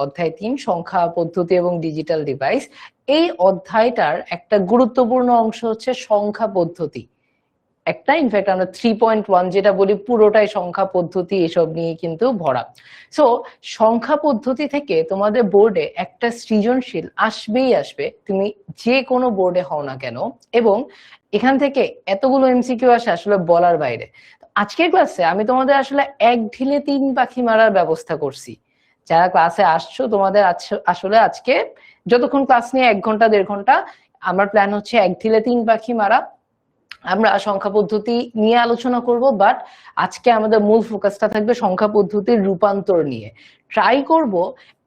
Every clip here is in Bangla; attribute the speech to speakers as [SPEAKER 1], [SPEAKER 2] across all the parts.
[SPEAKER 1] অধ্যায় 3 সংখ্যা পদ্ধতি এবং ডিজিটাল ডিভাইস। এই অধ্যায়টার একটা গুরুত্বপূর্ণ অংশ হচ্ছে সংখ্যা পদ্ধতি। একটা ইনফ্যাক্ট আমরা 3.1 যেটা বলি পুরোটাই সংখ্যা পদ্ধতি এসব নিয়ে কিন্তু ভরা। সো সংখ্যা পদ্ধতি থেকে তোমাদের বোর্ডে একটা সৃজনশীল আসবেই আসবে, তুমি যে কোনো বোর্ডে হও না কেন, এবং এখান থেকে এতগুলো এমসিকিউ আসে আসলে বলার বাইরে। আজকের ক্লাসে আমি তোমাদের আসলে এক ঢিলে 3 পাখি মারার ব্যবস্থা করছি। যারা ক্লাসে আসছো তোমাদের আসলে আজকে যতক্ষণ ক্লাস নিয়ে 1 ঘন্টা 1.5 ঘন্টা, আমার প্ল্যান হচ্ছে এক ঢিলে 3 পাখি মারা। আমরা সংখ্যা পদ্ধতি নিয়ে আলোচনা করব, বাট আজকে আমাদের মূল ফোকাসটা থাকবে সংখ্যা পদ্ধতির রূপান্তর নিয়ে। ট্রাই করব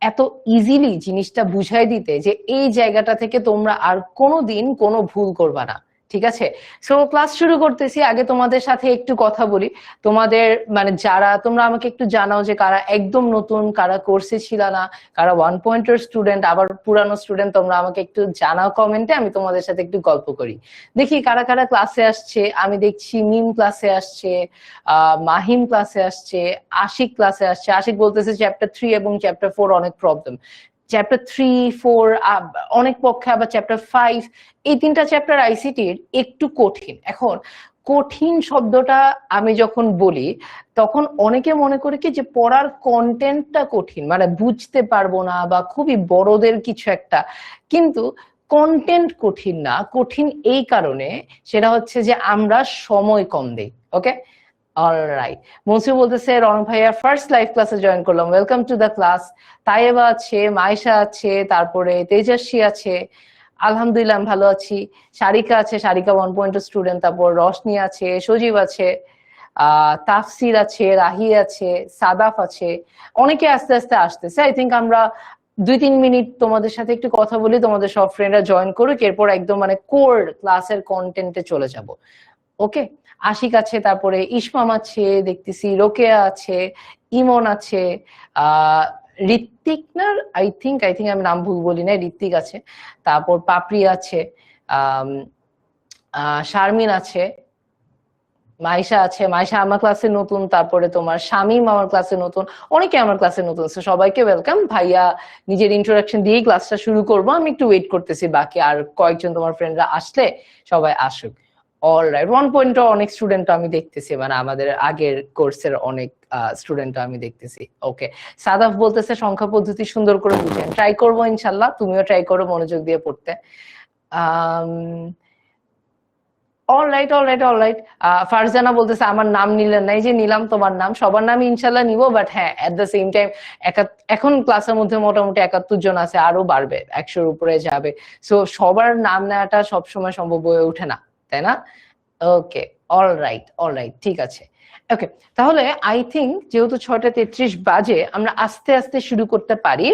[SPEAKER 1] এত ইজিলি জিনিসটা বুঝাই দিতে যে এই জায়গাটা থেকে তোমরা আর কোনোদিন কোনো ভুল করবা না, ঠিক আছে? সো ক্লাস শুরু করতেছি, আগে তোমাদের সাথে একটু কথা বলি। তোমাদের মানে যারা, তোমরা আমাকে একটু জানাও যে কারা একদম নতুন, কারা কোর্সে ছিল না, কারা 1 পয়েন্টের স্টুডেন্ট, আবার পুরানো স্টুডেন্ট, তোমরা আমাকে একটু জানাও কমেন্টে, আমি তোমাদের সাথে একটু গল্প করি। দেখি কারা কারা ক্লাসে আসছে। আমি দেখছি মিম ক্লাসে আসছে, মাহিম ক্লাসে আসছে, আশিক ক্লাসে আসছে। আশিক বলতেছে চ্যাপ্টার 3 এবং চ্যাপ্টার 4 অনেক প্রবলেম। চ্যাপ্টার 3, 4 অনেক পক্ষে, আবার চ্যাপ্টার 5, এই 3টা চ্যাপ্টার আইসিটির একটু কঠিন। এখন কঠিন শব্দটা আমি যখন বলি তখন অনেকে মনে করে কি যে পড়ার কন্টেন্টটা কঠিন, মানে বুঝতে পারবো না বা খুবই বড়দের কিছু একটা, কিন্তু কন্টেন্ট কঠিন না। কঠিন এই কারণে, সেটা হচ্ছে যে আমরা সময় কম দেই। ওকে, অলরাইট। মনসুর বলতেছে রনক ভাইয়া ফার্স্ট লাইভ ক্লাসে জয়েন করলাম, welcome to the class. Taiba আছে, মাইশা আছে, তারপরে তেজস্বী আছে, আলহামদুলিল্লাহ আমি ভালো আছি। সারিকা আছে, সারিকা 1 পয়েন্টের স্টুডেন্ট। তারপর রশনি আছে, সজীব আছে, তাফসির আছে, রাহি আছে, সাদাফ আছে। অনেকে আস্তে আস্তে আসতেছে। আই থিঙ্ক আমরা 2-3 মিনিট তোমাদের সাথে একটু কথা বলি, তোমাদের সব ফ্রেন্ডরা জয়েন করুক, এরপর একদম মানে কোর ক্লাসের কন্টেন্টে চলে যাব। ওকে, আশিক আছে, তারপরে ইসমাম আছে, দেখতেছি রোকেয়া আছে, ইমন আছে, ঋত্বিক না, আই থিঙ্ক আমি নাম ভুল বলি না, ঋত্বিক আছে, তারপর পাপড়ি আছে, শারমিন আছে, মাইশা আছে। মাইশা আমার ক্লাসে নতুন, তারপরে তোমার শামীম আমার ক্লাসে নতুন, অনেকে আমার ক্লাসে নতুন। সবাইকে ওয়েলকাম। ভাইয়া নিজের ইন্ট্রোডাকশন দিয়েই ক্লাসটা শুরু করব। আমি একটু ওয়েট করতেছি, বাকি আর কয়েকজন তোমার ফ্রেন্ডরা আসলে সবাই আসুক। অলরাইট, 1 পয়েন্টও অনেক স্টুডেন্ট আমি দেখতেছি, মানে আমাদের আগের কোর্সের অনেক স্টুডেন্ট আমি দেখতেছি। ওকে, সাদাফ বলতেছে সংখ্যা পদ্ধতি সুন্দর করে বুঝেন, ট্রাই করবো ইনশাল্লাহ, তুমিও ট্রাই করো মনোযোগ দিয়ে পড়তে। Alright alright alright. ফারজানা বলতেছে আমার নাম নিলেন না, এই যে নিলাম তোমার নাম, সবার নাম ইনশাল্লাহ নিবো, বাট হ্যাঁ এট দ্য সেম টাইম এখন ক্লাসের মধ্যে মোটামুটি 71 জন আছে, আরো বাড়বে, 100-র উপরে যাবে। সো সবার নাম নেওয়াটা সবসময় সম্ভব হয়ে ওঠে না, তাই না? ওকে, অলরাইট অলরাইট, ঠিক আছে। ওকে, তাহলে আই থিঙ্ক যেহেতু 6:33 বাজে, আমরা আস্তে আস্তে শুরু করতে পারি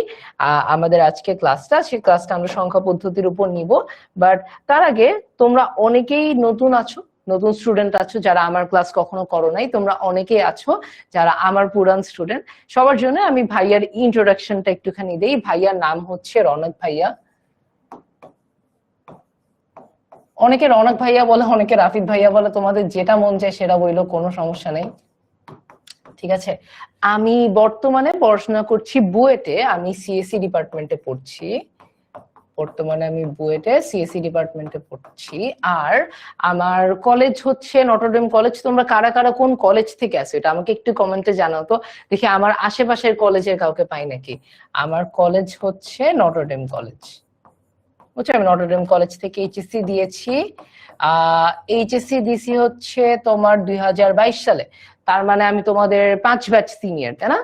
[SPEAKER 1] আমাদের আজকে ক্লাসটা। সেই ক্লাসটা আমরা সংখ্যা পদ্ধতির উপর নিব, বাট তার আগে তোমরা অনেকেই নতুন আছো, নতুন স্টুডেন্ট আছো যারা আমার ক্লাস কখনো করো নাই, তোমরা অনেকেই আছো যারা আমার পুরান স্টুডেন্ট। সবার জন্য আমি ভাইয়ার ইন্ট্রোডাকশনটা একটুখানি দেই। ভাইয়ার নাম হচ্ছে রনক ভাইয়া। অনেকে রনক ভাইয়া বলে, অনেকে রাফিদ ভাইয়া বলে, তোমাদের যেটা মন চায় সেটা বইলো, কোনো সমস্যা নেই, ঠিক আছে? আমি বর্তমানে পড়াশোনা করছি বুয়েটে, আমি সিএসসি ডিপার্টমেন্টে পড়ছি। বর্তমানে আমি বুয়েটে সিএসসি ডিপার্টমেন্টে পড়ছি। আর আমার কলেজ হচ্ছে নটরডেম কলেজ। তোমরা কারা কারা কোন কলেজ থেকে আসো এটা আমাকে একটু কমেন্টে জানাও তো, দেখি আমার আশেপাশের কলেজের কাউকে পাই নাকি। আমার কলেজ হচ্ছে নটরডেম কলেজ, বুঝছো? আমি নটরডেম কলেজ থেকে এইচএসসি দিয়েছি। এইচএসসি দিছি হচ্ছে তোমার 2022 সালে, তার মানে আমি তোমাদের 5 ব্যাচ সিনিয়র, তাই না?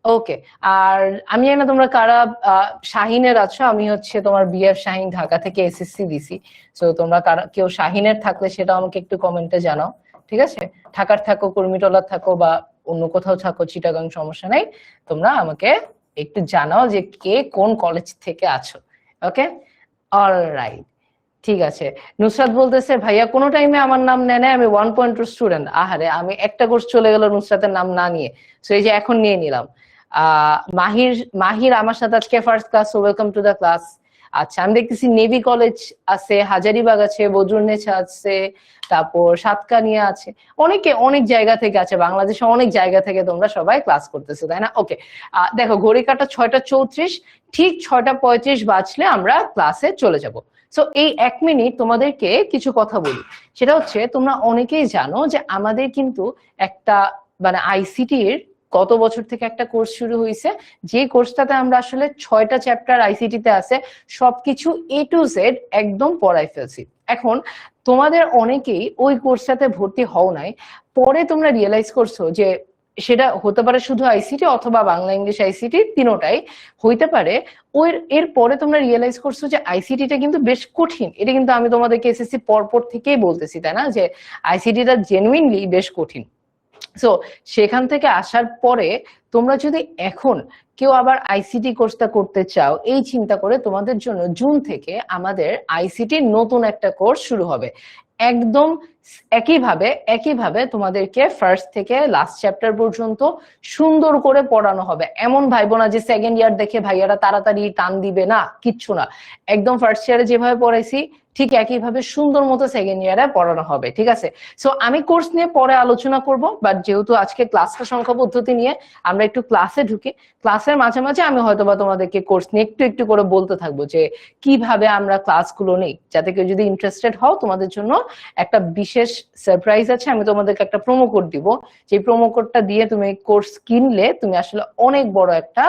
[SPEAKER 1] ওকে, আর আমি জানি না তোমরা কারা শাহিনের আছো। আমি হচ্ছে তোমার বিএফ শাহিন, ঢাকা থেকে এসএসসি দিছি। সো তোমরা কারা কেউ শাহিনের থাকলে সেটা আমাকে একটু কমেন্টে জানাও, ঠিক আছে? ঢাকার থাকো, কুর্মিটোলার থাকো, বা অন্য কোথাও থাকো, চিটাগাং, সমস্যা নাই, তোমরা আমাকে একটু জানাও যে কে কোন কলেজ থেকে আছো। ওকে, অলরাইট, ঠিক আছে। নুসরাত বলতেছে ভাইয়া কোনো টাইমে আমার নাম নেয় না, আমি 1 পয়েন্টের স্টুডেন্ট। আহারে, আমি একটা কোর্স চলে গেল নুসরাতের নাম না নিয়ে, সো এই যে এখন নিয়ে নিলাম। মাহির আমার সাথে আজকে first class, so welcome to the class. আচ্ছা, আমি দেখতেছি নেভি কলেজ আছে, হাজারিবাগ আছে, বদরুন্নেছা আছে, তারপর সাতকানিয়া আছে, অনেক জায়গা থেকে আছে, বাংলাদেশে অনেক জায়গা থেকে তোমরা সবাই ক্লাস করতেছো, তাই না? ওকে, দেখো ঘড়ি কাটা 6টা 34, ঠিক 6টা 35 বাজলে আমরা ক্লাসে চলে যাব। সো এই 1 মিনিট তোমাদেরকে কিছু কথা বলি, সেটা হচ্ছে তোমরা অনেকেই জানো যে আমাদের কিন্তু একটা মানে আইসিটির গত বছর থেকে একটা কোর্স শুরু হয়েছে, যে কোর্সটাতে আমরা আসলে 6টা চ্যাপ্টার আইসিটিতে আছে, সবকিছু A to Z একদম পড়াই ফেলছি। এখন তোমাদের অনেকেই ওই কোর্সটাতে ভর্তি হও নাই, পরে তোমরা রিয়েলাইজ করছো যে সেটা হতে পারে শুধু আইসিটি অথবা বাংলা ইংলিশ আইসিটি, তিনোটাই হইতে পারে। এর পরে তোমরা রিয়েলাইজ করছো যে আইসিটিটা কিন্তু বেশ কঠিন। এটা কিন্তু আমি তোমাদেরকে এসএসসি পরপর থেকেই বলতেছি, তাই না, যে আইসিটিটা জেনুইনলি বেশ কঠিন। সো সেখান থেকে আসার পরে তোমরা যদি এখন কেউ আবার আইসিটি কোর্সটা করতে চাও, এই চিন্তা করে তোমাদের জন্য জুন থেকে আমাদের আইসিটির নতুন একটা কোর্স শুরু হবে। একদম একইভাবে তোমাদেরকে ফার্স্ট থেকে লাস্ট চ্যাপ্টার পর্যন্ত সুন্দর করে পড়ানো হবে। এমন ভাইবো না যে সেকেন্ড ইয়ার দেখে ভাইয়ারা তাড়াতাড়ি টান দিবে, না, কিচ্ছু না। একদম ফার্স্ট ইয়ারে যেভাবে পড়াইছি ঠিক একইভাবে সুন্দর মতো সেকেন্ড ইয়ারে পড়ানো হবে, ঠিক আছে? সো আমি কোর্স নিয়ে পরে আলোচনা করব, বাট যেহেতু আজকে ক্লাসটা সংখ্যা পদ্ধতি নিয়ে, আমরা একটু ক্লাসে ঢুকি। ক্লাসের মাঝে মাঝে আমি হয়তোবা তোমাদেরকে কোর্স নিয়ে একটু একটু করে বলতে থাকবো যে কিভাবে আমরা ক্লাসগুলো নেই, যাতে কেউ যদি ইন্টারেস্টেড হও তোমাদের জন্য একটা বিশেষ সারপ্রাইজ আছে। আমি তোমাদেরকে একটা প্রোমো কোড দিব, যে প্রোমো কোডটা দিয়ে তুমি কোর্স কিনলে তুমি আসলে অনেক বড় একটা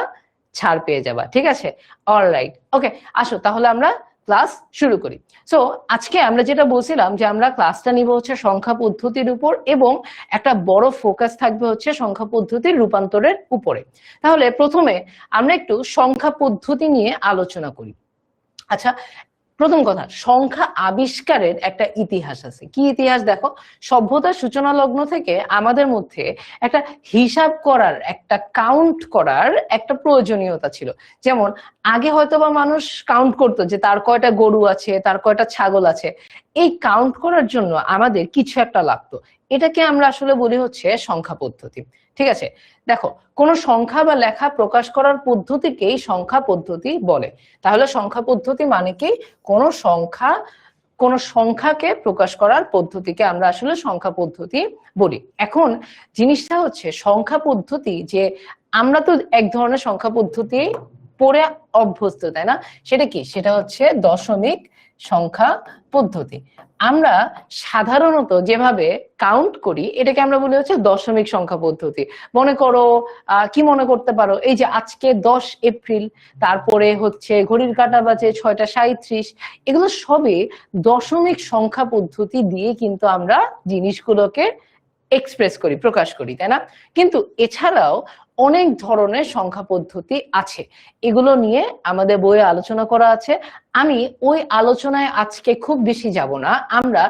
[SPEAKER 1] ছাড় পেয়ে যাবা, ঠিক আছে? অলরাইট, ওকে, আসো তাহলে আমরা ক্লাস শুরু করি। সো আজকে আমরা যেটা বলছিলাম যে আমরা ক্লাসটা নিব হচ্ছে সংখ্যা পদ্ধতির উপর, এবং একটা বড় ফোকাস থাকবে হচ্ছে সংখ্যা পদ্ধতির রূপান্তরের উপরে। তাহলে প্রথমে আমরা একটু সংখ্যা পদ্ধতি নিয়ে আলোচনা করি। আচ্ছা, প্রথম কথা, সংখ্যা আবিষ্কারের একটা ইতিহাস আছে। কি ইতিহাস? দেখো, সভ্যতার সূচনা লগ্ন থেকে আমাদের মধ্যে একটা হিসাব করার, একটা কাউন্ট করার একটা প্রয়োজনীয়তা ছিল। যেমন আগে হয়তোবা মানুষ কাউন্ট করতো যে তার কয়টা গরু আছে, তার কয়টা ছাগল আছে। এই কাউন্ট করার জন্য আমাদের কিছু একটা লাগতো, এটাকে আমরা আসলে বলি হচ্ছে সংখ্যা পদ্ধতি, ঠিক আছে? দেখো, কোন সংখ্যা বা লেখা প্রকাশ করার পদ্ধতিকেই সংখ্যা পদ্ধতি বলে। তাহলে সংখ্যা পদ্ধতি মানে কি? কোন সংখ্যাকে প্রকাশ করার পদ্ধতিকে আমরা আসলে সংখ্যা পদ্ধতি বলি। এখন জিনিসটা হচ্ছে সংখ্যা পদ্ধতি, যে আমরা তো এক ধরনের সংখ্যা পদ্ধতি পড়ে অভ্যস্ত, তাই না? সেটা কি? সেটা হচ্ছে দশমিক সংখ্যা পদ্ধতি। আমরা সাধারণত যেভাবে কাউন্ট করি এটাকে আমরা বলি হচ্ছে দশমিক সংখ্যা পদ্ধতি। মনে করো, কি মনে করতে পারো, এই যে আজকে 10 এপ্রিল, তারপরে হচ্ছে ঘড়ির কাঁটা বাজে 6টা 37, এগুলো সবই দশমিক সংখ্যা পদ্ধতি দিয়ে কিন্তু আমরা জিনিসগুলোকে এক্সপ্রেস করি, প্রকাশ করি, তাই না? কিন্তু এছাড়াও অনেক ধরনের সংখ্যা পদ্ধতি আছে, এগুলো নিয়ে আমাদের বইয়ে আলোচনা করা আছে। আমি ওই আলোচনায় আজকে খুব বেশি যাব না, আমরা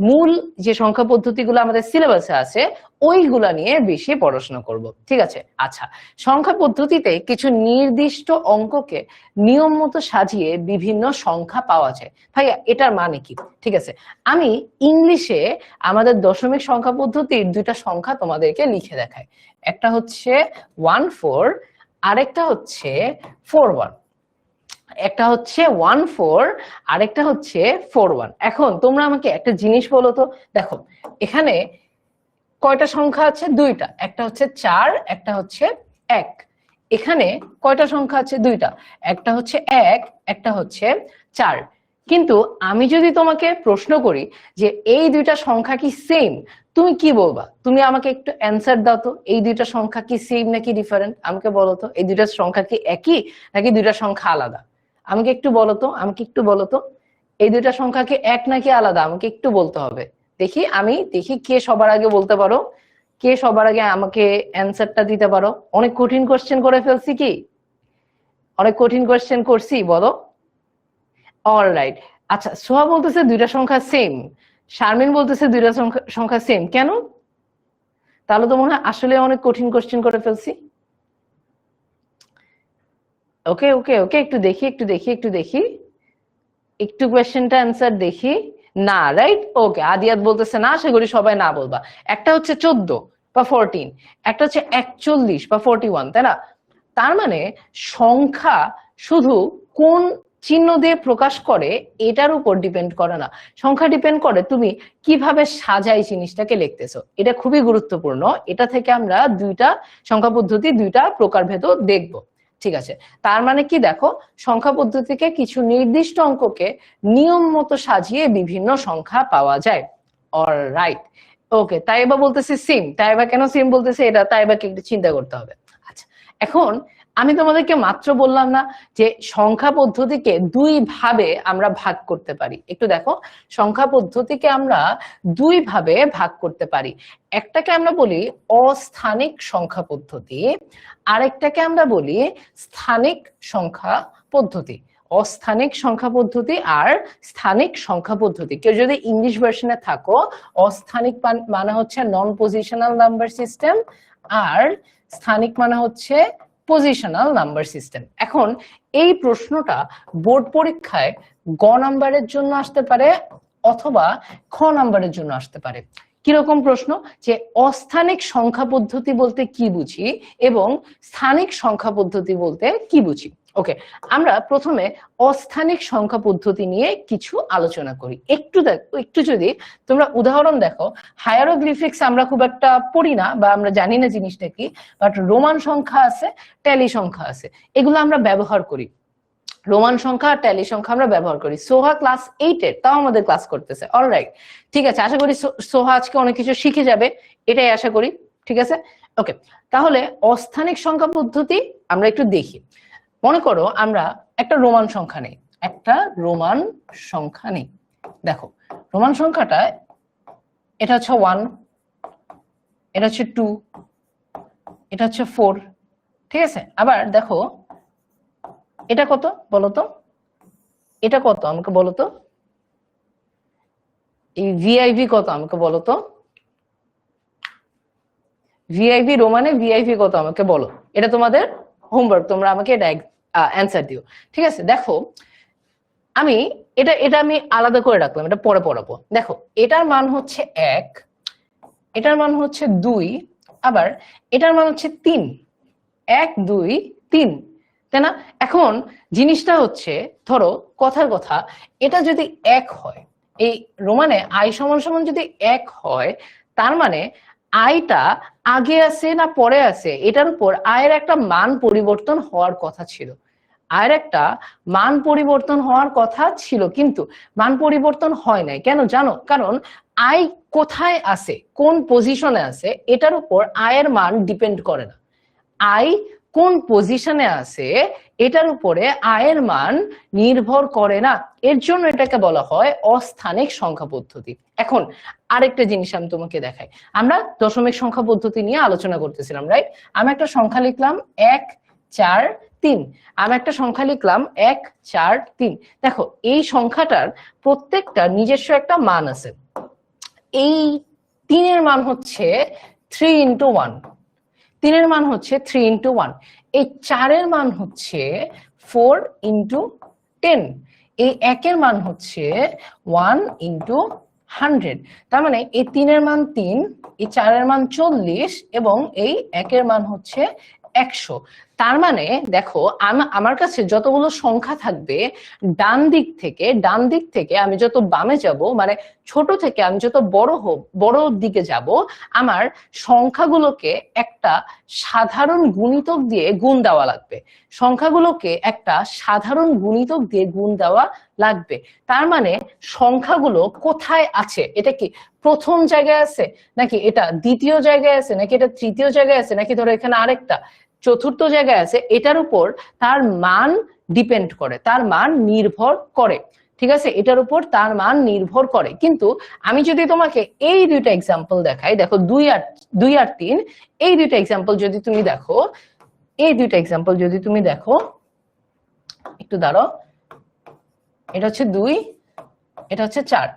[SPEAKER 1] মূল যে সংখ্যা পদ্ধতিগুলো আমাদের সিলেবাসে আছে ওইগুলা নিয়ে বেশি পড়াশোনা করব, ঠিক আছে? আচ্ছা, সংখ্যা পদ্ধতিতে কিছু নির্দিষ্ট অঙ্ককে নিয়ম মতো সাজিয়ে বিভিন্ন সংখ্যা পাওয়া যায়। ভাইয়া এটার মানে কি? ঠিক আছে, আমি ইংলিশে আমাদের দশমিক সংখ্যা পদ্ধতির দুইটা সংখ্যা তোমাদেরকে লিখে দেখাই। একটা হচ্ছে 14, আরেকটা হচ্ছে 41। একটা হচ্ছে 14, আরেকটা হচ্ছে 41। এখন তোমরা আমাকে একটা জিনিস বলো তো, দেখো এখানে কয়টা সংখ্যা আছে? দুইটা, একটা হচ্ছে 4, একটা হচ্ছে 1। এখানে কয়টা সংখ্যা আছে? দুইটা, একটা হচ্ছে 1, একটা হচ্ছে 4। কিন্তু আমি যদি তোমাকে প্রশ্ন করি যে এই দুইটা সংখ্যা কি সেম, তুমি কি বলবা? তুমি আমাকে একটু অ্যান্সার দাও তো, এই দুইটা সংখ্যা কি সেম নাকি ডিফারেন্ট? আমাকে বলো তো, এই দুইটা সংখ্যা কি একই নাকি দুইটা সংখ্যা আলাদা? আমাকে একটু বলো তো, এই দুইটা সংখ্যা কি এক নাকি আলাদা? আমাকে একটু বলতে হবে। দেখি কে সবার আগে বলতে পারো, কে সবার আগে আমাকে অ্যান্সারটা দিতে পারো। অনেক কঠিন কোশ্চেন করে ফেলছি কি? অনেক কঠিন কোশ্চেন করছি, বলো। অলরাইট, আচ্ছা, সোহা বলতেছে দুইটা সংখ্যা সেম, শারমিন বলতেছে দুইটা সংখ্যা সেম। কেন? তাহলে তো মনে হয় আসলে অনেক কঠিন কোশ্চেন করে ফেলছি। ওকে ওকে ওকে, একটু দেখি একটু কোয়েশ্চেনটা অ্যান্সার দেখি। না, রাইট, ওকে, আদিয়াত বলতেছে না, আশা করি সবাই না বলবা। একটা হচ্ছে 14 বা 14, একটা হচ্ছে 41 বা 41, তাই না? তার মানে সংখ্যা শুধু কোন চিহ্ন দিয়ে প্রকাশ করে এটার উপর ডিপেন্ড করে না, সংখ্যা ডিপেন্ড করে তুমি কিভাবে সাজাই জিনিসটাকে লিখতেছো। এটা খুবই গুরুত্বপূর্ণ। এটা থেকে আমরা দুইটা সংখ্যা পদ্ধতি, দুইটা প্রকারভেদ দেখব। ঠিক আছে, তার মানে কি দেখো, সংখ্যা পদ্ধতিকে কিছু নির্দিষ্ট অঙ্ককে নিয়ম মতো সাজিয়ে বিভিন্ন সংখ্যা পাওয়া যায়। অলরাইট, ওকে। তাইবা বলতেছে সিম, তাইবা কেন সিম বলতেছে এটা তাইবাকে একটু চিন্তা করতে হবে। আচ্ছা, এখন আমি তোমাদেরকে মাত্র বললাম না যে সংখ্যা পদ্ধতিকে দুই ভাবে আমরা ভাগ করতে পারি। একটু দেখো, সংখ্যা পদ্ধতিকে আমরা দুই ভাবে ভাগ করতে পারি। একটাকে আমরা বলি অস্থানিক সংখ্যা পদ্ধতি, আরেকটাকে আমরা বলি স্থানিক সংখ্যা পদ্ধতি। অস্থানিক সংখ্যা পদ্ধতি আর স্থানিক সংখ্যা পদ্ধতি। কেউ যদি ইংলিশ ভার্সনে থাকো, অস্থানিক মানে হচ্ছে নন পজিশনাল নাম্বার সিস্টেম, আর স্থানিক মানে হচ্ছে পজিশনাল নাম্বার সিস্টেম। এখন এই প্রশ্নটা বোর্ড পরীক্ষায় গ নাম্বারের জন্য আসতে পারে অথবা খ নাম্বারের জন্য আসতে পারে। কিরকম প্রশ্ন, যে অস্থানিক সংখ্যা পদ্ধতি বলতে কি বুঝি এবং স্থানিক সংখ্যা পদ্ধতি বলতে কি বুঝি। ওকে, আমরা প্রথমে অস্থানিক সংখ্যা পদ্ধতি নিয়ে কিছু আলোচনা করি। একটু যদি তোমরা উদাহরণ দেখো, হায়ারোগ্লিফিক্স আমরা খুব একটা পড়ি না বা আমরা জানি না জিনিসটা কি, বাট রোমান সংখ্যা আছে, ট্যালি সংখ্যা আছে, এগুলো আমরা ব্যবহার করি। রোমান সংখ্যা আর ট্যালি সংখ্যা আমরা ব্যবহার করি। সোহা ক্লাস 8 এর, তাও আমাদের ক্লাস করতেছে। অলরাইট, ঠিক আছে, আশা করি সোহা আজকে অনেক কিছু শিখে যাবে, এটাই আশা করি। ঠিক আছে, ওকে। তাহলে অস্থানিক সংখ্যা পদ্ধতি আমরা একটু দেখি। মনে করো আমরা একটা রোমান সংখ্যা নেই, একটা রোমান সংখ্যা নেই। দেখো, রোমান সংখ্যাটা এটা হচ্ছে 1, এটা হচ্ছে 2, এটা হচ্ছে 4। ঠিক আছে, আবার দেখো এটা কত বলতো, এটা কত আমাকে বলতো, এই ভিআইভি কত আমাকে বলতো, ভিআইভি রোমানে ভিআইভি কত আমাকে বলো। এটা তোমাদের হোমওয়ার্ক, তোমরা আমাকে এটা অ্যান্সার দিও। ঠিক আছে, দেখো আমি এটা আমি আলাদা করে রাখলাম, এটা পরে পড়াবো। দেখো, এটার মান হচ্ছে 1, এটার মান হচ্ছে 2, আবার এটার মান হচ্ছে 3। 1 2 3, তাই না? এখন জিনিসটা হচ্ছে, ধরো কথার কথা, এটা যদি 1 হয়, এই রোমানে আই সমান সমান যদি 1 হয়, তার মানে আইটা আগে আছে না পরে আছে, এটার উপর আয়ের একটা মান পরিবর্তন হওয়ার কথা ছিল। আয়ের একটা মান পরিবর্তন হওয়ার কথা ছিল, কিন্তু মান পরিবর্তন হয় নাই। কেন জানো? কারণ আই কোথায় আছে, কোন পজিশনে আছে, এটার উপর আয়ের মান ডিপেন্ড করে না। আই কোন পজিশনে আছে এটার উপরে আয়ের মান নির্ভর করে না। এর জন্য এটাকে বলা হয় অস্থানিক সংখ্যা পদ্ধতি। এখন আরেকটা জিনিস আমি তোমাকে দেখাই। আমরা দশমিক সংখ্যা পদ্ধতি নিয়ে আলোচনা করতেছিলাম, রাইট? আমি একটা সংখ্যা লিখলাম 1 4 3, আমি একটা সংখ্যা লিখলাম 1 4 3। দেখো, এই সংখ্যাটার প্রত্যেকটা নিজস্ব একটা মান আছে। এই 3 এর মান হচ্ছে 3 into 1, 3 এর মান হচ্ছে 3 into 1। এই 4 এর মান হচ্ছে 4 into 10। এই 1 এর মান হচ্ছে 1 into 100। তার মানে এই 3 এর মান 3, এই 4 এর মান 40 এবং এই 1 এর মান হচ্ছে 100। তার মানে দেখো, আমার কাছে যতগুলো সংখ্যা থাকবে, ডান দিক থেকে আমি যত বামে যাব, মানে ছোট থেকে আমি যত বড় দিকে যাব, আমার সংখ্যাগুলোকে একটা সাধারণ গুণিতক দিয়ে গুণ দেওয়া লাগবে। সংখ্যাগুলোকে একটা সাধারণ গুণিতক দিয়ে গুণ দেওয়া লাগবে। তার মানে সংখ্যাগুলো কোথায় আছে, এটা কি প্রথম জায়গায় আছে, নাকি এটা দ্বিতীয় জায়গায় আছে, নাকি এটা তৃতীয় জায়গায় আছে, নাকি ধরো এখানে আরেকটা চতুর্থ জায়গায় আছে, এটার উপর তার মান ডিপেন্ড করে, তার মান নির্ভর করে। ঠিক আছে, এটার উপর তার মান নির্ভর করে। কিন্তু আমি যদি তোমাকে এই দুইটা এক্সাম্পল দেখাই, দেখো 2 আর 3, এই দুইটা এক্সাম্পল যদি তুমি দেখো, একটু দাঁড়াও, এটা হচ্ছে 2, এটা হচ্ছে 4।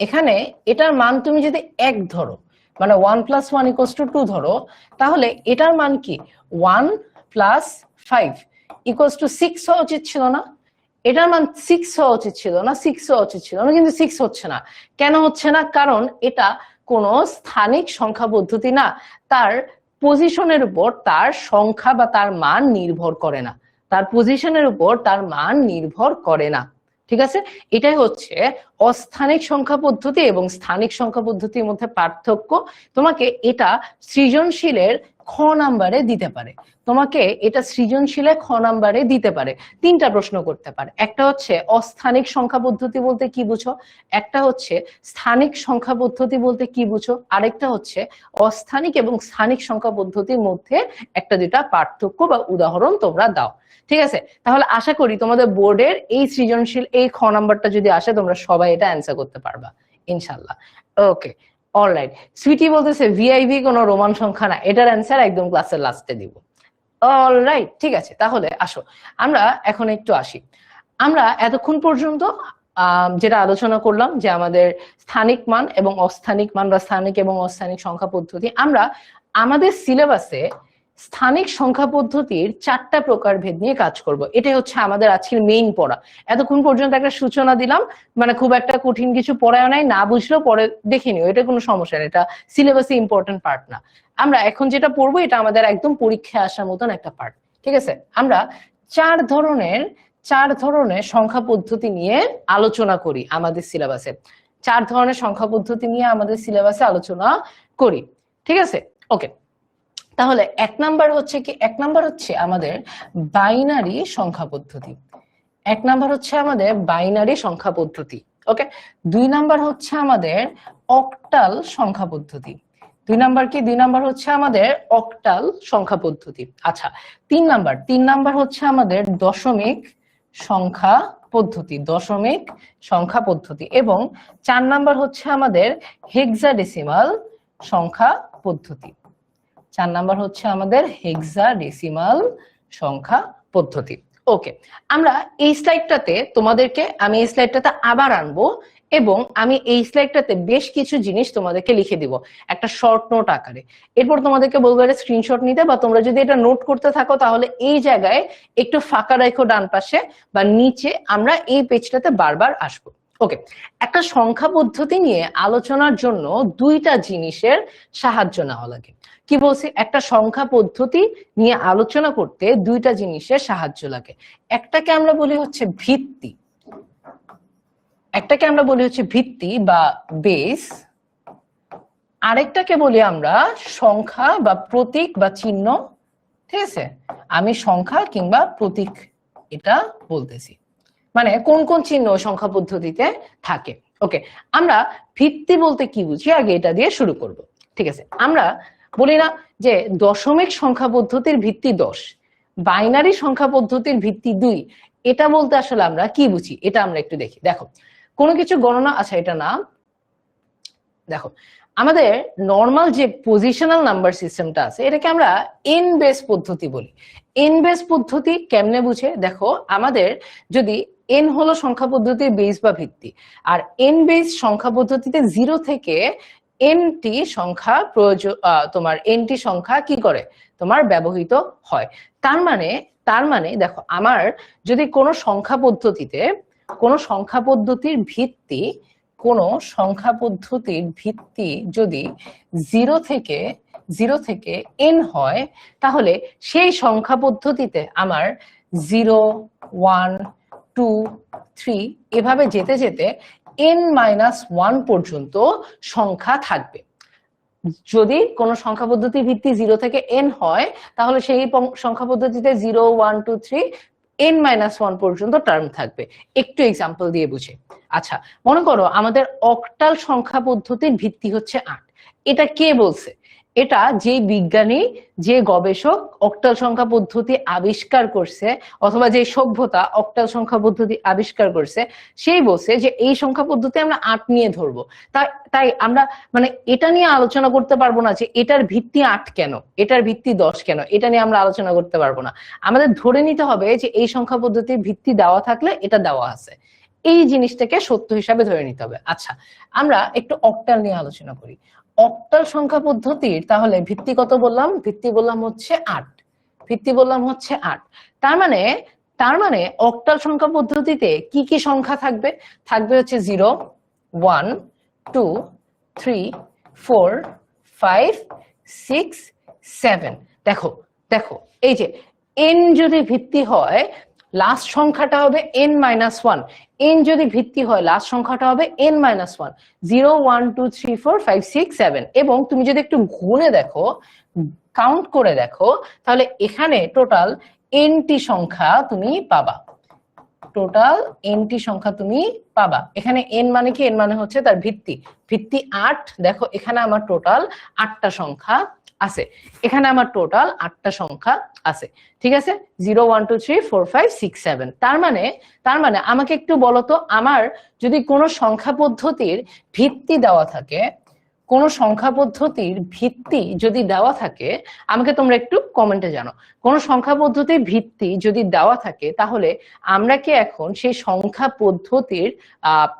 [SPEAKER 1] এখানে এটার মান তুমি যদি 1 ধরো, মানে 1 + 1 = 2 ধরো, তাহলে এটার মান কি 1 + 5 = 6 হওয়া উচিত ছিল না? এটার মান 6 হওয়া উচিত ছিল না? 6 হওয়া উচিত ছিল না, কিন্তু 6 হচ্ছে না। কেন হচ্ছে না? কারণ এটা কোনো স্থানিক সংখ্যা পদ্ধতি না। তার পজিশনের উপর তার সংখ্যা বা তার মান নির্ভর করে না। তার পজিশনের উপর তার মান নির্ভর করে না। ঠিক আছে, এটাই হচ্ছে অস্থানিক সংখ্যা পদ্ধতি এবং স্থানিক সংখ্যা পদ্ধতির মধ্যে পার্থক্য। তোমাকে এটা সৃজনশীলের খ নাম্বারে দিতে পারে, তোমাকে এটা সৃজনশীলে খ নাম্বারে দিতে পারে, 3টা প্রশ্ন করতে পারে। একটা হচ্ছে অস্থানিক সংখ্যা পদ্ধতি বলতে কি বুঝো, একটা হচ্ছে স্থানিক সংখ্যা পদ্ধতি বলতে কি বুঝো, আরেকটা হচ্ছে অস্থানিক এবং স্থানিক সংখ্যা পদ্ধতির মধ্যে একটা দুটা পার্থক্য বা উদাহরণ তোমরা দাও। ঠিক আছে, তাহলে আশা করি তোমাদের বোর্ডের এই সৃজনশীল এই খ নাম্বারটা যদি আসে তোমরা সবাই এটা অ্যান্সার করতে পারবা ইনশাল্লাহ। ওকে, অলরাইট। সুইটি বলতেছে ভিআইভি কোনো রোমান সংখ্যা না, এটার অ্যান্সার একদম ক্লাসের লাস্টে দিব। অলরাইট, ঠিক আছে, তাহলে আসো আমরা এখন একটু আসি। আমরা এতক্ষণ পর্যন্ত যেটা আলোচনা করলাম যে আমাদের স্থানিক মান এবং অস্থানিক মান বা স্থানিক এবং অস্থানিক সংখ্যা পদ্ধতি, আমরা আমাদের সিলেবাসে স্থানিক সংখ্যা পদ্ধতির 4টা প্রকারভেদ নিয়ে কাজ করব। এটাই হচ্ছে আমাদের আজকের মেইন পড়া। এতক্ষণ পর্যন্ত একটা সূচনা দিলাম, মানে খুব একটা কঠিন কিছু পড়ায় নাই, না বুঝলেও পরে দেখে নিও, এটা কোনো সমস্যা নেই, এটা সিলেবাসে ইম্পর্টেন্ট পার্ট না। আমরা এখন যেটা পড়বো এটা আমাদের একদম পরীক্ষায় আসার মতন একটা পার্ট। ঠিক আছে, আমরা 4 ধরনের সংখ্যা পদ্ধতি নিয়ে আলোচনা করি আমাদের সিলেবাসে, 4 ধরনের সংখ্যা পদ্ধতি নিয়ে আমাদের সিলেবাসে আলোচনা করি। ঠিক আছে, ওকে। তাহলে 1 নাম্বার হচ্ছে কি, 1 নাম্বার হচ্ছে আমাদের বাইনারি সংখ্যা পদ্ধতি, 1 নাম্বার হচ্ছে আমাদের বাইনারি সংখ্যা পদ্ধতি। ওকে, 2 নাম্বার হচ্ছে আমাদের অক্টাল সংখ্যা পদ্ধতি। 2 নাম্বার কি, 2 নাম্বার হচ্ছে আমাদের অক্টাল সংখ্যা পদ্ধতি। আচ্ছা, 3 নাম্বার হচ্ছে আমাদের দশমিক সংখ্যা পদ্ধতি, দশমিক সংখ্যা পদ্ধতি। এবং 4 নাম্বার হচ্ছে আমাদের হেক্সাডেসিমাল সংখ্যা পদ্ধতি। 4 নাম্বার হচ্ছে আমাদের হেক্সাডেসিমাল সংখ্যা পদ্ধতি। ওকে, আমরা এই স্লাইডটাতে তোমাদেরকে, আমি এই স্লাইডটাতে আবার আনবো এবং আমি এই স্লাইডটাতে বেশ কিছু জিনিস তোমাদেরকে লিখে দিব একটা শর্ট নোট আকারে। এরপর তোমাদেরকে বলবো এটা স্ক্রিনশট নিতে, বা তোমরা যদি এটা নোট করতে থাকো তাহলে এই জায়গায় একটু ফাঁকা রাখো ডান পাশে বা নিচে, আমরা এই পেজটাতে বারবার আসবো। ওকে, একটা সংখ্যা পদ্ধতি নিয়ে আলোচনার জন্য 2টা জিনিসের সাহায্য নেওয়া লাগে। কি বলছি, একটা সংখ্যা পদ্ধতি নিয়ে আলোচনা করতে 2টা জিনিসের সাহায্য লাগে। একটাকে আমরা বলি হচ্ছে ভিত্তি, একটাকে আমরা বলি হচ্ছে ভিত্তি বা বেস, আরেকটাকে বলি আমরা সংখ্যা বা প্রতীক বা চিহ্ন। ঠিক আছে, আমি সংখ্যা কিংবা প্রতীক এটা বলতেছি, মানে কোন কোন চিহ্ন সংখ্যা পদ্ধতিতে থাকে। ওকে, আমরা ভিত্তি বলতে কি বুঝি আগে এটা দিয়ে শুরু করব। ঠিক আছে, আমরা বলি না যে দশমিক সংখ্যা পদ্ধতির ভিত্তি 10, বাইনারি সংখ্যা পদ্ধতির ভিত্তি 2, এটা বলতে আসলে আমরা কি বুঝি এটা আমরা একটু দেখি। দেখো, কোনো কিছু গণনা, আচ্ছা এটা না, দেখো আমাদের নর্মাল যে পজিশনাল নাম্বার সিস্টেমটা আছে এটাকে আমরা এন বেস পদ্ধতি বলি। এন বেস পদ্ধতি কেমনে বুঝে, দেখো আমাদের যদি এন হলো সংখ্যা পদ্ধতির বেস বা ভিত্তি, আর এন বেস সংখ্যা পদ্ধতিতে 0 থেকে এনটি সংখ্যা প্রয়োজন, তোমার এনটি সংখ্যা কি করে তোমার ব্যবহৃত হয়। তার মানে দেখো, আমার যদি কোনো সংখ্যা পদ্ধতিতে, কোনো সংখ্যা পদ্ধতির ভিত্তি, কোন সংখ্যা পদ্ধতির ভিত্তি যদি 0 থেকে n হয়, তাহলে সেই সংখ্যা পদ্ধতিতে আমার 0, 1, 2, 3 এভাবে যেতে যেতে n-1 পর্যন্ত সংখ্যা থাকবে। যদি কোন সংখ্যা পদ্ধতির ভিত্তি 0 থেকে n হয় তাহলে সেই সংখ্যা পদ্ধতিতে 0, 1, 2, 3 n-1 পর্যন্ত টার্ম থাকবে। একটু এক্সাম্পল দিয়ে বুঝে। আচ্ছা, মনে করো আমাদের অক্টাল সংখ্যা পদ্ধতির ভিত্তি হচ্ছে 8। এটা কে বলছে? এটা যে বিজ্ঞানী, যে গবেষক অক্টাল সংখ্যা পদ্ধতি আবিষ্কার করছে, অথবা যে সভ্যতা অক্টাল সংখ্যা পদ্ধতি আবিষ্কার করছে, সেই বলছে যে এই সংখ্যা পদ্ধতি আমরা 8 নিয়ে ধরবো। তাই আমরা মানে এটা নিয়ে আলোচনা করতে পারবো না যে এটার ভিত্তি 8 কেন, এটার ভিত্তি 10 কেন, এটা নিয়ে আমরা আলোচনা করতে পারবো না। আমাদের ধরে নিতে হবে যে এই সংখ্যা পদ্ধতির ভিত্তি দেওয়া থাকলে এটা দেওয়া আছে, এই জিনিসটাকে সত্য হিসাবে ধরে নিতে হবে। আচ্ছা, আমরা একটু অক্টাল নিয়ে আলোচনা করি। অক্টাল সংখ্যা পদ্ধতির তাহলে ভিত্তি কত বললাম? ভিত্তি বললাম হচ্ছে 8, ভিত্তি বললাম হচ্ছে 8। তার মানে অক্টাল সংখ্যা পদ্ধতিতে কি কি সংখ্যা থাকবে? থাকবে হচ্ছে 0, 1, 2, 3, 4, 5, 6, 7। দেখো এই যে n যদি ভিত্তি হয় লাস্ট সংখ্যাটা হবে n-1, n যদি ভিত্তি হয় লাস্ট সংখ্যাটা হবে n-1, 0 1 2 3 4 5 6 7, এবং তুমি যদি একটু গুণে দেখো, কাউন্ট করে দেখো, তাহলে এখানে টোটাল nটি সংখ্যা তুমি পাবা, টোটাল nটি সংখ্যা তুমি পাবা। এখানে n মানে কি? n মানে হচ্ছে তার ভিত্তি, ভিত্তি 8। দেখো এখানে আমার টোটাল 8টা সংখ্যা আছে, এখানে আমার টোটাল 8টা সংখ্যা আছে, ঠিক আছে? 0 1 2 3 4 5 6 7। তার মানে আমাকে একটু বলো তো, আমার যদি কোনো সংখ্যা পদ্ধতির ভিত্তি দেওয়া থাকে, কোন সংখ্যা পদ্ধতির ভিত্তি যদি দেওয়া থাকে, আমাকে তোমরা একটু কমেন্টে জানো, কোন সংখ্যা পদ্ধতির ভিত্তি যদি দেওয়া থাকে, তাহলে আমরা কি এখন সেই সংখ্যা পদ্ধতির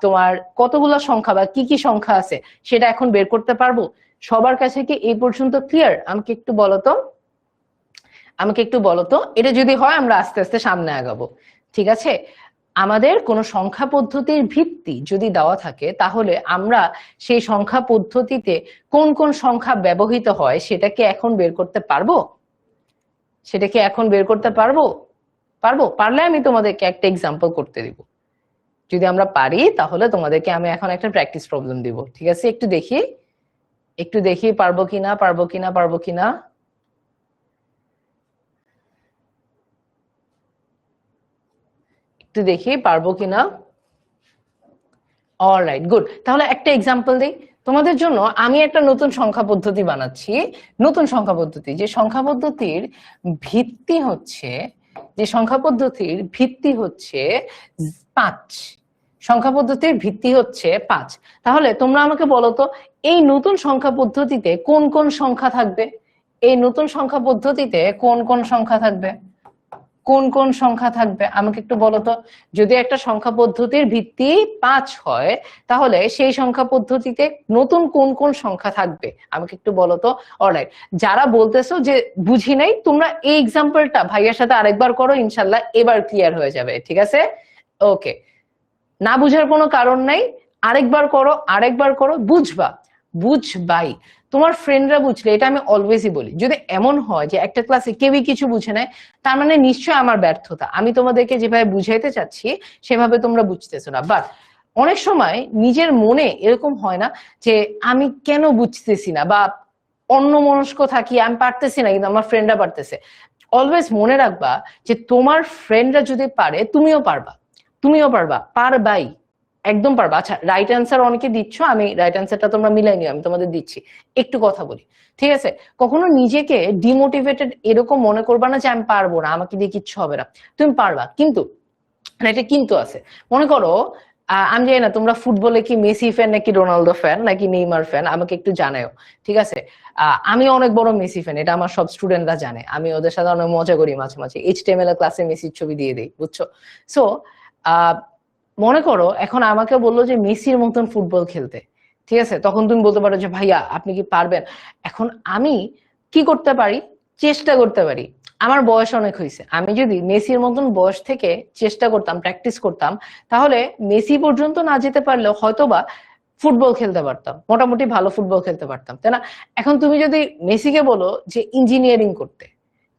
[SPEAKER 1] তোমার কতগুলো সংখ্যা বা কি কি সংখ্যা আছে সেটা এখন বের করতে পারবো? সবার কাছে কি এই পর্যন্ত ক্লিয়ার? আমাকে একটু বলো তো, এটা যদি হয় আমরা আস্তে আস্তে সামনে আগাবো, ঠিক আছে? আমাদের কোন সংখ্যা পদ্ধতির ভিত্তি যদি দেওয়া থাকে, তাহলে আমরা সেই সংখ্যা পদ্ধতিতে কোন কোন সংখ্যা ব্যবহৃত হয় সেটা কি এখন বের করতে পারবো? পারলে আমি তোমাদেরকে একটা এক্সাম্পল করতে দিব। যদি আমরা পারি তাহলে তোমাদেরকে আমি এখন একটা প্র্যাকটিস প্রবলেম দিব, ঠিক আছে? একটু দেখি পারবো কিনা। একটু দেখি পারবো কিনা। Alright, good. তাহলে একটা এক্সাম্পল দেই তোমাদের জন্য। আমি একটা নতুন সংখ্যা পদ্ধতি বানাচ্ছি, যে সংখ্যা পদ্ধতির ভিত্তি হচ্ছে 5। সংখ্যা পদ্ধতির ভিত্তি হচ্ছে 5। তাহলে তোমরা আমাকে বলো তো, এই নতুন সংখ্যা পদ্ধতিতে কোন কোন সংখ্যা থাকবে? আমাকে একটু বলো তো। যদি একটা সংখ্যা পদ্ধতির ভিত্তি 5 হয়, তাহলে সেই সংখ্যা পদ্ধতিতে নতুন কোন কোন সংখ্যা থাকবে আমাকে একটু বলো তো। অলরাইট, যারা বলতেছো যে বুঝি নাই, তোমরা এই এক্সাম্পলটা ভাইয়ার সাথে আরেকবার করো, ইনশাল্লাহ এবার ক্লিয়ার হয়ে যাবে, ঠিক আছে? ওকে, না বুঝার কোনো কারণ নাই, আরেকবার করো, বুঝবাই। তোমার ফ্রেন্ডরা বুঝলে, এটা আমি অলওয়েজই বলি, যদি এমন হয় যে একটা ক্লাসে কেউই কিছু বুঝে নেয়, তার মানে নিশ্চয়ই আমার ব্যর্থতা। আমি তোমাদেরকে যেভাবে বুঝাইতে চাচ্ছি সেভাবে তোমরা বুঝতেছো না। বাট অনেক সময় নিজের মনে এরকম হয় না যে আমি কেন বুঝতেছি না, বা অন্যমনস্ক থাকি, আমি পারতেছি না কিন্তু আমার ফ্রেন্ডরা পারতেছে। অলওয়েজ মনে রাখবা যে তোমার ফ্রেন্ডরা যদি পারে, তুমিও পারবাই, একদম পারবা। আচ্ছা, রাইট অ্যান্সার অনেকে দিচ্ছ, আমি রাইট অ্যান্সারটা তোমরা মিলাই নিও, আমি তোমাদের দিচ্ছি। একটু কথা বলি, ঠিক আছে? কখনো নিজেকে ডিমোটিভেটেড এরকম মনে করবা না যে আমি পারবো না, আমাকে দিয়ে কিচ্ছু হবে না। তুমি পারবা, কিন্তু এটা কিন্তু আছে। মনে করো আমি জানি না তোমরা ফুটবলে কি মেসি ফ্যান নাকি রোনালদো ফ্যান নাকি নেইমার ফ্যান, আমাকে একটু জানাও, ঠিক আছে? আমি অনেক বড় মেসি ফ্যান, এটা আমার সব স্টুডেন্টরা জানে। আমি ওদের সাথে অনেক মজা করি, মাঝে মাঝে এইচটিএমএল ক্লাসে মেসির ছবি দিয়ে দিই, বুঝছো? সো মনে করো এখন আমাকে বললো যে মেসির মতন ফুটবল খেলতে, ঠিক আছে? তখন তুমি বলতে পারো যে ভাইয়া আপনি কি পারবেন? এখন আমি কি করতে পারি? চেষ্টা করতে পারি। আমার বয়স অনেক হয়েছে, আমি যদি মেসির মতন বয়স থেকে চেষ্টা করতাম, প্র্যাকটিস করতাম, তাহলে মেসি পর্যন্ত না যেতে পারলেও হয়তোবা ফুটবল খেলতে পারতাম, মোটামুটি ভালো ফুটবল খেলতে পারতাম, তাই না? এখন তুমি যদি মেসিকে বলো যে ইঞ্জিনিয়ারিং করতে,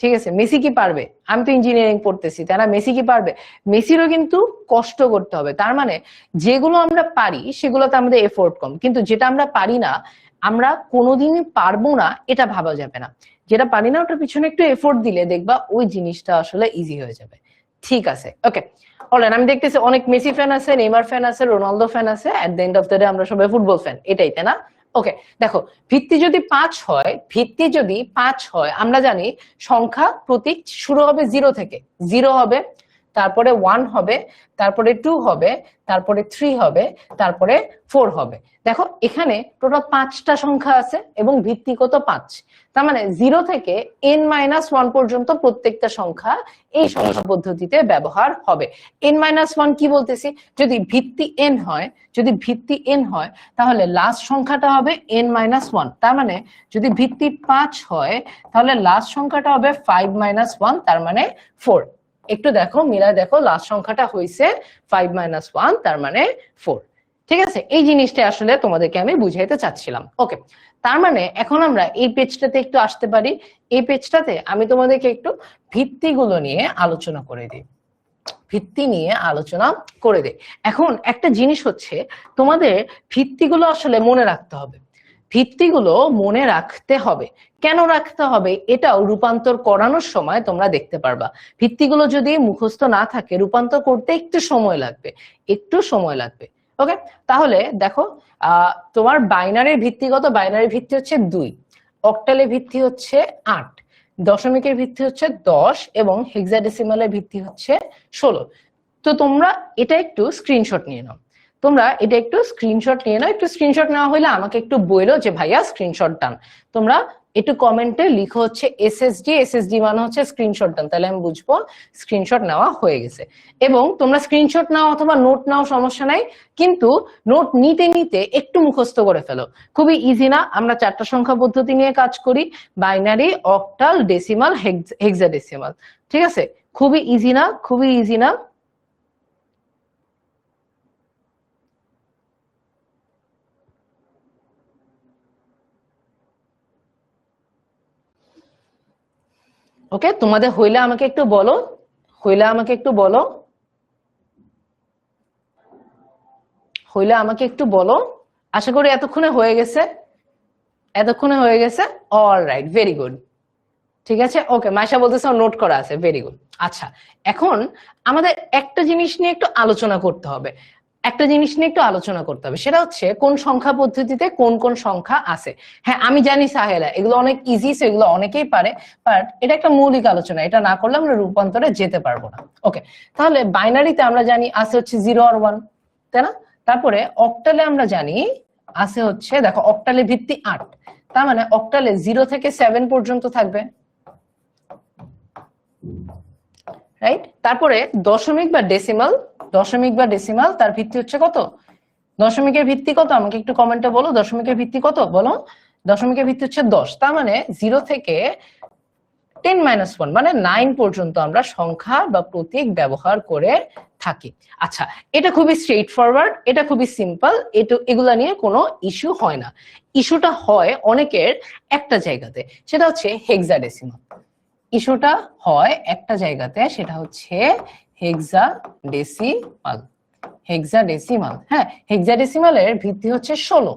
[SPEAKER 1] ঠিক আছে, মেসি কি পারবে? আমি তো ইঞ্জিনিয়ারিং পড়তেছি, তাই না? মেসি কি পারবে? মেসিরও কিন্তু কষ্ট করতে হবে। তার মানে যেগুলো আমরা পারি সেগুলোতে আমাদের এফোর্ট কম, কিন্তু যেটা আমরা পারি না, আমরা কোনোদিনই পারবো না এটা ভাবা যাবে না। যেটা পারি না ওটার পিছনে একটু এফোর্ট দিলে দেখবা ওই জিনিসটা আসলে ইজি হয়ে যাবে, ঠিক আছে? ওকে, অলরাইট। আমি দেখতেছি অনেক মেসি ফ্যান আছে, নেইমার ফ্যান আছে, রোনালদো ফ্যান আছে। At the end of the day আমরা সবাই ফুটবল ফ্যান, এটাই, তাই না? ওকে, দেখো, ভিত্তি যদি 5 হয়, আমরা জানি সংখ্যা প্রতীক শুরু হবে 0 থেকে। 0 হবে, তারপরে 1 হবে, তারপরে 2 হবে, তারপরে 3 হবে, তারপরে 4 হবে। দেখো এখানে টোটাল 5টা সংখ্যা আছে এবং ভিত্তি কত? 5। তার মানে 0 থেকে n-1 পর্যন্ত প্রত্যেকটা সংখ্যা এই সংখ্যা পদ্ধতিতে ব্যবহার হবে। n-1 কি বলতেছি? যদি ভিত্তি n হয় তাহলে লাস্ট সংখ্যাটা হবে n-1। তার মানে যদি ভিত্তি 5 হয় তাহলে লাস্ট সংখ্যাটা হবে 5-1, তার মানে 4। একটু দেখো, মিলায় দেখো, লাস্ট সংখ্যাটা হয়েছে 5-1, তার মানে 4। ঠিক আছে, এই জিনিসটা আসলে তোমাদেরকে আমি বুঝাইতে চাচ্ছিলাম। ওকে, তার মানে এখন আমরা এই পেজটাতে একটু আসতে পারি। এই পেজটাতে আমি তোমাদেরকে একটু ভিত্তিগুলো নিয়ে আলোচনা করে দিই, ভিত্তি নিয়ে আলোচনা করে দিই। এখন একটা জিনিস হচ্ছে, তোমাদের ভিত্তিগুলো আসলে মনে রাখতে হবে। ভিত্তিগুলো মনে রাখতে হবে, কেন রাখতে হবে এটাও রূপান্তর করানোর সময় তোমরা দেখতে পারবা। ভিত্তিগুলো যদি মুখস্থ না থাকে, রূপান্তর করতে একটু সময় লাগবে, একটু সময় লাগবে। ওকে, তাহলে দেখো, তোমার বাইনারির ভিত্তিগত, বাইনারির ভিত্তি হচ্ছে 2, অক্টালের ভিত্তি হচ্ছে 8, দশমিকের ভিত্তি হচ্ছে 10 এবং হেক্সাডেসিমালের ভিত্তি হচ্ছে 16। তো তোমরা এটা একটু স্ক্রিনশট নিয়ে নাও, তোমরা এটা একটু স্ক্রিনশট নিয়ে নাও। একটু স্ক্রিনশট নেওয়া হলে আমাকে একটু বইলো যে ভাইয়া স্ক্রিনশট ডান। তোমরা একটু কমেন্টে লিখো হচ্ছে এসএসডি, এসএসডি মানে হচ্ছে স্ক্রিনশট ডান, তাহলে আমি বুঝবো স্ক্রিনশট নেওয়া হয়ে গেছে। এবং তোমরা স্ক্রিনশট নাও অথবা নোট নাও, সমস্যা নাই, কিন্তু নোট নিতে নিতে একটু মুখস্থ করে ফেলো। খুবই ইজি না? আমরা 4টা সংখ্যা পদ্ধতি নিয়ে কাজ করি, বাইনারি, অক্টাল, ডেসিমাল, হেক্সাডেসিমাল। ঠিক আছে, খুবই ইজি না? খুবই ইজি না? ওকে, তোমাদের হইলে আমাকে একটু বলো, হইলে আমাকে একটু বলো, হইলে আমাকে একটু বলো। আশা করি এতক্ষণে হয়ে গেছে, এতক্ষণে হয়ে গেছে। Alright, very good. ঠিক আছে, ওকে, মাইশা বলতেছে নোট করা আছে, ভেরি গুড। আচ্ছা, এখন আমাদের একটা জিনিস নিয়ে একটু আলোচনা করতে হবে, একটা জিনিস নিয়ে একটু আলোচনা করতে হবে, সেটা হচ্ছে কোন সংখ্যা পদ্ধতিতে কোন কোন সংখ্যা আছে। হ্যাঁ, আমি জানি সাহেলা, এগুলো অনেক ইজি, এগুলো অনেকেই পারে, বাট এটা একটা মৌলিক আলোচনা, এটা না করলে আমরা রূপান্তরে যেতে পারবো না। ওকে, তাহলে বাইনারিতে আমরা জানি আছে হচ্ছে 0 আর 1, তাই না? তারপরে অক্টালে আমরা জানি আছে হচ্ছে, দেখো অক্টালে ভিত্তি 8, তার মানে অক্টালে 0 থেকে 7 পর্যন্ত থাকবে, রাইট? তারপরে দশমিক বা ডেসিমাল, দশমিক বা ডেসিমাল তার ভিত্তি হচ্ছে কত? দশমিকের ভিত্তি কত? আমাকে একটু কমেন্টে বলো, দশমিকের ভিত্তি কত বলো। দশমিকের ভিত্তি হচ্ছে 10, তার মানে 0 থেকে 10-1 মানে 9 পর্যন্ত আমরা সংখ্যা বা প্রতীক ব্যবহার করে থাকি। আচ্ছা, এটা খুবই স্ট্রেইট ফরওয়ার্ড, এটা খুবই সিম্পল, এগুলা নিয়ে কোনো ইস্যু হয় না। ইস্যুটা হয় অনেকের একটা জায়গাতে, সেটা হচ্ছে হেক্সাডেসিমাল। ইস্যুটা হয় একটা জায়গাতে, সেটা হচ্ছে হেক্সাডেসিমাল। হেক্সাডেসিমাল, হ্যাঁ, হেক্সাডেসিমালের ভিত্তি হচ্ছে 16।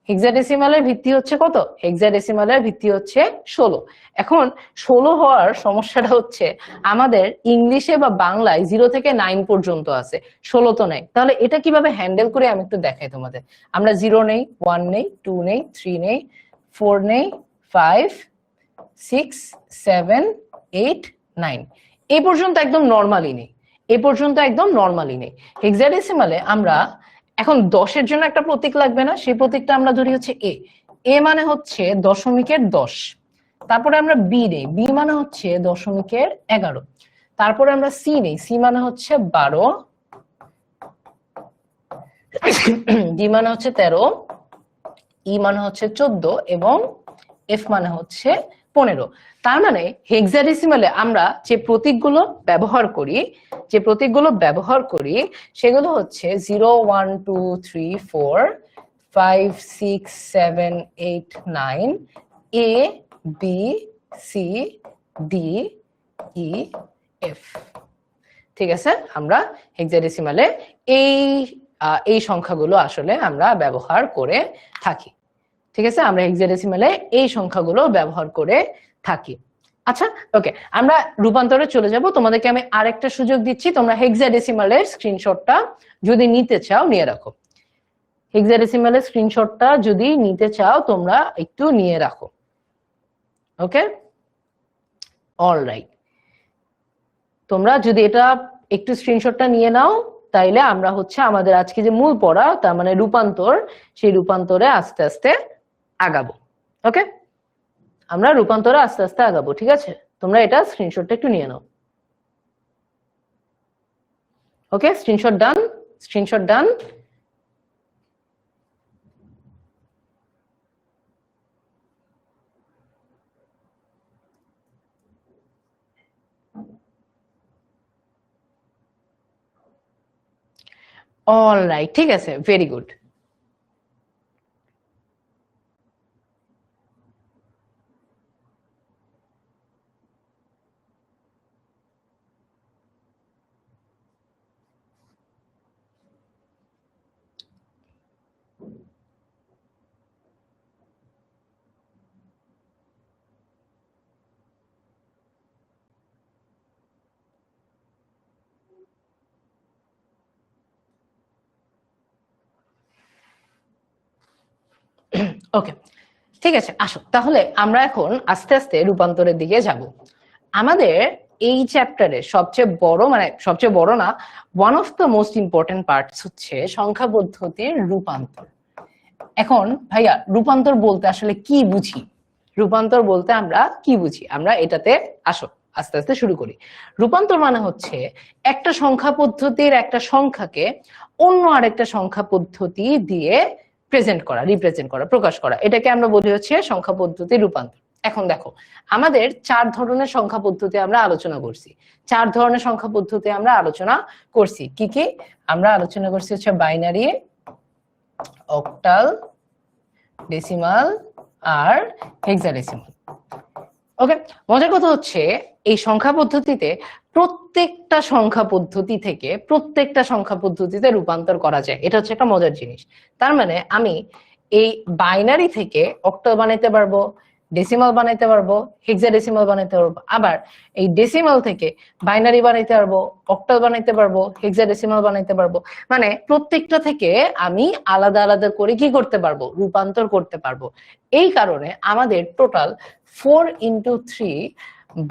[SPEAKER 1] হেক্সাডেসিমালের ভিত্তি হচ্ছে কত? হেক্সাডেসিমালের ভিত্তি হচ্ছে 16। এখন 16 হওয়ার সমস্যাটা হচ্ছে আমাদের ইংলিশে বা বাংলায় 0 থেকে 9 পর্যন্ত আছে, 16 তো নেই। তাহলে এটা কিভাবে হ্যান্ডেল করে আমি একটু দেখাই তোমাদের। আমরা 0 নেই, 1 নেই, 2 নেই, 3 নেই, 4 নেই, 5, 6, 7, 8, 9, এই পর্যন্ত একদম নর্মালি নেই, এই পর্যন্ত একদম নর্মালি নেই। হেক্সাডেসিমালে আমরা এখন 10-এর জন্য একটা প্রতীক লাগবে না, সেই প্রতীকটা আমরা ধরি হচ্ছে এ। এ মানে হচ্ছে দশমিকের 10। তারপরে আমরা বি নেই, বি মানে হচ্ছে দশমিকের 11। তারপরে আমরা সি নেই, সি মানে হচ্ছে 12, ডি মানে হচ্ছে 13, ই মানে হচ্ছে 14 এবং এফ মানে হচ্ছে 15। তার মানে হেক্সাডেসিমালে আমরা যে প্রতীকগুলো ব্যবহার করি, যে প্রতীকগুলো ব্যবহার করি সেগুলো হচ্ছে 0, 1, 2, 3, 4, 5, 6, 7, 8, 9, এ, বি, সি, ডি, ই, এফ। ঠিক আছে, আমরা হেক্সাডেসিমালে এই এই সংখ্যাগুলো আসলে আমরা ব্যবহার করে থাকি। ঠিক আছে, আমরা হেক্সাডেসিমালে এই সংখ্যাগুলো ব্যবহার করে থাকি। আচ্ছা, ওকে, আমরা রূপান্তরে চলে যাব। তোমাদেরকে আমি আরেকটা সুযোগ দিচ্ছি, তোমরা হেক্সাডেসিমালের স্ক্রিনশটটা যদি নিতে চাও নিয়ে রাখো। হেক্সাডেসিমালের স্ক্রিনশটটা যদি নিতে চাও তোমরা একটু নিয়ে রাখো। ওকে, অলরাইট, তোমরা যদি এটা একটু স্ক্রিনশটটা নিয়ে নাও, তাইলে আমরা হচ্ছে আমাদের আজকে যে মূল পড়া, তার মানে রূপান্তর, সেই রূপান্তরে আস্তে আস্তে আগাবো। ওকে, আমরা রূপান্তরে আস্তে আস্তে আগাবো। ঠিক আছে, তোমরা এটা স্ক্রিনশটটা একটু নিয়ে নাও। ওকে, স্ক্রিনশট ডান, স্ক্রিনশট ডান। অলরাইট, ঠিক আছে, ভেরি গুড। ওকে, ঠিক আছে, আসো তাহলে আমরা এখন আস্তে আস্তে রূপান্তরের দিকে যাব। আমাদের এই চ্যাপ্টারে সবচেয়ে বড়, মানে সবচেয়ে বড় না, one of the most important parts হচ্ছে সংখ্যা পদ্ধতির রূপান্তর। এখন ভাইয়া রূপান্তর বলতে আসলে কি বুঝি, রূপান্তর বলতে আমরা কি বুঝি, আমরা এটাতে আসো আস্তে আস্তে শুরু করি। রূপান্তর মানে হচ্ছে একটা সংখ্যা পদ্ধতির একটা সংখ্যাকে অন্য আরেকটা সংখ্যা পদ্ধতি দিয়ে প্রেজেন্ট করা, রিপ্রেজেন্ট করা, প্রকাশ করা, এটাকে আমরা বলি হচ্ছে সংখ্যা পদ্ধতির রূপান্তর। এখন দেখো, আমাদের 4 ধরনের সংখ্যা পদ্ধতি আমরা আলোচনা করছি। 4 ধরনের সংখ্যা পদ্ধতি আমরা আলোচনা করছি। কি কি আমরা আলোচনা করছি? হচ্ছে বাইনারি, অক্টাল, ডেসিমাল আর হেক্সাডেসিমাল। ওকে, মজার কথা হচ্ছে এই সংখ্যা পদ্ধতিতে প্রত্যেকটা সংখ্যা পদ্ধতি থেকে প্রত্যেকটা সংখ্যা পদ্ধতিতে রূপান্তর করা যায়। এটা হচ্ছে একটা মজার জিনিস। তার মানে আমি এই বাইনারি থেকে অক্টাল বানাইতে পারবো, ডেসিমাল বানাইতে পারবো, হেক্সাডেসিমাল বানাইতে পারবো, আবার এই ডেসিমাল থেকে বাইনারি বানাইতে পারবো, অক্টাল বানাইতে পারবো, হেক্সাডেসিমাল বানাইতে পারবো। মানে প্রত্যেকটা থেকে আমি আলাদা আলাদা করে কি করতে পারবো? রূপান্তর করতে পারবো। এই কারণে আমাদের টোটাল 4 into 3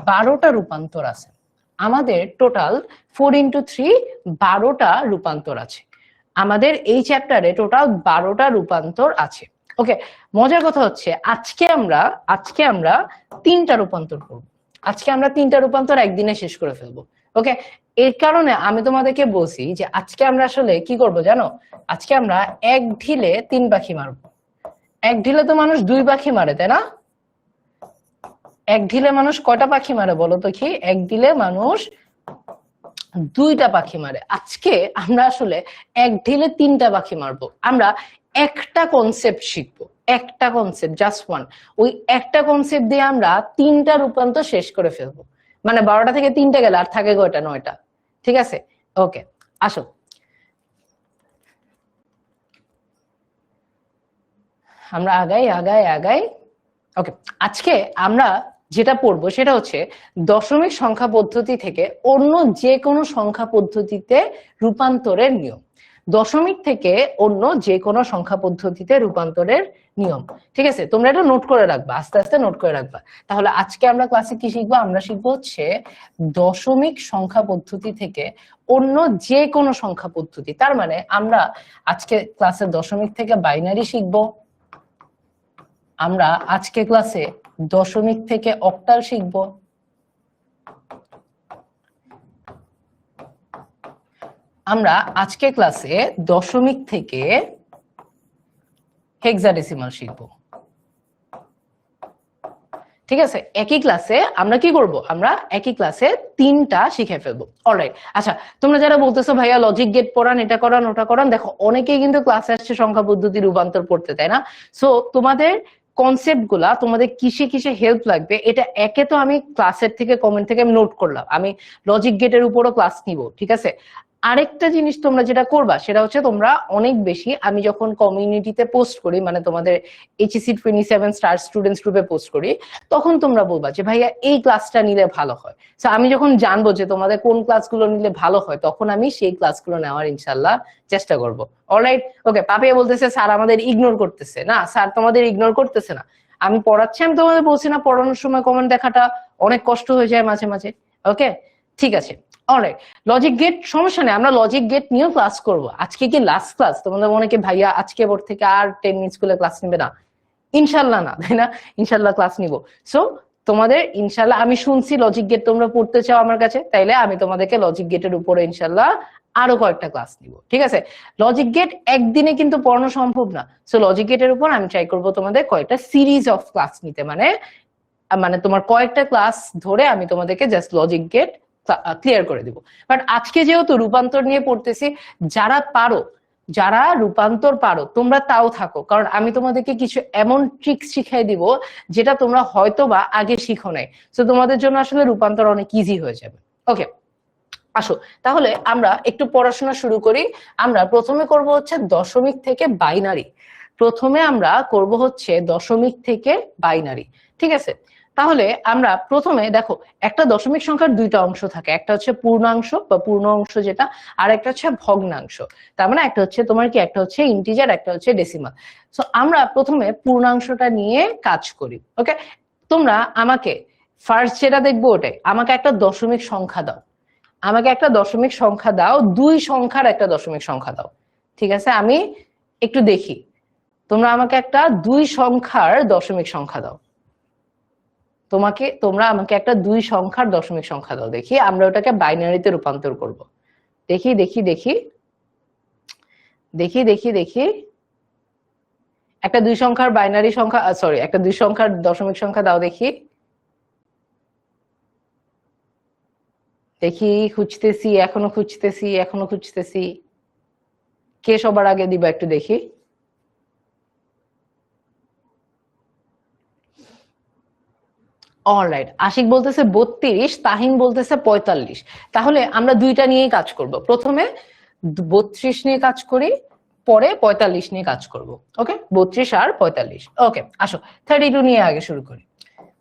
[SPEAKER 1] 12টা রূপান্তর আছে। আমাদের টোটাল 4 into 3 12টা রূপান্তর আছে। আমাদের এই চ্যাপ্টারে টোটাল 12টা রূপান্তর আছে। ওকে, মজার কথা হচ্ছে আজকে আমরা 3টা রূপান্তর করব। আজকে আমরা 3টা রূপান্তর একদিনে শেষ করে ফেলবো। ওকে, এর কারণে আমি তোমাদেরকে বলছি যে আজকে আমরা আসলে কি করব জানো? আজকে আমরা এক ঢিলে 3 পাখি মারবো। এক ঢিলে তো মানুষ 2 পাখি মারে, তাই না? এক ঢিলে মানুষ কয়টা পাখি মারে বলো তো? কি এক ঢিলে মানুষ 2টা পাখি মারে। আজকে আমরা আসলে এক ঢিলে 3টা পাখি মারবো। আমরা একটা কনসেপ্ট শিখবো, একটা কনসেপ্ট, জাস্ট ওয়ান। ওই একটা কনসেপ্ট দিয়ে আমরা 3টা রূপান্তর শেষ করে ফেলবো। মানে 12টা থেকে 3টা গেলে আর থাকে কয়টা? 9টা। ঠিক আছে, ওকে, আসো আমরা আগাই আগাই আগাই। ওকে, আজকে আমরা যেটা পড়বো সেটা হচ্ছে দশমিক সংখ্যা পদ্ধতি থেকে অন্য যে কোনো সংখ্যা পদ্ধতিতে রূপান্তরের নিয়ম। দশমিক থেকে অন্য যে কোনো সংখ্যা পদ্ধতিতে রূপান্তরের নিয়ম। ঠিক আছে, তোমরা এটা নোট করে রাখবা, আস্তে আস্তে নোট করে রাখবা। তাহলে আজকে আমরা ক্লাসে কি শিখবো? আমরা শিখবো হচ্ছে দশমিক সংখ্যা পদ্ধতি থেকে অন্য যে কোনো সংখ্যা পদ্ধতি। তার মানে আমরা আজকে ক্লাসে দশমিক থেকে বাইনারি শিখবো, আমরা আজকে ক্লাসে দশমিক থেকে অক্টাল শিখব, আমরা আজকে ক্লাসে দশমিক থেকে হেক্সাডেসিমাল শিখব। ঠিক আছে, একই ক্লাসে আমরা কি করব? আমরা একই ক্লাসে 3টা শিখে ফেলবো। অলরাইট, আচ্ছা তোমরা যারা বলতেছো ভাইয়া লজিক গেট পড়ান, এটা করান, ওটা করান, দেখো অনেকেই কিন্তু ক্লাসে আসছে সংখ্যা পদ্ধতি রূপান্তর পড়তে, তাই না? সো তোমাদের কনসেপ্ট গুলা তোমাদের কিসে কিসে হেল্প লাগবে এটা একে তো আমি ক্লাসের থেকে কমেন্ট থেকে নোট করলাম, আমি লজিক গেটের উপরও ক্লাস নিব। ঠিক আছে, আরেকটা জিনিস তোমরা যেটা করবা সেটা হচ্ছে তোমরা অনেক বেশি, আমি যখন কমিউনিটিতে পোস্ট করি, মানে তোমাদের HEC 27 স্টার স্টুডেন্টস গ্রুপে পোস্ট করি, তখন তোমরা বলবা যে ভাইয়া এই ক্লাসটা নিলে ভালো হয়। সো আমি যখন জানবো যে তোমাদের কোন ক্লাসগুলো নিলে ভালো হয়, তখন আমি সেই ক্লাসগুলো নেওয়ার ইনশাল্লাহ চেষ্টা করবো। অলরাইট, ওকে, পাপিয়া বলতেছে স্যার আমাদের ইগনোর করতেছে। না স্যার, তোমাদের ইগনোর করতেছে না, আমি পড়াচ্ছি, আমি তোমাদের বলছি না পড়ানোর সময় কমেন্ট দেখাটা অনেক কষ্ট হয়ে যায় মাঝে মাঝে। ওকে, ঠিক আছে, অলরাইট। লজিক গেট সমস্যা নেই, আমরা লজিক গেট নিয়েও ক্লাস করব। আজকে কি লাস্ট ক্লাস? তোমাদের অনেকে ভাইয়া আজকে পর থেকে আর 10 মিনিট স্কুলে ক্লাস নিবে না, ইনশাল্লাহ না, তাই না? ইনশাল্লাহ ক্লাস নিব। সো তোমাদের ইনশাল্লাহ, আমি শুনছি লজিক গেট তোমরা পড়তে চাও আমার কাছে, তাইলে আমি তোমাদেরকে লজিক গেটের উপরে ইনশাল্লাহ আরো কয়েকটা ক্লাস নিব। ঠিক আছে, লজিক গেট একদিনে কিন্তু পড়ানো সম্ভব না। সো লজিক গেটের উপর আমি ট্রাই করবো তোমাদের কয়েকটা সিরিজ অফ ক্লাস নিতে, মানে তোমার কয়েকটা ক্লাস ধরে আমি তোমাদেরকে জাস্ট লজিক গেট ক্লিয়ার করে দিব। বাট আজকে যেহেতু রূপান্তর নিয়ে পড়তেছি, যারা রূপান্তর পারো তোমরা তাও থাকো, কারণ আমি তোমাদেরকে কিছু এমন ট্রিক্স শিখাই দিব যেটা তোমরা হয়তো বা আগে শিখো নাই। তো তোমাদের জন্য আসলে রূপান্তর অনেক ইজি হয়ে যাবে। ওকে, আসো তাহলে আমরা একটু পড়াশোনা শুরু করি। আমরা প্রথমে করব হচ্ছে দশমিক থেকে বাইনারি। প্রথমে আমরা করব হচ্ছে দশমিক থেকে বাইনারি, ঠিক আছে? তাহলে আমরা প্রথমে দেখো, একটা দশমিক সংখ্যার দুইটা অংশ থাকে, একটা হচ্ছে পূর্ণাংশ বা পূর্ণ অংশ যেটা, আর একটা হচ্ছে ভগ্নাংশ। তার মানে একটা হচ্ছে তোমার কি, একটা হচ্ছে ইন্টিজার, একটা হচ্ছে ডেসিমাল। সো আমরা প্রথমে পূর্ণাংশটা নিয়ে কাজ করি। ওকে, তোমরা আমাকে ফার্স্ট যেটা দেখবো ওটাই, আমাকে একটা দশমিক সংখ্যা দাও, আমাকে একটা দশমিক সংখ্যা দাও, দুই সংখ্যার একটা দশমিক সংখ্যা দাও। ঠিক আছে, আমি একটু দেখি, তোমরা আমাকে একটা দুই সংখ্যার দশমিক সংখ্যা দাও। তোমরা আমাকে একটা দুই সংখ্যার দশমিক সংখ্যা দাও, দেখি আমরা ওটাকে বাইনারিতে রূপান্তর করব। দেখি দেখি দেখি দেখি দেখি দেখি একটা দুই সংখ্যার বাইনারি সংখ্যা, সরি, একটা দুই সংখ্যার দশমিক সংখ্যা দাও দেখি। দেখি, খুঁজতেছি, এখনো খুঁজতেছি, এখনো খুঁজতেছি। কে সবার আগে দিবা একটু দেখি। অলরাইট, আশিক বলতেছে 32, তাহিন বলতেছে 45। তাহলে আমরা দুইটা নিয়েই কাজ করব, প্রথমে 32 নিয়ে কাজ করি, পরে 45 নিয়ে কাজ করব। ওকে, 32 আর 45। ওকে, আসো 32 নিয়ে আগে শুরু করি।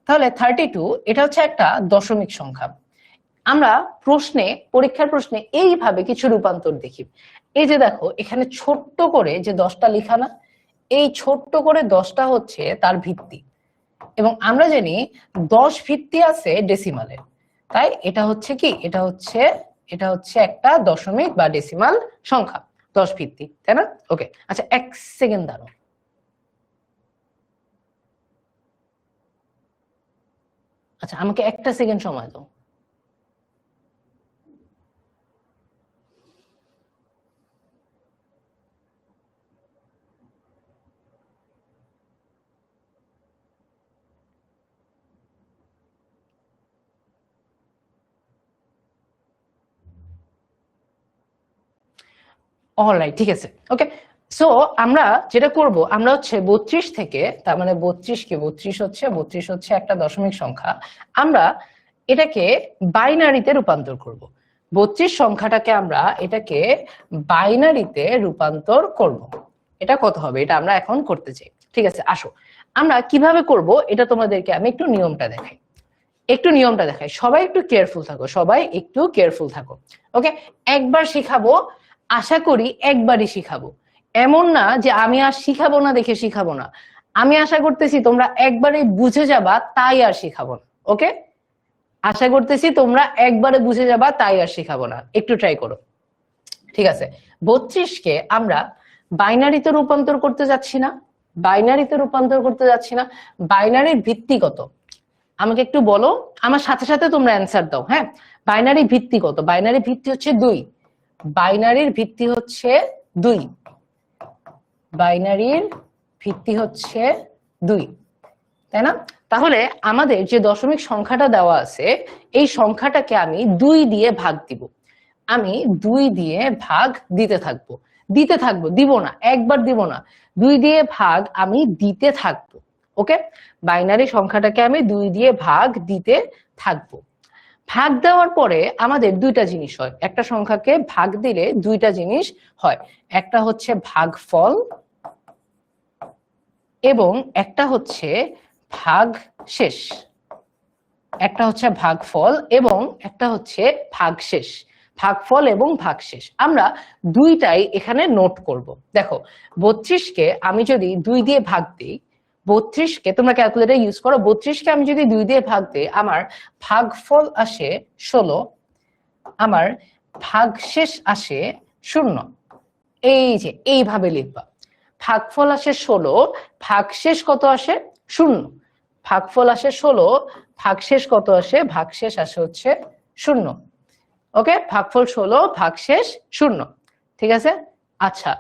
[SPEAKER 1] তাহলে 32 এটা হচ্ছে একটা দশমিক সংখ্যা। আমরা পরীক্ষার প্রশ্নে এইভাবে কিছু রূপান্তর দেখি। এই যে দেখো, এখানে ছোট্ট করে যে 10টা লেখা না, এই ছোট্ট করে 10টা হচ্ছে তার ভিত্তি, এবং আমরা জানি 10 ভিত্তি আছে ডেসিমালে, তাই এটা হচ্ছে কি, এটা হচ্ছে একটা দশমিক বা ডেসিমাল সংখ্যা, 10 ভিত্তি, তাই না? ওকে, আচ্ছা এক সেকেন্ড দাঁড়াও। আচ্ছা, আমাকে একটা সেকেন্ড সময় দাও। অলরাইট, ঠিক আছে। ওকে, সো আমরা যেটা করব, আমরা হচ্ছে 32 থেকে, তার মানে 32 হচ্ছে একটা দশমিক সংখ্যা, আমরা এটাকে বাইনারিতে রূপান্তর করব। 32 সংখ্যাটাকে আমরা এটাকে বাইনারিতে রূপান্তর করব। এটা কত হবে, এটা আমরা এখন করতে চাই। ঠিক আছে, আসো আমরা কিভাবে করব এটা তোমাদেরকে আমি একটু নিয়মটা দেখাই। সবাই একটু কেয়ারফুল থাকো। ওকে, একবার শিখাবো, আশা করি একবারই শিখাবো। এমন না যে আমি আর শিখাবো না দেখে শিখাবো না, আমি আশা করতেছি তোমরা একবারে বুঝে যাবা তাই আর শিখাবো না। ওকে, আশা করতেছি তোমরা একবারে বুঝে যাবা তাই আর শিখাবো না, একটু ট্রাই করো। ঠিক আছে, 32কে আমরা বাইনারিতে রূপান্তর করতে যাচ্ছি না, বাইনারির ভিত্তি কত আমাকে একটু বলো, আমার সাথে সাথে তোমরা অ্যান্সার দাও। হ্যাঁ, বাইনারি ভিত্তি কত? বাইনারি ভিত্তি হচ্ছে 2। বাইনারির ভিত্তি হচ্ছে 2, বাইনারির ভিত্তি হচ্ছে 2, তাই না? তাহলে আমাদের যে দশমিক সংখ্যাটা দেওয়া আছে, এই সংখ্যাটাকে আমি 2 দিয়ে ভাগ দিব। আমি 2 দিয়ে ভাগ দিতে থাকবো, দিব না, একবার দিব না, 2 দিয়ে ভাগ আমি দিতে থাকবো। ওকে, বাইনারি সংখ্যাটাকে আমি 2 দিয়ে ভাগ দিতে থাকবো। ভাগ দেওয়ার পরে আমাদের দুইটা জিনিস হয়, একটা সংখ্যাকে ভাগ দিলে দুইটা জিনিস হয়, একটা হচ্ছে ভাগফল এবং একটা হচ্ছে ভাগশেষ। ভাগফল এবং ভাগশেষ আমরা দুইটাই এখানে নোট করব। দেখো, 32কে আমি যদি 2 দিয়ে ভাগ দিই, 32কে তোমরা ক্যালকুলেটর ইউজ করো, 32কে আমি যদি 2 দিয়ে ভাগ দিই, আমার ভাগফল আসে 16, আমার ভাগশেষ আসে 0। এই যে এইভাবে লিখবা, ভাগফল আসে 16, ভাগশেষ কত আসে? 0। ভাগফল আসে 16, ভাগশেষ কত আসে? ভাগশেষ আসে হচ্ছে 0। ওকে, ভাগফল 16, ভাগশেষ 0। ঠিক আছে, আচ্ছা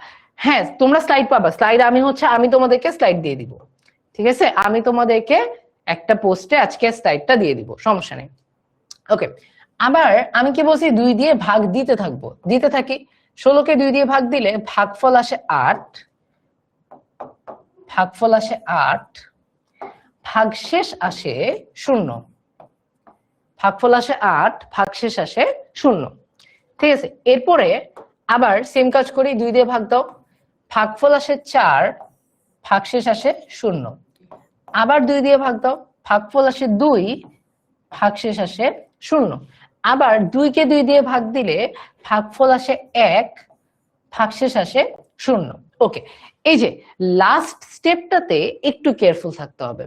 [SPEAKER 1] হ্যাঁ, তোমরা স্লাইড পাবা, আমি তোমাদেরকে স্লাইড দিয়ে দিব। ঠিক আছে, আমি তোমাদেরকে একটা পোস্টে আজকে স্লাইডটা দিয়ে দিব, সমস্যা নেই। ওকে, আবার আমি কি বলছি 2 দিয়ে ভাগ দিতে থাকবো, দিতে থাকি। 16কে 2 দিয়ে ভাগ দিলে ভাগফল আসে 8, ভাগফল আসে 8, ভাগশেষ আসে 0, ভাগফল আসে 8, ভাগশেষ আসে 0। ঠিক আছে, এরপরে আবার সেম কাজ করি, 2 দিয়ে ভাগ দাও, ভাগফল আসে 4, ভাগশেষ আসে 0। আবার 2 দিয়ে ভাগ দাও, ভাগফল আসে 2, ভাগশেষ আসে 0। আবার 2 কে 2 দিয়ে ভাগ দিলে ভাগফল আসে 1, ভাগশেষ আসে 0। ওকে, এই যে লাস্ট স্টেপটাতে একটু কেয়ারফুল থাকতে হবে।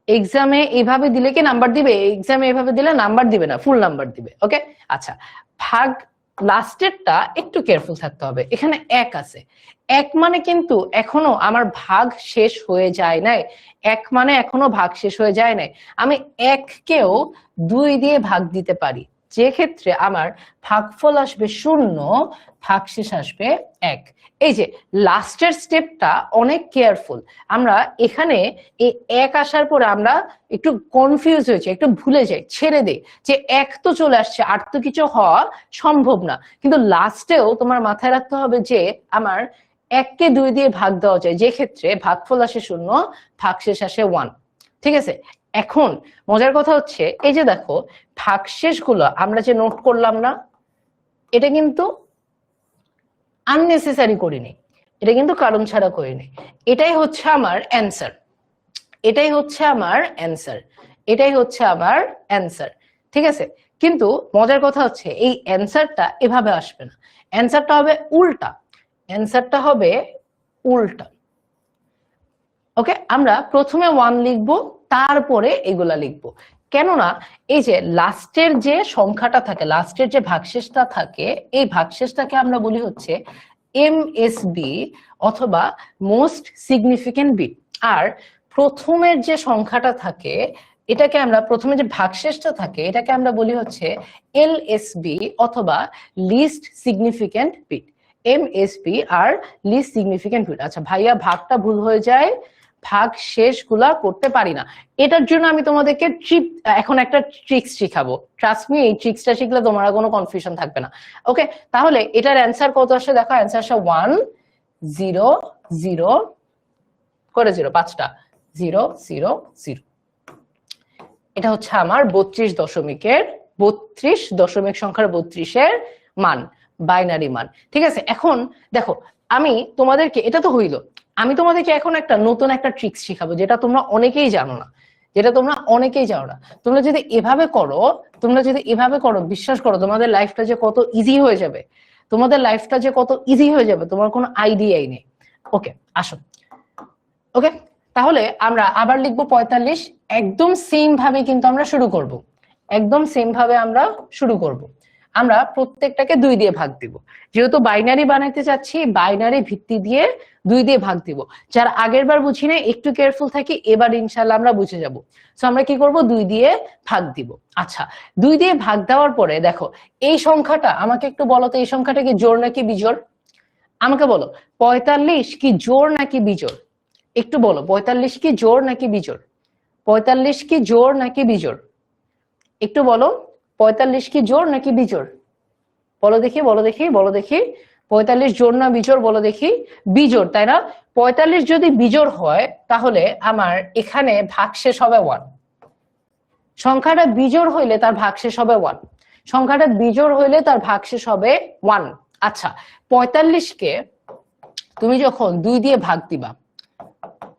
[SPEAKER 1] এক্সামে এইভাবে দিলে কি নাম্বার দিবে? এক্সামে এইভাবে দিলে নাম্বার দিবে না, ফুল নাম্বার দিবে। ওকে, আচ্ছা, ভাগ লাস্টেরটা একটু কেয়ারফুল থাকতে হবে। এখানে 1 আছে, 1 মানে কিন্তু এখনো আমার ভাগ শেষ হয়ে যায় নাই, 1 মানে এখনো ভাগ শেষ হয়ে যায় নাই। আমি 1 কেও 2 দিয়ে ভাগ দিতে পারি, যে ক্ষেত্রে আমার ভাগফল আসবে 0, ভাগশেষ আসবে 1। এই যে লাস্টের স্টেপটা অনেক কেয়ারফুল। আমরা এখানে এই 1 আসার পরে আমরা একটু কনফিউজ হয়েছে, একটু ভুলে যাই, ছেড়ে দেই যে 1 তো চলে আসছে, আর তো কিছু হওয়া সম্ভব না। কিন্তু লাস্টেও তোমার মাথায় রাখতে হবে যে আমার 1 কে 2 দিয়ে ভাগ দেওয়া যায়, যে ক্ষেত্রে ভাগফল আসে 0, ভাগশেষ আসে 1। ঠিক আছে, এখন মজার কথা হচ্ছে এই যে দেখো ভাগশেষ গুলো আমরা যে নোট করলাম না, এটা কিন্তু আননেসেসারি করিনি, এটা কিন্তু কারণ ছাড়া করিনি। এটাই হচ্ছে আমার অ্যান্সার, এটাই হচ্ছে আমার অ্যান্সার, এটাই হচ্ছে আমার অ্যান্সার। ঠিক আছে, কিন্তু মজার কথা হচ্ছে এই অ্যান্সারটা এভাবে আসবে না, অ্যান্সারটা হবে উল্টা, অ্যান্সারটা হবে উল্টা। ওকে, আমরা প্রথমে 1 লিখবো, তারপরে এগুলা লিখবো। কেননা এই যে লাস্টের যে সংখ্যাটা থাকে, লাস্টের যে ভাগশেষটা থাকে, এই ভাগশেষটাকে আমরা বলি হচ্ছে এমএসবি অথবা মোস্ট সিগনিফিকেন্ট বিট। আর প্রথমের যে সংখ্যাটা থাকে, এটাকে আমরা প্রথমে যে ভাগশেষটা থাকে, এটাকে আমরা বলি হচ্ছে এলএসবি অথবা লিস্ট সিগনিফিকেন্ট বিট। এমএসবি আর লিস্ট সিগনিফিকেন্ট বিট। আচ্ছা ভাইয়া, ভাগটা ভুল হয়ে যায়, ভাগ শেষ গুলা করতে পারি না, এটার জন্য আমি তোমাদেরকে এখন একটা ট্রিক্স শিখাবো। ট্রাস্ট মি, এই ট্রিক্সটা শিখলে তোমার কোনো কনফিউশন থাকবে না। ওকে, তাহলে এটার অ্যান্সার কত আসে দেখো, অ্যান্সার আসে 1 0 0 করে 0, 5টা 0 0 0। এটা হচ্ছে আমার 32 দশমিকের 32 দশমিক সংখ্যার 32-এর মান, বাইনারি মান। ঠিক আছে, এখন দেখো আমি তোমাদেরকে, এটা তো হইলো, আমি তোমাদেরকে এখন একটা নতুন একটা ট্রিক্স শিখাবো, যেটা তোমরা অনেকেই জানো না, যেটা তোমরা অনেকেই জানো না। তোমরা যদি এভাবে করো, তোমরা যদি এভাবে করো, বিশ্বাস করো তোমাদের লাইফটা যে কত ইজি হয়ে যাবে, তোমাদের লাইফটা যে কত ইজি হয়ে যাবে, তোমার কোনো আইডিয়াই নেই। ওকে, আসো। ওকে, তাহলে আমরা আবার লিখবো 45, একদম সেম ভাবে কিন্তু আমরা শুরু করব, একদম সেম ভাবে আমরা শুরু করব। আমরা প্রত্যেকটাকে 2 দিয়ে ভাগ দিব, যেহেতু বাইনারি বানাইতে চাচ্ছি, বাইনারি ভিত্তি দিয়ে 2 দিয়ে ভাগ দিব। যার আগের বার বুঝি না, একটু কেয়ারফুল থাকি, এবার ইনশাল্লাহ আমরা বুঝে যাব। সো আমরা কি করব, 2 দিয়ে ভাগ দিব। আচ্ছা, 2 দিয়ে ভাগ দেওয়ার পরে দেখো এই সংখ্যাটা, আমাকে একটু বলো তো এই সংখ্যাটা কি জোড় নাকি বিজোড়? আমাকে বলো, 45 কি জোড় নাকি বিজোড়? একটু বলো, 45 কি জোড় নাকি বিজোড়? 45 কি জোড় নাকি বিজোড়? একটু বলো, 45 কি জোড় নাকি বিজোড়? বলো দেখি, বলো দেখি, বলো দেখি, 45 জোড় না বিজোড়? বলো দেখি। বিজোড়, তাই না? 45 যদি বিজোড় হয়, তাহলে আমার এখানে ভাগশেষ হবে 1। সংখ্যাটা বিজোড় হইলে তার ভাগশেষ হবে 1, সংখ্যাটা বিজোড় হইলে তার ভাগশেষ হবে 1। আচ্ছা, 45 কে তুমি যখন 2 দিয়ে ভাগ দিবা,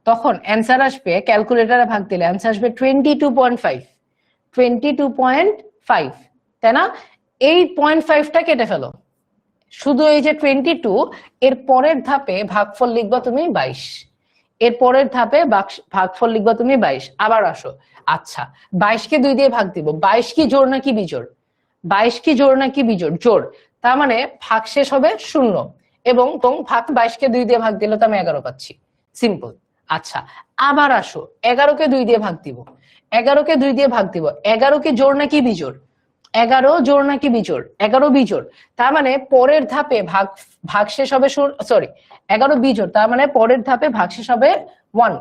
[SPEAKER 1] তখন অ্যান্সার আসবে, ক্যালকুলেটরে ভাগ দিলে অ্যান্সার আসবে 22.5, 22.5, তাই না? এই 0.5টা কেটে ফেলো, শুধু এই যে 22, এর পরের ধাপে ভাগফল লিখবা তুমি 22, এর পরের ধাপে ভাগফল লিখবা তুমি 22। আবার আসো, আচ্ছা 22 কে 2 দিয়ে ভাগ দিব, 22 কি জোড় নাকি বিজোড়? 22 কি জোড় নাকি বিজোড়? জোড়, তার মানে ভাগশেষ হবে 0, এবং ভাগ 22 কে 2 দিয়ে ভাগ দিলে তো আমি 11 পাচ্ছি, সিম্পল। আচ্ছা, আবার আসো, 11 কে 2 দিয়ে ভাগ দিব, 11 কে 2 দিয়ে ভাগ দিব, 11 কি জোড় নাকি বিজোড়? 11 জোড় নাকি বিজোড়? 11 বিজোড়, তার মানে পরের ধাপে ভাগশেষ হবে, সরি 11 বিজোড়, তার মানে পরের ধাপে ভাগশেষ হবে 1,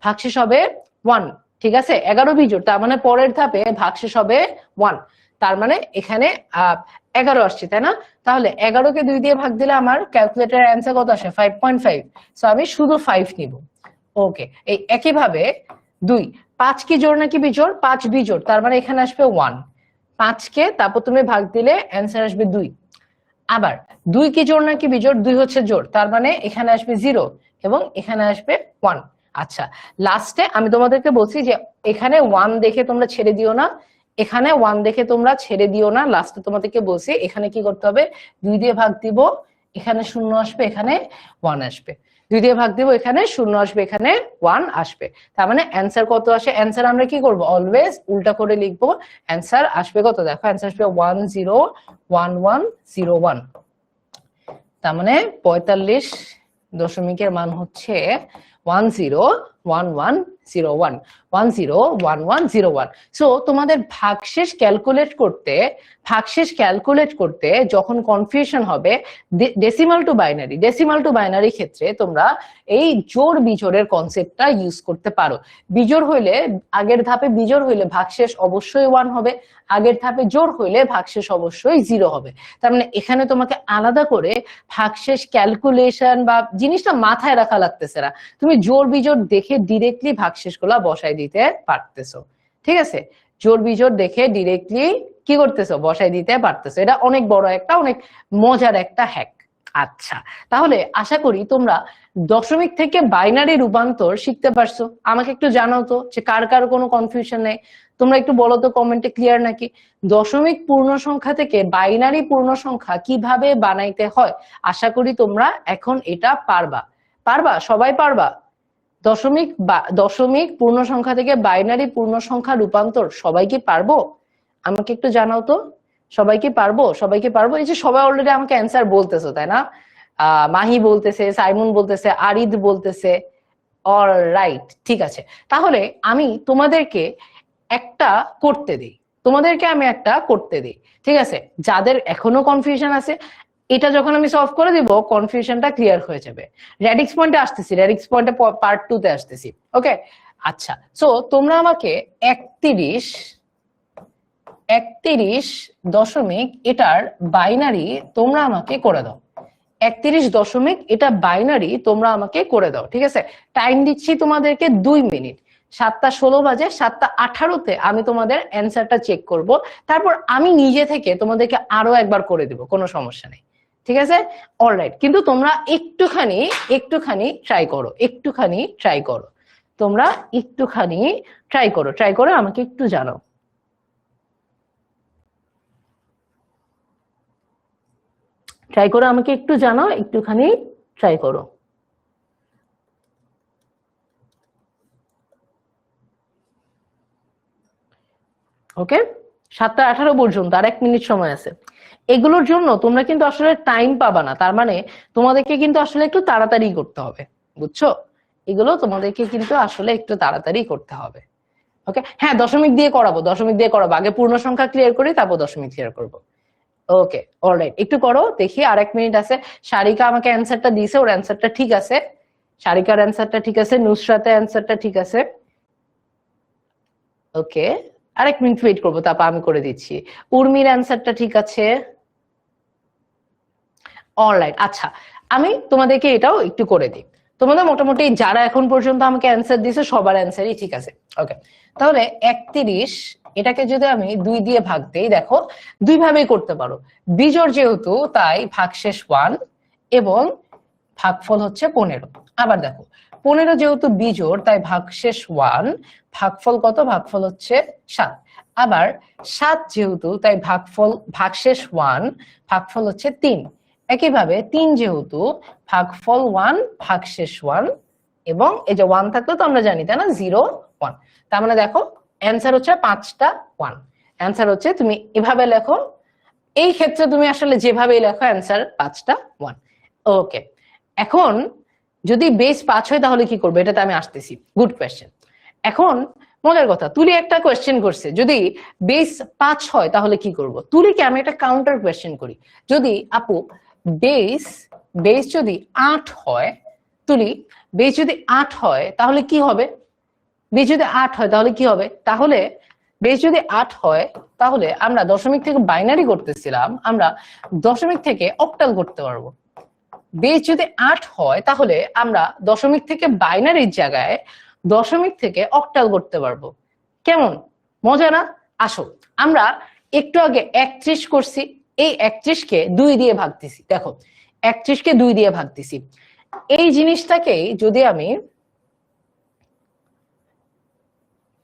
[SPEAKER 1] ভাগশেষ হবে 1। ঠিক আছে, 11 বিজোড়, তার মানে পরের ধাপে ভাগশেষ হবে 1। তার মানে এখানে 11 আসছে, তাই না? তাহলে 11কে 2 দিয়ে ভাগ দিলে আমার ক্যালকুলেটরের অ্যান্সার কত আসে? 5.5। সো আমি শুধু 5 নিব। ওকে, এই একইভাবে 2, 5 কি জোড় নাকি বিজোড়? 5 বিজোড়, তার মানে এখানে আসবে 1। 5কে তারপর তুমি ভাগ দিলে অ্যান্সার আসবে 2। আবার 2 কি জোড় নাকি বিজোড়? 2 হচ্ছে জোড়, তার মানে এখানে আসবে 0 এবং এখানে আসবে 1। আচ্ছা, লাস্টে আমি তোমাদেরকে বলছি যে এখানে 1 দেখে তোমরা ছেড়ে দিও না, এখানে 1 দেখে তোমরা ছেড়ে দিও না। লাস্টে তোমাদেরকে বলছি এখানে কি করতে হবে, 2 দিয়ে ভাগ দিব, এখানে 0 আসবে, এখানে 1 আসবে। 2 দিয়ে ভাগ দিব, এখানে 0 আসবে, এখানে 1 আসবে। তার মানে অ্যান্সার কত আসে? অ্যান্সার আমরা কি করব? অলওয়েজ উল্টা করে লিখবো। অ্যান্সার আসবে কত? দেখো অ্যান্সার আসবে 101101। তার মানে 45 দশমিকের মান হচ্ছে 101101, 101101। সো তোমাদের ভাগশেষ ক্যালকুলেট করতে যখন কনফিউশন হবে ডেসিমাল টু বাইনারি ক্ষেত্রে তোমরা এই জোড় বিজোড়ের কনসেপ্টটা ইউজ করতে পারো। বিজোড় হইলে, আগের ধাপে বিজোড় হইলে ভাগশেষ অবশ্যই 1 হবে, আগের ধাপে জোড় হইলে ভাগশেষ অবশ্যই 0 হবে। তার মানে এখানে তোমাকে আলাদা করে ভাগশেষ ক্যালকুলেশন বা জিনিসটা মাথায় রাখা লাগতেছে না, তুমি জোড় বিজোড় দেখে ডিরেক্টলি ভাগশেষ গুলা বসাই দিতে পারতেছো। ঠিক আছে, জোড় বিজোড় দেখে ডিরেক্টলি কি করতেছো? বসাই দিতে পারতেছো। এটা অনেক বড় একটা, অনেক মজার একটা হ্যাক। আচ্ছা, তাহলে আশা করি তোমরা দশমিক থেকে বাইনারি রূপান্তর শিখতে পারছো। আমাকে একটু জানাও তো যে কার কার কোনো কনফিউশন নেই, তোমরা একটু বলো তো কমেন্টে, ক্লিয়ার নাকি? দশমিক পূর্ণ সংখ্যা থেকে বাইনারি পূর্ণ সংখ্যা কিভাবে বানাইতে হয় আশা করি তোমরা এখন এটা পারবা, সবাই পারবা। দশমিক পূর্ণ সংখ্যা থেকে বাইনারি পূর্ণ সংখ্যা রূপান্তর সবাই কি পারবো? আমাকে একটু জানাও তো, সবাই কি পারবো? এই যে সবাই অলরেডি আমাকে অ্যান্সার বলতেছো, তাই না? মাহি বলতেছে, সাইমন বলতেছে, আরিদ বলতেছে। অলরাইট, ঠিক আছে। তাহলে আমি তোমাদেরকে একটা করতে দিই, ঠিক আছে? যাদের এখনো কনফিউশন আছে, এটা যখন আমি সলভ করে দিব কনফিউশনটা ক্লিয়ার হয়ে যাবে। রেডিক্স পয়েন্টে আসতেছি, রেডিক্স পয়েন্টে পার্ট 2 তে আসতেছি। ওকে, আচ্ছা। সো তোমরা আমাকে 31 দশমিক এটার বাইনারি তোমরা আমাকে করে দাও। 31 দশমিক এটা বাইনারি তোমরা আমাকে করে দাও, ঠিক আছে? টাইম দিচ্ছি তোমাদেরকে 2 মিনিট। 7:16 বাজে, 7:18-তে আমি তোমাদের অ্যান্সারটা চেক করব, তারপর আমি নিজে থেকে তোমাদেরকে আরো একবার করে দিব, কোনো সমস্যা নেই, ঠিক আছে? অলরাইট, কিন্তু তোমরা একটুখানি ট্রাই করো, তোমরা একটুখানি ট্রাই করে আমাকে একটু জানাও। একটুখানি ট্রাই করো। ওকে, 7:18 পর্যন্ত আর 1 মিনিট সময় আছে। এগুলোর জন্য তোমরা কিন্তু আসলে টাইম পাবা না, তার মানে তোমাদেরকে কিন্তু আসলে একটু তাড়াতাড়ি করতে হবে, বুঝছো? এগুলো তোমাদেরকে কিন্তু আসলে একটু তাড়াতাড়ি করতে হবে। ওকে, হ্যাঁ, দশমিক দিয়ে করাবো, আগে পূর্ণ সংখ্যা ক্লিয়ার করি, তারপর দশমিক ক্লিয়ার করবো। ওকে, অলরাইট, একটু করো দেখি, আর 1 মিনিট আছে। সারিকা আমাকে অ্যান্সারটা দিয়েছে, ওর অ্যান্সারটা ঠিক আছে, সারিকার অ্যান্সারটা ঠিক আছে, নুসরাতের অ্যান্সারটা ঠিক আছে। ওকে, আর 1 মিনিট ওয়েট করবো, তারপর আমি করে দিচ্ছি। উর্মির অ্যান্সারটা ঠিক আছে। অলরাইট, আচ্ছা, আমি তোমাদেরকে এটাও একটু করে দিই। তোমাদের মোটামুটি যারা এখন পর্যন্ত আমাকে অ্যান্সার দিয়েছে সবার অ্যান্সারই ঠিক আছে। ওকে, তাহলে 31 এটাকে যদি আমি 2 দিয়ে ভাগ দেই, দেখো 2 ভাবেই করতে পারো। বিজোড় যেহেতু তাই ভাগশেষ 1 এবং ভাগফল হচ্ছে 15। আবার দেখো 15 যেহেতু বিজোড় তাই ভাগশেষ 1, ভাগফল কত? ভাগফল হচ্ছে 7। আবার 7 যেহেতু তাই ভাগশেষ 1, ভাগফল হচ্ছে 3। একইভাবে 3 যেহেতু ভাগফল 1, ভাগশেষ 1, এবং এই যে 1 থাকলে তো আমরা জানি, তাই না? 0 1। তার মানে দেখো অ্যান্সার হচ্ছে 5টা 1। অ্যান্সার হচ্ছে, তুমি এভাবে লেখো, এই ক্ষেত্রে তুমি আসলে যেভাবেই লেখো অ্যান্সার 5টা 1। ওকে, এখন যদি বেস 5 হয় তাহলে কি করবে, এটাতে আমি আসতেছি। Good question. এখন মজার কথা, তুলি একটা কোয়েশ্চেন করছে, যদি বেস 5 হয় তাহলে কি করব? তুলিকে আমি একটা কাউন্টার কোয়েশ্চেন করি, যদি আপু বেস যদি 8 হয়, তুলি বেস যদি 8 হয় তাহলে কি হবে? বেস যদি 8 হয় তাহলে কি হবে? তাহলে বেস যদি 8 হয় তাহলে আমরা দশমিক থেকে বাইনারি করতেছিলাম, আমরা দশমিক থেকে অক্টাল করতে পারবো। বেস যদি 8 হয় তাহলে আমরা দশমিক থেকে বাইনারির জায়গায় দশমিক থেকে অক্টাল করতে পারবো। কেমন মজা না? আসো আমরা একটু আগে 31 করছি, এই 31 কে 2 দিয়ে ভাগ দিছি। দেখো 31 কে 2 দিয়ে ভাগ দিছি। এই জিনিসটাকেই যদি আমি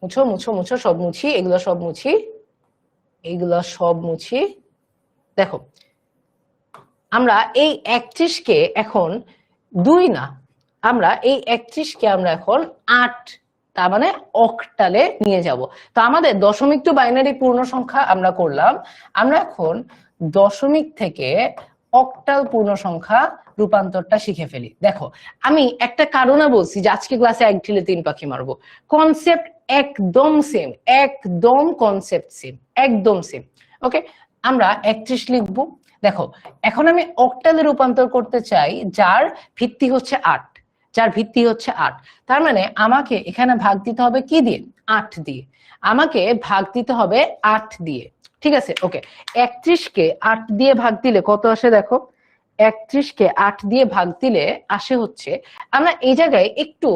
[SPEAKER 1] মুছো মুছো মুছো সব মুছি, এগুলো সব মুছি, এইগুলো সব মুছি। দেখো আমরা এই 31 কে এখন 2 না, আমরা এই 31 কে আমরা এখন 8, তার মানে অক্টালে নিয়ে যাব। তো আমাদের দশমিক টু বাইনারি পূর্ণ সংখ্যা আমরা করলাম, আমরা এখন দশমিক থেকে অক্টাল পূর্ণ সংখ্যা রূপান্তরটা শিখে ফেলি। দেখো আমি একটা কারণে বলছি যে আজকে ক্লাসে 1 ঢিলে 3 পাখি মারবো, কনসেপ্ট একদম সেম, একদম কনসেপ্ট সেম, একদম সেম। ওকে, আমরা 31 লিখবো। দেখো এখন আমি অক্টালে রূপান্তর করতে চাই যার ভিত্তি হচ্ছে 8, যার ভিত্তি হচ্ছে 8, তার মানে আমাকে এখানে ভাগ দিতে হবে কি দিয়ে? 8 দিয়ে। আমাকে ভাগ দিতে হবে 8 দিয়ে, ঠিক আছে? ওকে, 31 কে 8 দিয়ে ভাগ দিলে কত আসে? দেখো 31 কে 8 দিয়ে ভাগ দিলে আসে হচ্ছে, আমরা এই জায়গায় একটু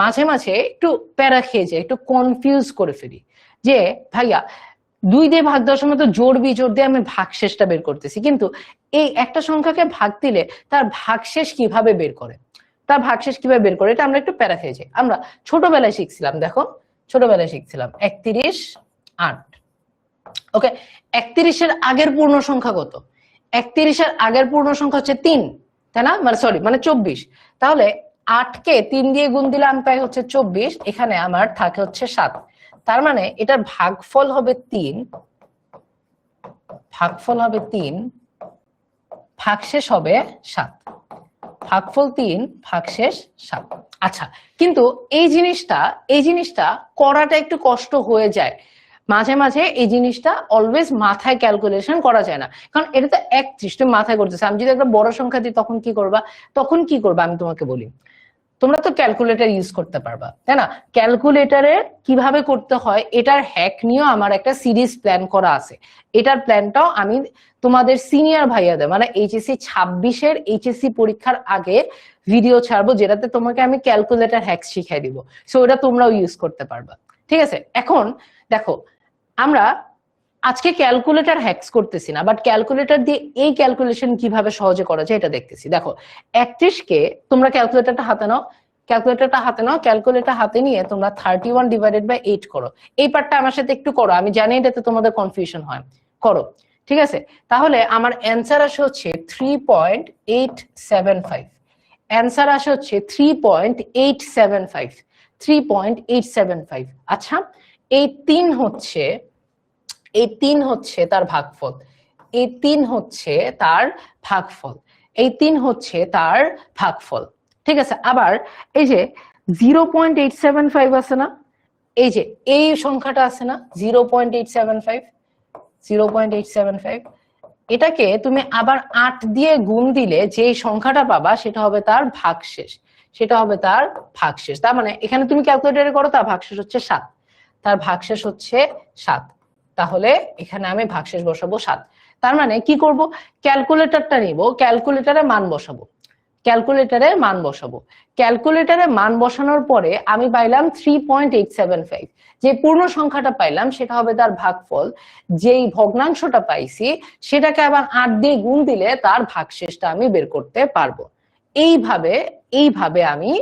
[SPEAKER 1] মাঝে মাঝে একটু প্যারা খেয়ে যাই, একটু কনফিউজ করে ফেলি যে ভাইয়া 2 দিয়ে ভাগ দেওয়ার সময় তো জোর বিজোড় দিয়ে আমি ভাগশেষটা বের করতেছি, কিন্তু এই একটা সংখ্যাকে ভাগ দিলে তার ভাগশেষ কিভাবে বের করে, তার ভাগশেষ কিভাবে বের করে, এটা আমরা একটু প্যারা খেয়ে যাই। আমরা ছোটবেলায় শিখছিলাম, দেখো ছোটবেলায় শিখছিলাম 31 8। ওকে, 31 এর আগের পূর্ণ সংখ্যা কত? 31 এর আগের পূর্ণ সংখ্যা হচ্ছে 3, তাই না? মানে সরি, মানে 24। তাহলে 8 কে 3 দিয়ে গুণ দিলে আমি পাই হচ্ছে 24, এখানে আমার থাকে হচ্ছে 7। তার মানে এটার ভাগফল হবে 3, ভাগফল হবে 3, ভাগশেষ হবে 7। ভাগফল 3, ভাগশেষ 7। আচ্ছা, কিন্তু এই জিনিসটা করাটা একটু কষ্ট হয়ে যায় মাঝে মাঝে। এই জিনিসটা অলওয়েজ মাথায় ক্যালকুলেশন করা যায় না, কারণ এটা তো 31, তুমি মাথায় করতেছো। আমি যদি একটা বড় সংখ্যা দিই তখন কি করবা? তখন কি করবা আমি তোমাকে বলি। তোমরা তো ক্যালকুলেটর ইউজ করতে পারবা, তাই না? ক্যালকুলেটরে কিভাবে করতে হয় এটার হ্যাক নিয়েও আমার একটা সিরিজ প্ল্যান করা আছে। এটার প্ল্যানটাও আমি তোমাদের সিনিয়র ভাইয়াদের মানে এইচএসসি 26-এর এইচএসসি পরীক্ষার আগে ভিডিও ছাড়বো, যেটাতে তোমাকে আমি ক্যালকুলেটর হ্যাকস শিখাই দিব। সো ওটা তোমরাও ইউজ করতে পারবা, ঠিক আছে? এখন দেখো আমরা আজকে ক্যালকুলেটর হ্যাকস করতেছি না, বাট ক্যালকুলেটর দিয়ে এই ক্যালকুলেশন কিভাবে সহজে করা যায় এটা দেখতেছি। দেখো 31 কে তোমরা ক্যালকুলেটরটা হাতে নাও, ক্যালকুলেটরটা হাতে নাও, ক্যালকুলেটর হাতে নিয়ে তোমরা 31 ডিভাইডেড বাই 8 করো। এই পার্টটা আমার সাথে একটু করো, আমি জানি এটাতে তোমাদের কনফিউশন হয়, করো, ঠিক আছে? তাহলে আমার অ্যান্সার আসে হচ্ছে 3.875। অ্যান্সার আসে হচ্ছে 3.875, 3.875। আচ্ছা, এই 3 হচ্ছে তার ভাগফল, এই 3 হচ্ছে তার ভাগফল, এই 3 হচ্ছে তার ভাগফল, ঠিক আছে? আবার এই যে 0.875 আছে না, এই যে এই সংখ্যাটা আছে না 0.875, 0.875, এটাকে তুমি আবার 8 দিয়ে গুণ দিলে যে সংখ্যাটা পাবা সেটা হবে তার ভাগশেষ, সেটা হবে তার ভাগশেষ। তার মানে এখানে তুমি ক্যালকুলেটরে করো, তার ভাগশেষ হচ্ছে 7, তার ভাগশেষ হচ্ছে 7। তাহলে এখানে আমি ভাগশেষ বসাবো 7। তার মানে কি করব? ক্যালকুলেটরটা নিব, ক্যালকুলেটরে মান বসাবো, ক্যালকুলেটরে মান বসাবো। ক্যালকুলেটরে মান বসানোর পরে আমি পাইলাম 3.875, যে পূর্ণ সংখ্যাটা পাইলাম সেটা হবে তার ভাগফল। যেই ভগ্নাংশটা পাইছি সেটাকে আবার 8 দিয়ে গুণ দিলে তার ভাগশেষটা আমি বের করতে পারবো। এইভাবে আমি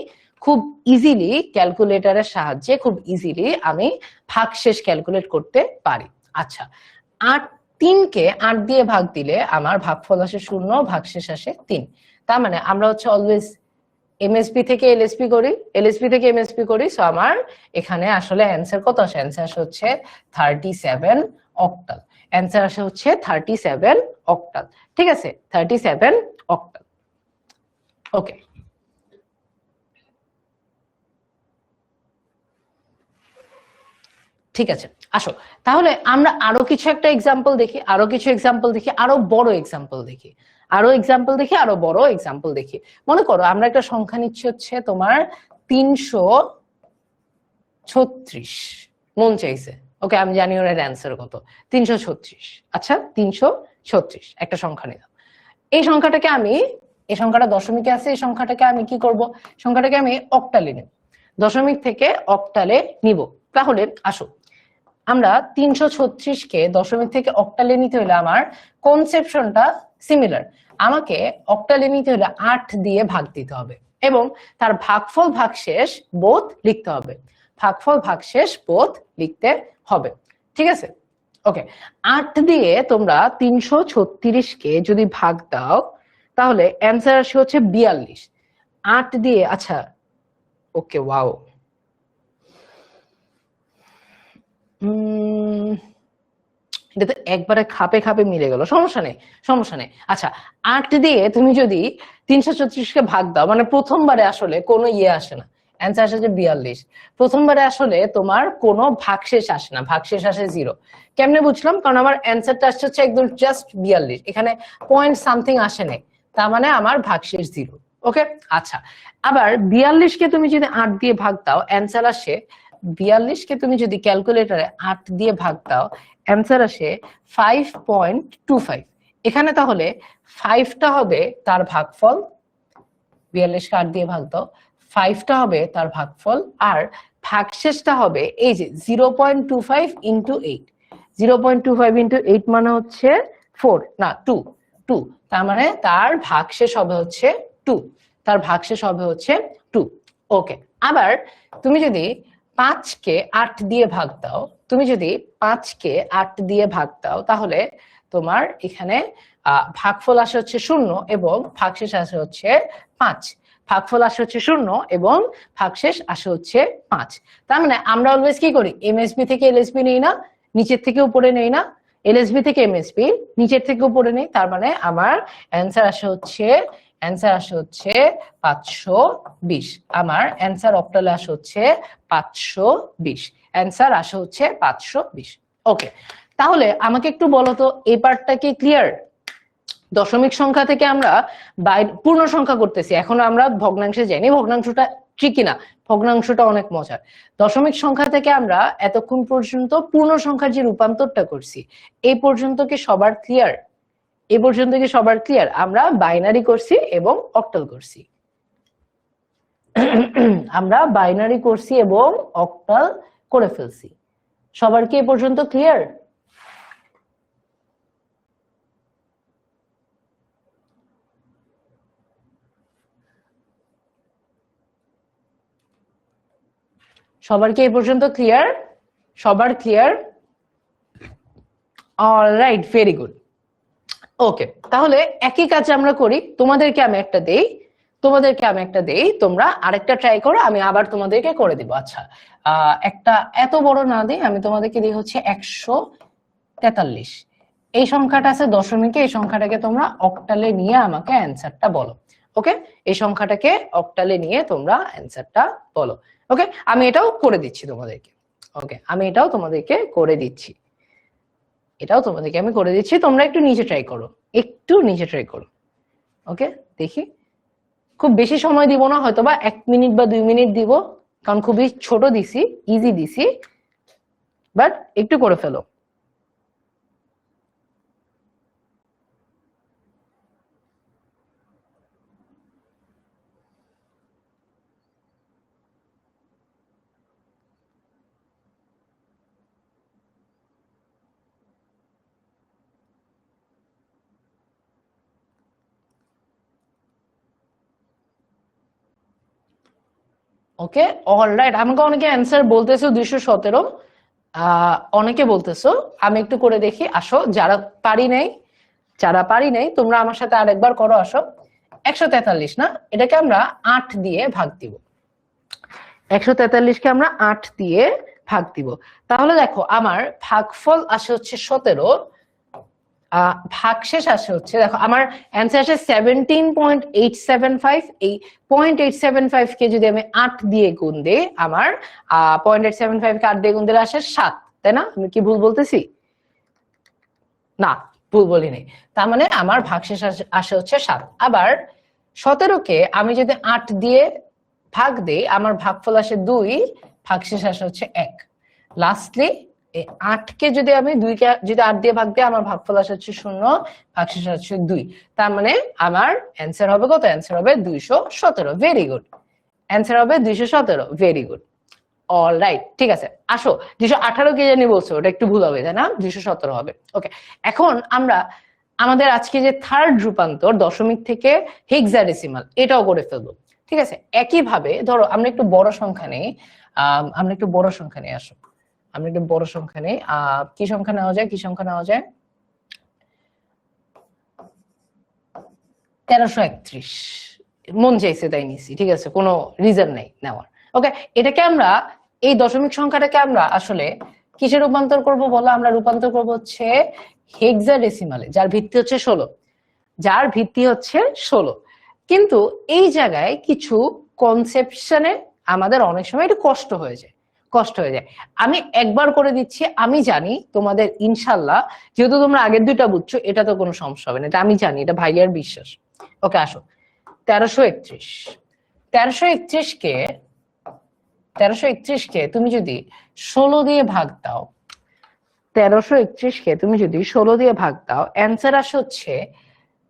[SPEAKER 1] খুব ইজিলি ক্যালকুলেটরের সাহায্যে খুব ইজিলি আমি ভাগশেষ ক্যালকুলেট করতে পারি। আচ্ছা, 3 কে 8 দিয়ে ভাগ দিলে আমার ভাগফল আসে 0, ভাগশেষ আসে 3। তার মানে আমরা হচ্ছে অলওয়েজ এমএসপি থেকে এলএসপি করি, এলএসপি থেকে এমএসপি করি। সো আমার এখানে আসলে অ্যান্সার কত আসে? অ্যান্সার আসে হচ্ছে 37 অক্টাল। অ্যান্সার আসে হচ্ছে 37 অক্টাল, ঠিক আছে? 37 অক্টাল। ওকে, ঠিক আছে, আসো তাহলে আমরা আরো কিছু একটা এক্সাম্পল দেখি, আরো কিছু এক্সাম্পল দেখি, আরো বড় এক্সাম্পল দেখি, আরো এক্সাম্পল দেখি, আরো বড় এক্সাম্পল দেখি। মনে করো আমরা একটা সংখ্যা নিচ্ছি হচ্ছে তোমার 336, মন চাইছে, ওকে, আমি জানি ওর অ্যান্সার কত, 336। আচ্ছা 336 একটা সংখ্যা নিলাম। এই সংখ্যাটা দশমিকে আছে, এই সংখ্যাটাকে আমি কি করব, সংখ্যাটাকে আমি অক্টালে নেব, দশমিক থেকে অক্টালে নিব। তাহলে আসো আমরা 336কে দশমিক থেকে অক্টালে নিতে হলে আমার কনসেপশনটা সিমিলার। আমাকে অক্টালে নিতে হলে 8 দিয়ে ভাগ দিতে হবে এবং তার ভাগফল ভাগশেষ বোথ লিখতে হবে, ভাগফল ভাগশেষ বোথ লিখতে হবে। ঠিক আছে, ওকে। 8 দিয়ে তোমরা 336কে যদি ভাগ দাও তাহলে অ্যান্সার আসে হচ্ছে 42। 8 দিয়ে, আচ্ছা ওকে, ওয়াও, এটা তো একবারে খাপে খাপে মিলে গেল, সমস্যা নেই সমস্যা নেই। আচ্ছা 8 দিয়ে তুমি যদি 336কে ভাগ দাও, মানে প্রথমবারে আসলে কোনো আসে না, অ্যান্সার আসে যে 42। প্রথমবারে আসলে তোমার কোনো ভাগশেষ আসে না, ভাগশেষ আসে 0। কেমনে বুঝলাম? কারণ আমার অ্যান্সারটা আসছে হচ্ছে একদম জাস্ট 42, এখানে পয়েন্ট সামথিং আসে নাই, তার মানে আমার ভাগশেষ 0। ওকে, আচ্ছা আবার 42কে তুমি যদি 8 দিয়ে ভাগ দাও অ্যান্সার আসে, 42কে তুমি যদি ক্যালকুলেটরে 8 দিয়ে ভাগ দাও অ্যান্সার আসে 5.25। এখানে তাহলে 5টা হবে তার ভাগফল, 42কে 8 দিয়ে ভাগ দাও, 5টা হবে তার ভাগফল, আর ভাগশেষটা হবে এই যে 0.25 ইন্টু 8। 0.25 ইন্টু 8 মানে হচ্ছে 4 না 2, তার মানে তার ভাগশেষ হবে হচ্ছে 2, তার ভাগশেষ হবে হচ্ছে 2। ওকে, আবার তুমি যদি 5কে 8 দিয়ে ভাগ দাও, তুমি যদি 5কে 8 দিয়ে ভাগ দাও তাহলে তোমার এখানে ভাগফল আসে হচ্ছে 0 এবং ভাগশেষ আসে হচ্ছে 5। ভাগফল আসে হচ্ছে 0 এবং ভাগশেষ আসে হচ্ছে 5। তার মানে আমরা অলওয়েজ কি করি, এমএসবি থেকে এলএসবি নেই না, নিচের থেকে উপরে নেই না, এলএসবি থেকে এমএসবি নিচের থেকে উপরে নেই, তার মানে আমার অ্যান্সার আসে হচ্ছে 520। আমার অ্যান্সার অক্টালে আসে হচ্ছে 520, অ্যান্সার আসে হচ্ছে 520। ওকে, তাহলে আমাকে একটু বলো তো এই পার্টটা কি ক্লিয়ার? দশমিক সংখ্যা থেকে আমরা পূর্ণ সংখ্যা করতেছি, এখন আমরা ভগ্নাংশে যাইনি, ভগ্নাংশটা ট্রিকি না, ভগ্নাংশটা অনেক মজার। দশমিক সংখ্যা থেকে আমরা এতক্ষণ পর্যন্ত পূর্ণ সংখ্যার যে রূপান্তরটা করছি, এই পর্যন্ত কি সবার ক্লিয়ার? এই পর্যন্ত কি সবার ক্লিয়ার? আমরা বাইনারি করছি এবং অক্টাল করছি, আমরা বাইনারি করছি এবং অক্টাল করে ফেলছি। সবার কি এ পর্যন্ত ক্লিয়ার? সবার কি এ পর্যন্ত ক্লিয়ার? সবার clear? Alright, very good. Okay, তাহলে একই কাজ আমরা করি, তোমাদেরকে আমি একটা দেই, তোমরা আরেকটা ট্রাই করো, আমি আবার তোমাদেরকে করে দিব। আচ্ছা একটা এত বড় না দিই, আমি তোমাদেরকে দিই হচ্ছে 143। এই সংখ্যাটা আছে দশমিকে, এই সংখ্যাটাকে তোমরা অক্টালে নিয়ে আমাকে অ্যান্সারটা বলো। ওকে, এই সংখ্যাটাকে অক্টালে নিয়ে তোমরা অ্যান্সারটা বলো। ওকে, আমি এটাও করে দিচ্ছি তোমাদেরকে। ওকে, আমি এটাও তোমাদেরকে করে দিচ্ছি, তোমরা একটু নিচে ট্রাই করো, ওকে দেখি। খুব বেশি সময় দিব না, হয়তো বা 1 মিনিট বা 2 মিনিট দিব, কারণ খুবই ছোট দিছি, ইজি দিছি, বাট একটু করে ফেলো। ওকে, অলরাইট, আমাকে অনেকে অ্যান্সার বলতেছো 217, অনেকে বলতেছো, আমি একটু করে দেখি। আসো, যারা পারি নাই তোমরা আমার সাথে আরেকবার করো, আসো। 143 না, এটাকে আমরা 8 দিয়ে ভাগ দিব, 143কে আমরা 8 দিয়ে ভাগ দিব। তাহলে দেখো আমার ভাগফল আসে হচ্ছে 17, ভাগশেষ আসে হচ্ছে, দেখো আমার অ্যান্সার আসে 17.875। এই 0.875 কে যদি আমি 8 দিয়ে গুণ দিই, আমার 0.875 কে 8 দিয়ে গুণ দিলে আসে 7, তাই না? আমি কি ভুল বলতেছি? না, ভুল বলিনি। তার মানে আমার ভাগশেষ আসে হচ্ছে 7। আবার 17কে আমি যদি 8 দিয়ে ভাগ দেই, আমার ভাগফল আসে 2, ভাগশেষ আসে হচ্ছে 1। লাস্টলি এই 8কে যদি আমি 2কে যদি 8 দিয়ে ভাগ দিই আমার ভাগফল আসে হচ্ছে 0, ভাগশেষ হচ্ছে 2। তার মানে আমার অ্যান্সার হবে কত? অ্যান্সার হবে 217। ভেরি গুড, অ্যান্সার হবে 217। ভেরি গুড, অলরাইট, ঠিক আছে। আসো 218 কে জানি বলছো, ওটা একটু ভুল হবে তাই না? 217 হবে। ওকে, এখন আমরা আমাদের আজকে যে থার্ড রূপান্তর দশমিক থেকে হেক্সাডেসিমাল এটাও করে ফেলবো। ঠিক আছে, একইভাবে ধরো আমরা একটু বড় সংখ্যা নেই, আমরা একটু বড় সংখ্যা নিয়ে আসো, আমরা একটু বড় সংখ্যা নেই। কি সংখ্যা নেওয়া যায়, কি সংখ্যা নেওয়া যায়? 1331। মন চাইছে তাই নিছি, ঠিক আছে, কোনো রিজন নাই নেওয়ার। ওকে, এটাকে আমরা এই দশমিক সংখ্যাটাকে আমরা আসলে কিসে রূপান্তর করব বলো? আমরা রূপান্তর করব হচ্ছে হেক্সাডেসিমালে, যার ভিত্তি হচ্ছে 16, যার ভিত্তি হচ্ছে 16। কিন্তু এই জায়গায় কিছু কনসেপশনে আমাদের অনেক সময় একটু কষ্ট হয়ে যায়, কষ্ট হয়ে যায়। আমি একবার করে দিচ্ছি, আমি জানি তোমাদের ইনশাল্লাহ, যেহেতু তোমরা আগের দুইটা বুঝছো, এটা তো কোনো সমস্যা হবে না, এটা আমি জানি, এটা ভাইয়ার বিশ্বাস। ওকে, আসো 1331। 1331কে 1331কে তুমি যদি 16 দিয়ে ভাগ দাও, 1331কে তুমি যদি 16 দিয়ে ভাগ দাও, অ্যান্সার আসে হচ্ছে,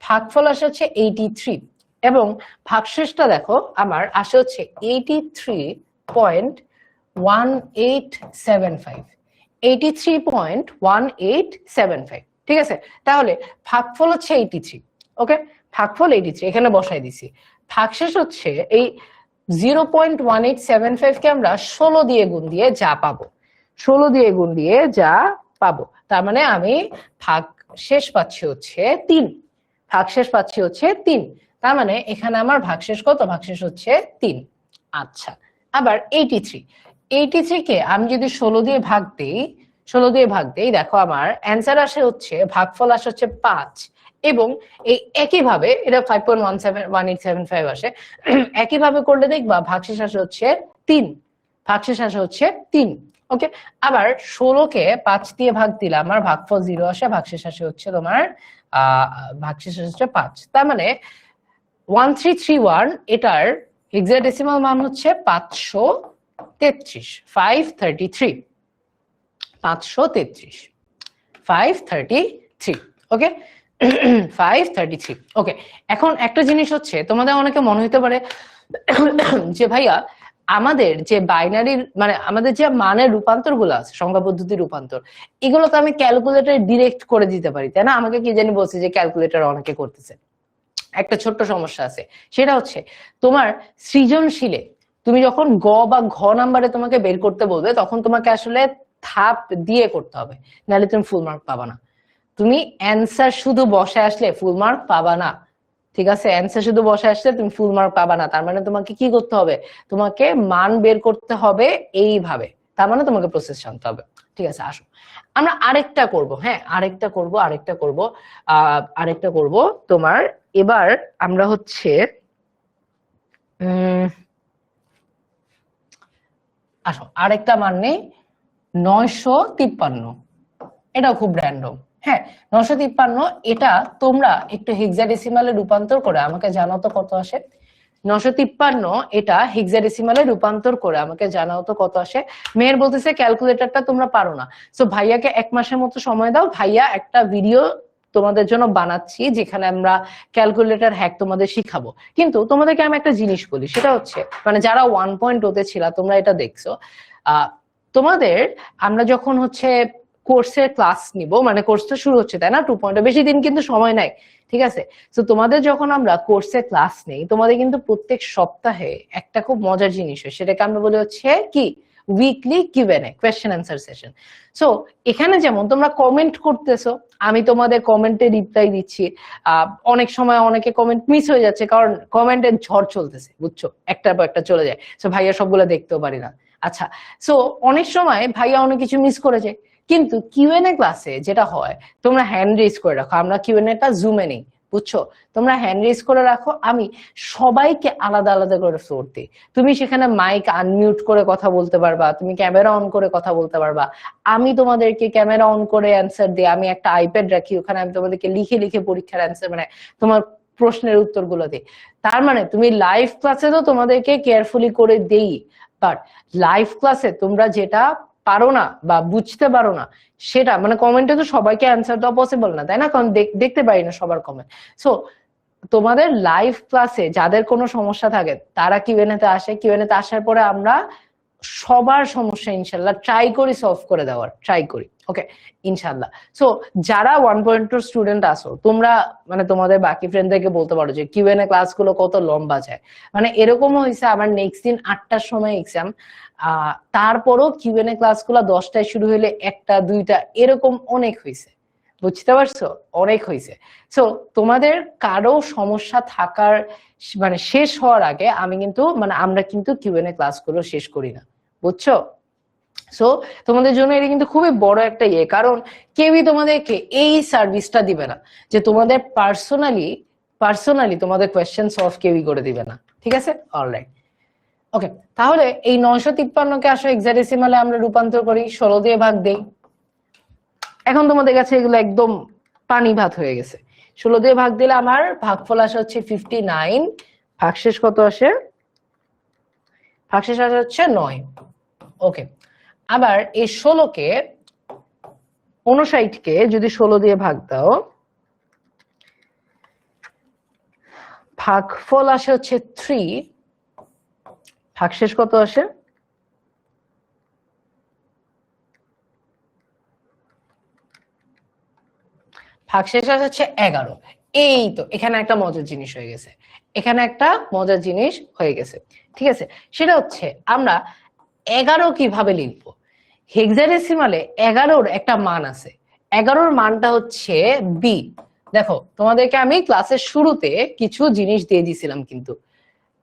[SPEAKER 1] ভাগফল আসে হচ্ছে 83, এবং ভাগশেষটা দেখো আমার আসে হচ্ছে 83.1875। 83.1875, ঠিক আছে। তাহলে ভাগফল হচ্ছে 83। ওকে, ভাগফল 83 এখানে বসাই দিছি। ভাগশেষ হচ্ছে এই 0.1875 কে আমরা 16 দিয়ে গুণ দিয়ে যা পাবো, 16 দিয়ে গুণ দিয়ে যা পাবো, তার মানে আমি ভাগশেষ পাচ্ছি হচ্ছে 3। ভাগশেষ পাচ্ছি হচ্ছে 3, তার মানে এখানে আমার ভাগশেষ কত? ভাগশেষ হচ্ছে 3। আচ্ছা, আবার 83 কে আমি যদি 16 দিয়ে ভাগ দেই, 16 দিয়ে ভাগ দেই, দেখো আমার অ্যান্সার আসে হচ্ছে, ভাগফল আসে হচ্ছে 5। এবং এই একইভাবে এটা 5.1875 আসে। একইভাবে করলে দেখবা ভাগশেষ আসে হচ্ছে 3, ভাগশেষ আসে হচ্ছে 3। ওকে, আবার 16কে 5 দিয়ে ভাগ দিলে আমার ভাগফল 0 আসে, ভাগশেষ আসে হচ্ছে তোমার ভাগশেষ আসে হচ্ছে 5। তার মানে 1331 এটার হেক্সাডেসিমাল মান হচ্ছে 533, 533, 533, 533। ওকে, 533। ওকে, এখন একটা জিনিস হচ্ছে, তোমাদের অনেকে মনে হতে পারে যে ভাইয়া আমাদের যে বাইনারি মানে আমাদের যে মানের রূপান্তর গুলো আছে, সংখ্যা পদ্ধতির রূপান্তর, এগুলো তো আমি ক্যালকুলেটর ডিরেক্ট করে দিতে পারি তাই না? আমাকে কি জানি বলছে যে ক্যালকুলেটর অনেকে করতেছে। একটা ছোট্ট সমস্যা আছে, সেটা হচ্ছে তোমার সৃজনশীলে তুমি যখন গ বা ঘ নাম্বারে তোমাকে বের করতে বলবে, তখন তোমাকে আসলে ধাপ দিয়ে করতে হবে, নাহলে তুমি ফুল মার্ক পাবা না। তুমি অ্যান্সার শুধু বসে আসলে ফুল মার্ক পাবা না, ঠিক আছে? অ্যান্সার শুধু বসে আসলে তুমি ফুল মার্ক পাবা না। তার মানে তোমাকে কি করতে হবে? তোমাকে মান বের করতে হবে এইভাবে, তার মানে তোমাকে প্রসেস জানতে হবে। ঠিক আছে, আসো আমরা আরেকটা করব। হ্যাঁ, আরেকটা করব তোমার। এবার আমরা হচ্ছে আসো আরেকটা মান নেই, 953। এটাও খুব র্যান্ডম। হ্যাঁ, 953, এটা তোমরা একটু হেক্সাডেসিমালে রূপান্তর করে আমাকে জানাও তো কত আসে। 953 এটা হেক্সাডেসিমালে রূপান্তর করে আমাকে জানাও তো কত আসে। মেয়ের বলতেছে ক্যালকুলেটরটা তোমরা পারো না, সো ভাইয়াকে 1 মাসের মতো সময় দাও, ভাইয়া একটা ভিডিও তোমাদের জন্য বানাচ্ছি যেখানে আমরা ক্যালকুলেটর হ্যাক তোমাদের শিখাবো। কিন্তু তোমাদেরকে আমি একটা জিনিস বলি, সেটা হচ্ছে মানে যারা 1.0 ছিল তোমরা এটা দেখছো, তোমাদের আমরা যখন হচ্ছে কোর্সের ক্লাস নিব, মানে কোর্স তো শুরু হচ্ছে তাই না, 2.0 বেশি দিন কিন্তু সময় নাই, ঠিক আছে? তো তোমাদের যখন আমরা কোর্সে ক্লাস নেই, তোমাদের কিন্তু প্রত্যেক সপ্তাহে একটা খুব মজার জিনিস হয়, সেটাকে আমরা বলি হচ্ছে কি weekly Q and A, question answer session. So এখানে যেমন তোমরা কমেন্ট করতেছো, আমি তোমাদের কমেন্টে রিপ্লাই দিচ্ছি। অনেক সময় অনেকে কমেন্ট মিস হয়ে যাচ্ছে, কারণ কমেন্টের ঝড় চলতেছে, বুঝছো, একটার পর একটা চলে যায়। সো ভাইয়া সবগুলো দেখতেও পারি না। আচ্ছা, সো অনেক সময় ভাইয়া অনেক কিছু মিস করে যায়। কিন্তু কিউএনএ ক্লাসে যেটা হয়, তোমরা হ্যান্ড রেজ করে রাখো, আমরা কিউএনএটা জুমে নেই, বুঝছো? তোমরা হ্যান্ড রেজ করে রাখো, আমি সবাইকে আলাদা আলাদা করে ফ্লোর দিই। তুমি সেখানে মাইক আনমিউট করে কথা বলতে পারবা, তুমি ক্যামেরা অন করে কথা বলতে পারবা। আমি তোমাদেরকে ক্যামেরা অন করে অ্যান্সার দিই, আমি একটা আইপ্যাড রাখি, ওখানে আমি তোমাদেরকে লিখে লিখে পরীক্ষার অ্যান্সার মানে তোমার প্রশ্নের উত্তরগুলো দিই। তার মানে তুমি লাইভ ক্লাসে তো তোমাদেরকে কেয়ারফুলি করে দেই, বাট লাইভ ক্লাসে তোমরা যেটা পারো না বা বুঝতে পারো না, সেটা মানে কমেন্টে তো সবাইকে অ্যান্সার দেওয়া পসিবল না, তাই না? কারণ দেখতে পারি না সবার কমেন্ট। সো তোমাদের লাইভ ক্লাসে যাদের কোনো সমস্যা থাকে তারা কিউএনএ তে আসে, কিউএনএ তে আসার পরে আমরা সবার সমস্যা ইনশাল্লাহ ট্রাই করি সলভ করে দেওয়ার, ট্রাই করি। ওকে, ইনশাল্লাহ। সো যারা 1.2 স্টুডেন্ট আসো, তোমরা মানে তোমাদের বাকি ফ্রেন্ডদেরকে বলতে পারো যে কিউএনএ ক্লাসগুলো কত লম্বা যায়। মানে এরকমও হয়েছে আমার নেক্সট দিন 8টার সময় এক্সাম, তারপরও কিউএনএ ক্লাসগুলো 10টায় শুরু হইলে 1টা 2টা এরকম অনেক হয়েছে, বুঝতে পারছো? অনেক হয়েছে। সো তোমাদের কারো সমস্যা থাকার মানে শেষ হওয়ার আগে আমি কিন্তু মানে আমরা কিন্তু কিউএনএ ক্লাসগুলো শেষ করি না, বুঝছো? সো তোমাদের জন্য এটা কিন্তু খুবই বড় একটা ইয়ে, কারণ কেউই তোমাদেরকে এই সার্ভিসটা দিবে না যে তোমাদের পার্সোনালি তোমাদের কোয়েশ্চেন সলভ কেউই করে দিবে না, ঠিক আছে? অলরাইট, ওকে। তাহলে এই 953কে আসলে হেক্সাডেসিমালে আমরা রূপান্তর করি, 16 দিয়ে ভাগ দেই। এখন তোমাদের কাছে এগুলো একদম পানি ভাত হয়ে গেছে। 16 দিয়ে ভাগ দিলে আমার ভাগফল আসে হচ্ছে 59, ভাগশেষ কত আসে? ভাগশেষ আসে হচ্ছে 9। ওকে, আবার এই 16কে 59কে যদি 16 দিয়ে ভাগ দাও, ভাগফল আসে হচ্ছে 3, ভাগশেষ কত আসে? ভাগশেষ আসে হচ্ছে 11। এই তো এখানে একটা মজার জিনিস হয়ে গেছে, এখানে একটা মজার জিনিস হয়ে গেছে, ঠিক আছে? সেটা হচ্ছে আমরা 11 কিভাবে লিখবো। হেক্সাডেসিমালে 11র একটা মান আছে, 11র মানটা হচ্ছে বি। দেখো তোমাদেরকে আমি ক্লাসের শুরুতে কিছু জিনিস দিয়ে দিছিলাম, কিন্তু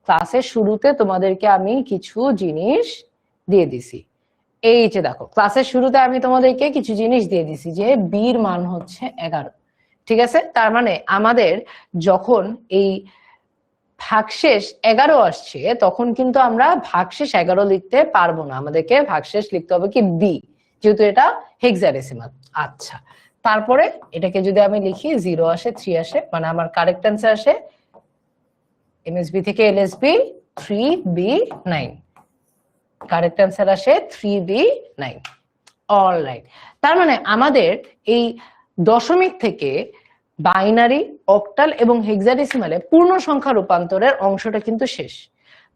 [SPEAKER 1] ক্লাসের শুরুতে তোমাদেরকে আমি কিছু জিনিস দিয়ে দিছি। এই যে দেখো ক্লাসের শুরুতে আমি তোমাদেরকে কিছু জিনিস দিয়ে দিছি যে বির মান হচ্ছে 11, ঠিক আছে? তার মানে আমাদের যখন এই ভাগশেষ 11 আসছে তখন কিন্তু আমরা ভাগশেষ 11 লিখতে পারবো না, আমাদেরকে ভাগশেষ লিখতে হবে কি বি, যেহেতু এটা হেক্সাডেসিমাল। আচ্ছা, তারপরে এটাকে যদি আমি লিখি 0 আসে 3 আসে, মানে আমার কারেক্ট অ্যান্সার আসে এমএসবি থেকে এলএসবি 3B9, কারেক্ট অ্যান্সার আসে 3B9। অলরাইট, তার মানে আমাদের এই দশমিক থেকে বাইনারি, অক্টাল এবং হেক্সাডেসিমালে পূর্ণ সংখ্যা রূপান্তরের অংশটা কিন্তু শেষ,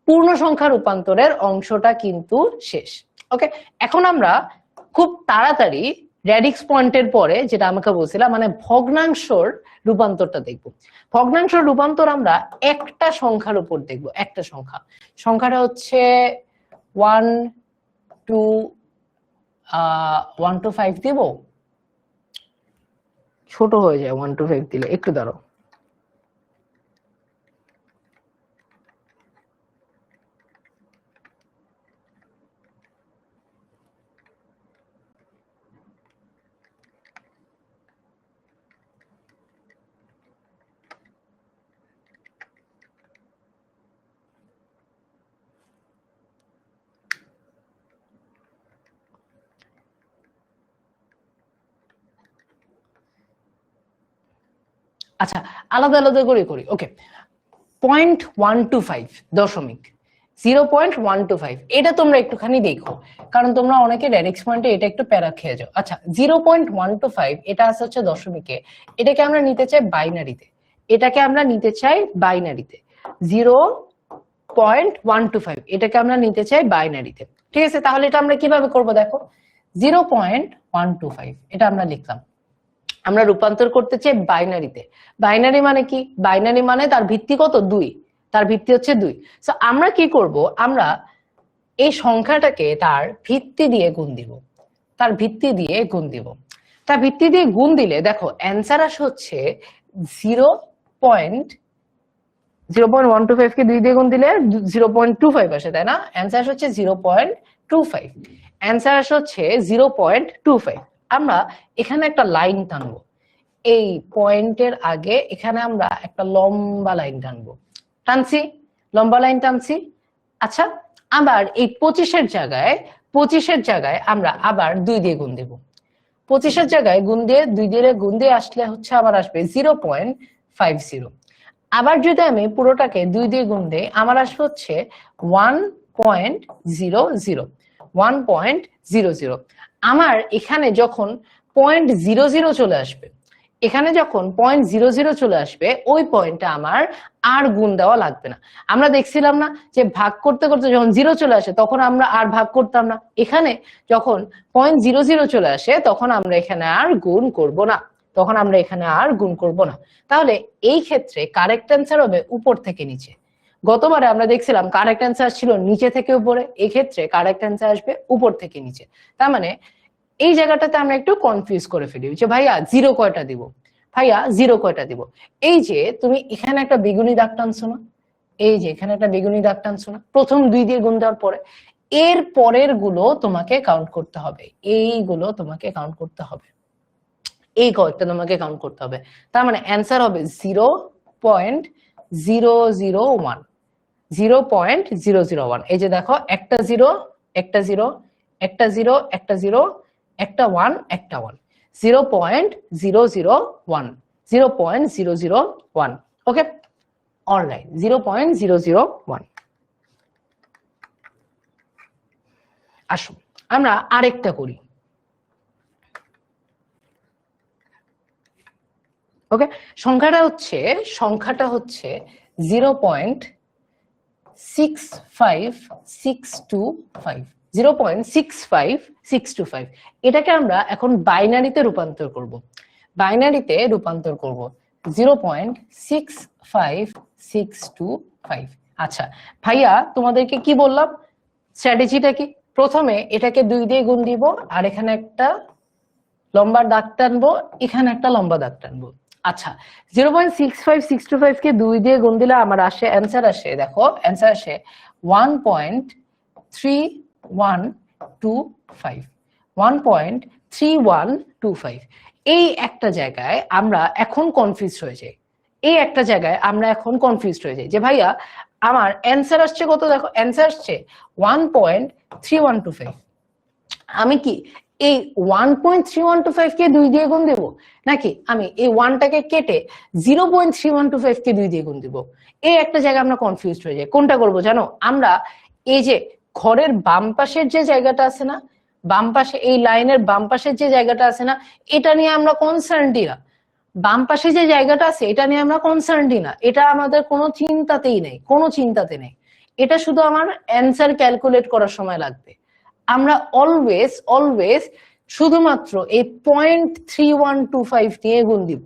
[SPEAKER 1] পূর্ণ সংখ্যা রূপান্তরের অংশটা কিন্তু শেষ। ওকে, এখন আমরা খুব তাড়াতাড়ি র্যাডিক্স পয়েন্টের পরে যেটা আমাকে বলছিলাম মানে ভগ্নাংশর রূপান্তরটা দেখব। ভগ্নাংশর রূপান্তর আমরা একটা সংখ্যার উপর দেখব, একটা সংখ্যাটা হচ্ছে 1 to 5 দিব, ছোট হয়ে যায় 1 to 5 দিলে, একটু দাঁড়াও। আচ্ছা, আলাদা আলাদা করে করি। ওকে, 0.125 দশমিক 0.125 এটা তোমরা একটুখানি দেখো, কারণ তোমরা অনেকে র্যাডিক্স পয়েন্টে এটা একটু প্যারা খেয়ে যাও। আচ্ছা, 0.125 এটা আছে হচ্ছে দশমিকে, এটাকে আমরা নিতে চাই বাইনারিতে, এটাকে আমরা নিতে চাই বাইনারিতে 0.125 এটাকে আমরা নিতে চাই বাইনারিতে, ঠিক আছে? তাহলে এটা আমরা কিভাবে করব দেখো, 0.125 এটা আমরা লিখলাম, আমরা রূপান্তর করতে চাই বাইনারিতে। বাইনারি মানে কি? বাইনারি মানে তার ভিত্তি কত? 2, তার ভিত্তি হচ্ছে 2। সো আমরা কি করব, আমরা এই সংখ্যাটাকে তার ভিত্তি দিয়ে গুণ দিব, তার ভিত্তি দিয়ে গুণ দিব। তার ভিত্তি দিয়ে গুণ দিলে দেখো অ্যান্সার আসে হচ্ছে 0.125 কে 2 দিয়ে গুণ দিলে 0.25 আসে, তাই না? অ্যান্সার হচ্ছে 0.25, অ্যান্সার আসে হচ্ছে 0.25। আমরা এখানে একটা লাইন টানবো, এই পয়েন্টের আগে এখানে আমরা একটা লম্বা লাইন টানবো, টানছি, লম্বা লাইন টানছি। আচ্ছা, আবার এই 25-এর জায়গায় আমরা আবার 2 দিয়ে গুণ দেব, 25-এর জায়গায় গুণ দিয়ে 2 দিয়ে গুণ দিয়ে আসলে হচ্ছে আবার আসবে 0.50। আবার যদি আমি পুরোটাকে 2 দিয়ে গুণ দিই আমার আসবে হচ্ছে 1.00, 0.00 আমার এখানে যখন 0.00 চলে আসবে, এখানে যখন 0.00 চলে আসবে ওই পয়েন্টটা আমার আর গুণ দেওয়া লাগবে না। আমরা দেখছিলাম না যে ভাগ করতে করতে যখন 0 চলে আসে তখন আমরা আর ভাগ করতাম না, এখানে যখন 0.00 চলে আসে তখন আমরা এখানে আর গুণ করব না, তখন আমরা এখানে আর গুণ করব না। তাহলে এই ক্ষেত্রে কারেক্ট অ্যান্সার হবে উপর থেকে নিচে। গতবারে আমরা দেখছিলাম কারেক্ট অ্যান্সার ছিল নিচে থেকে উপরে, এই ক্ষেত্রে কারেক্ট অ্যান্সার আসবে উপর থেকে নিচে। তার মানে এই জায়গাটাতে আমরা একটু কনফিউজ করে ফেলি যে ভাইয়া 0 কয়টা দিব, ভাইয়া 0 কয়টা দিব। এই যে তুমি এখানে একটা বেগুনি দাগ টানছো না, এই যে এখানে একটা বেগুনি দাগ টানছো না, প্রথম 2 দিয়ে গুণ দেওয়ার পরে এর পরের গুলো তোমাকে কাউন্ট করতে হবে, এইগুলো তোমাকে কাউন্ট করতে হবে, এই কয়েকটা তোমাকে কাউন্ট করতে হবে। তার মানে অ্যান্সার হবে 0.001, 0.001। এই যে দেখো একটা 0 একটা 0 একটা 0 একটা 0 একটা 1 একটা 1, 0.001, 0.001। ওকে, অলরাইট, 0.001। আসুন আমরা আরেকটা করি। ওকে, সংখ্যাটা হচ্ছে 0.65625, 0.65625। এটাকে আমরা এখন বাইনারিতে রূপান্তর করব, 0.65625। আচ্ছা ভাইয়া তোমাদেরকে কি বললাম, স্ট্র্যাটেজিটা কি? প্রথমে এটাকে 2 দিয়ে গুণ দিব, আর এখানে একটা লম্বা দাগ টানবো, এখানে একটা লম্বা দাগ টানবো। আচ্ছা 0.65625 কে 2 দিয়ে গুণ দিলে আমার অ্যান্সার আসে, দেখো অ্যান্সার আসে 1.3125, 1.3125। এই একটা জায়গায় আমরা এখন কনফিউজ হয়ে যাই, এই একটা জায়গায় আমরা এখন কনফিউজ হয়ে যাই যে ভাইয়া আমার অ্যান্সার আসছে কত, দেখো অ্যান্সার আসছে 1.3125। আমি কি এই 1.3125 কে 2 দিয়ে গুণ দেব, নাকি আমি এই 1টাকে কেটে 0.3125 কে 2 দিয়ে গুণ দেব? এই একটা জায়গা আমরা কনফিউজড হয়ে যাই। কোনটা করব জানো? আমরা এই যে ঘরের বাম পাশের যে জায়গাটা আছে না, বাম পাশে এই লাইনের বাম পাশের যে জায়গাটা আছে না, এটা নিয়ে আমরা কনসার্নডই না। বাম পাশে যে জায়গাটা আছে এটা নিয়ে আমরা কনসার্নডই না, এটা আমাদের কোনো চিন্তাতেই নেই, কোনো চিন্তাতে নেই। এটা শুধু আমার অ্যান্সার ক্যালকুলেট করার সময় লাগবে। আমরা অলওয়েজ শুধুমাত্র এই 0.3125 নিয়ে গুণ দিব,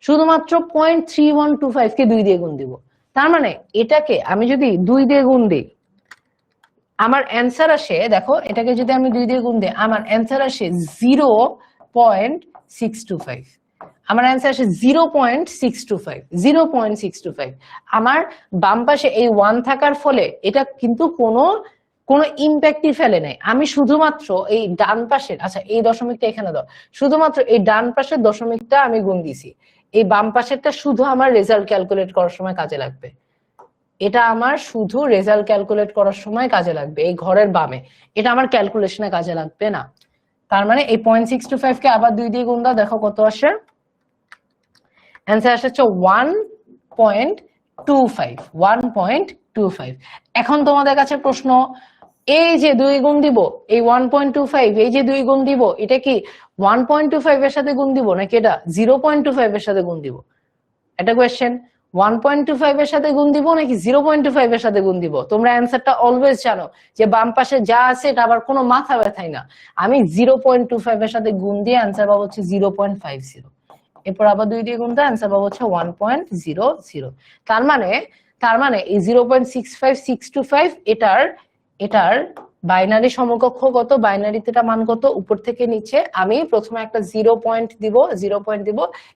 [SPEAKER 1] শুধুমাত্র 0.3125 কে 2 দিয়ে গুণ দিব। তার মানে এটাকে আমি যদি 2 দিয়ে গুণ দিই আমার অ্যান্সার আসে, দেখো এটাকে যদি আমি 2 দিয়ে গুণ দিই আমার অ্যান্সার আসে 0.625। আমার অ্যান্সার আসে 0.625, 0.625। আমার বাম পাশে এই 1 থাকার ফলে এটা কিন্তু কোনো ইম্প্যাক্টই ফেলে নাই। আমি শুধুমাত্র এই ডান পাশের, আচ্ছা এই দশমিকটা এখানে দাও, শুধুমাত্র এই ডান পাশের দশমিকটা আমি গুণ দিছি, এই বাম পাশেরটা শুধু আমার রেজাল্ট ক্যালকুলেট করার সময় কাজে লাগবে। এটা আমার শুধু রেজাল্ট ক্যালকুলেট করার সময় কাজে লাগবে, এই ঘরের বামে, এটা আমার ক্যালকুলেশনে কাজে লাগবে না। তার মানে এই 0.625 কে আবার 2 দিয়ে গুণ দাও, দেখো কত আসে, অ্যান্সার আসছে 1.25, 1.25। এখন তোমাদের কাছে প্রশ্ন, এই যে 2 গুণ দিব, এই 1.25, এই যে 2 গুণ দিব, এটা কি 1.25 এর সাথে গুণ দিব নাকি এটা 0.25 এর সাথে গুণ দিব? এটা কোয়েশ্চেন। 1.25 এর সাথে গুণ দিব নাকি 0.25 এর সাথে গুণ দিব? তোমরা অ্যান্সারটা অলওয়েজ জানো যে বাম পাশে যা আছে এটা আবার কোনো মাথা ব্যথাই না। আমি 0.25 এর সাথে গুণ দিয়ে অ্যান্সার পাবো হচ্ছে 0.50, এরপর আবার 2 দিয়ে গুণ দিয়ে অ্যান্সার পাবো হচ্ছে 1.00। তার মানে এই 0.65625 এটার বাইনারি সমকক্ষ কত, বাইনারিতে এটা মান কত, উপর থেকে নিচে। আমি প্রথমে একটা 0 পয়েন্ট দিব,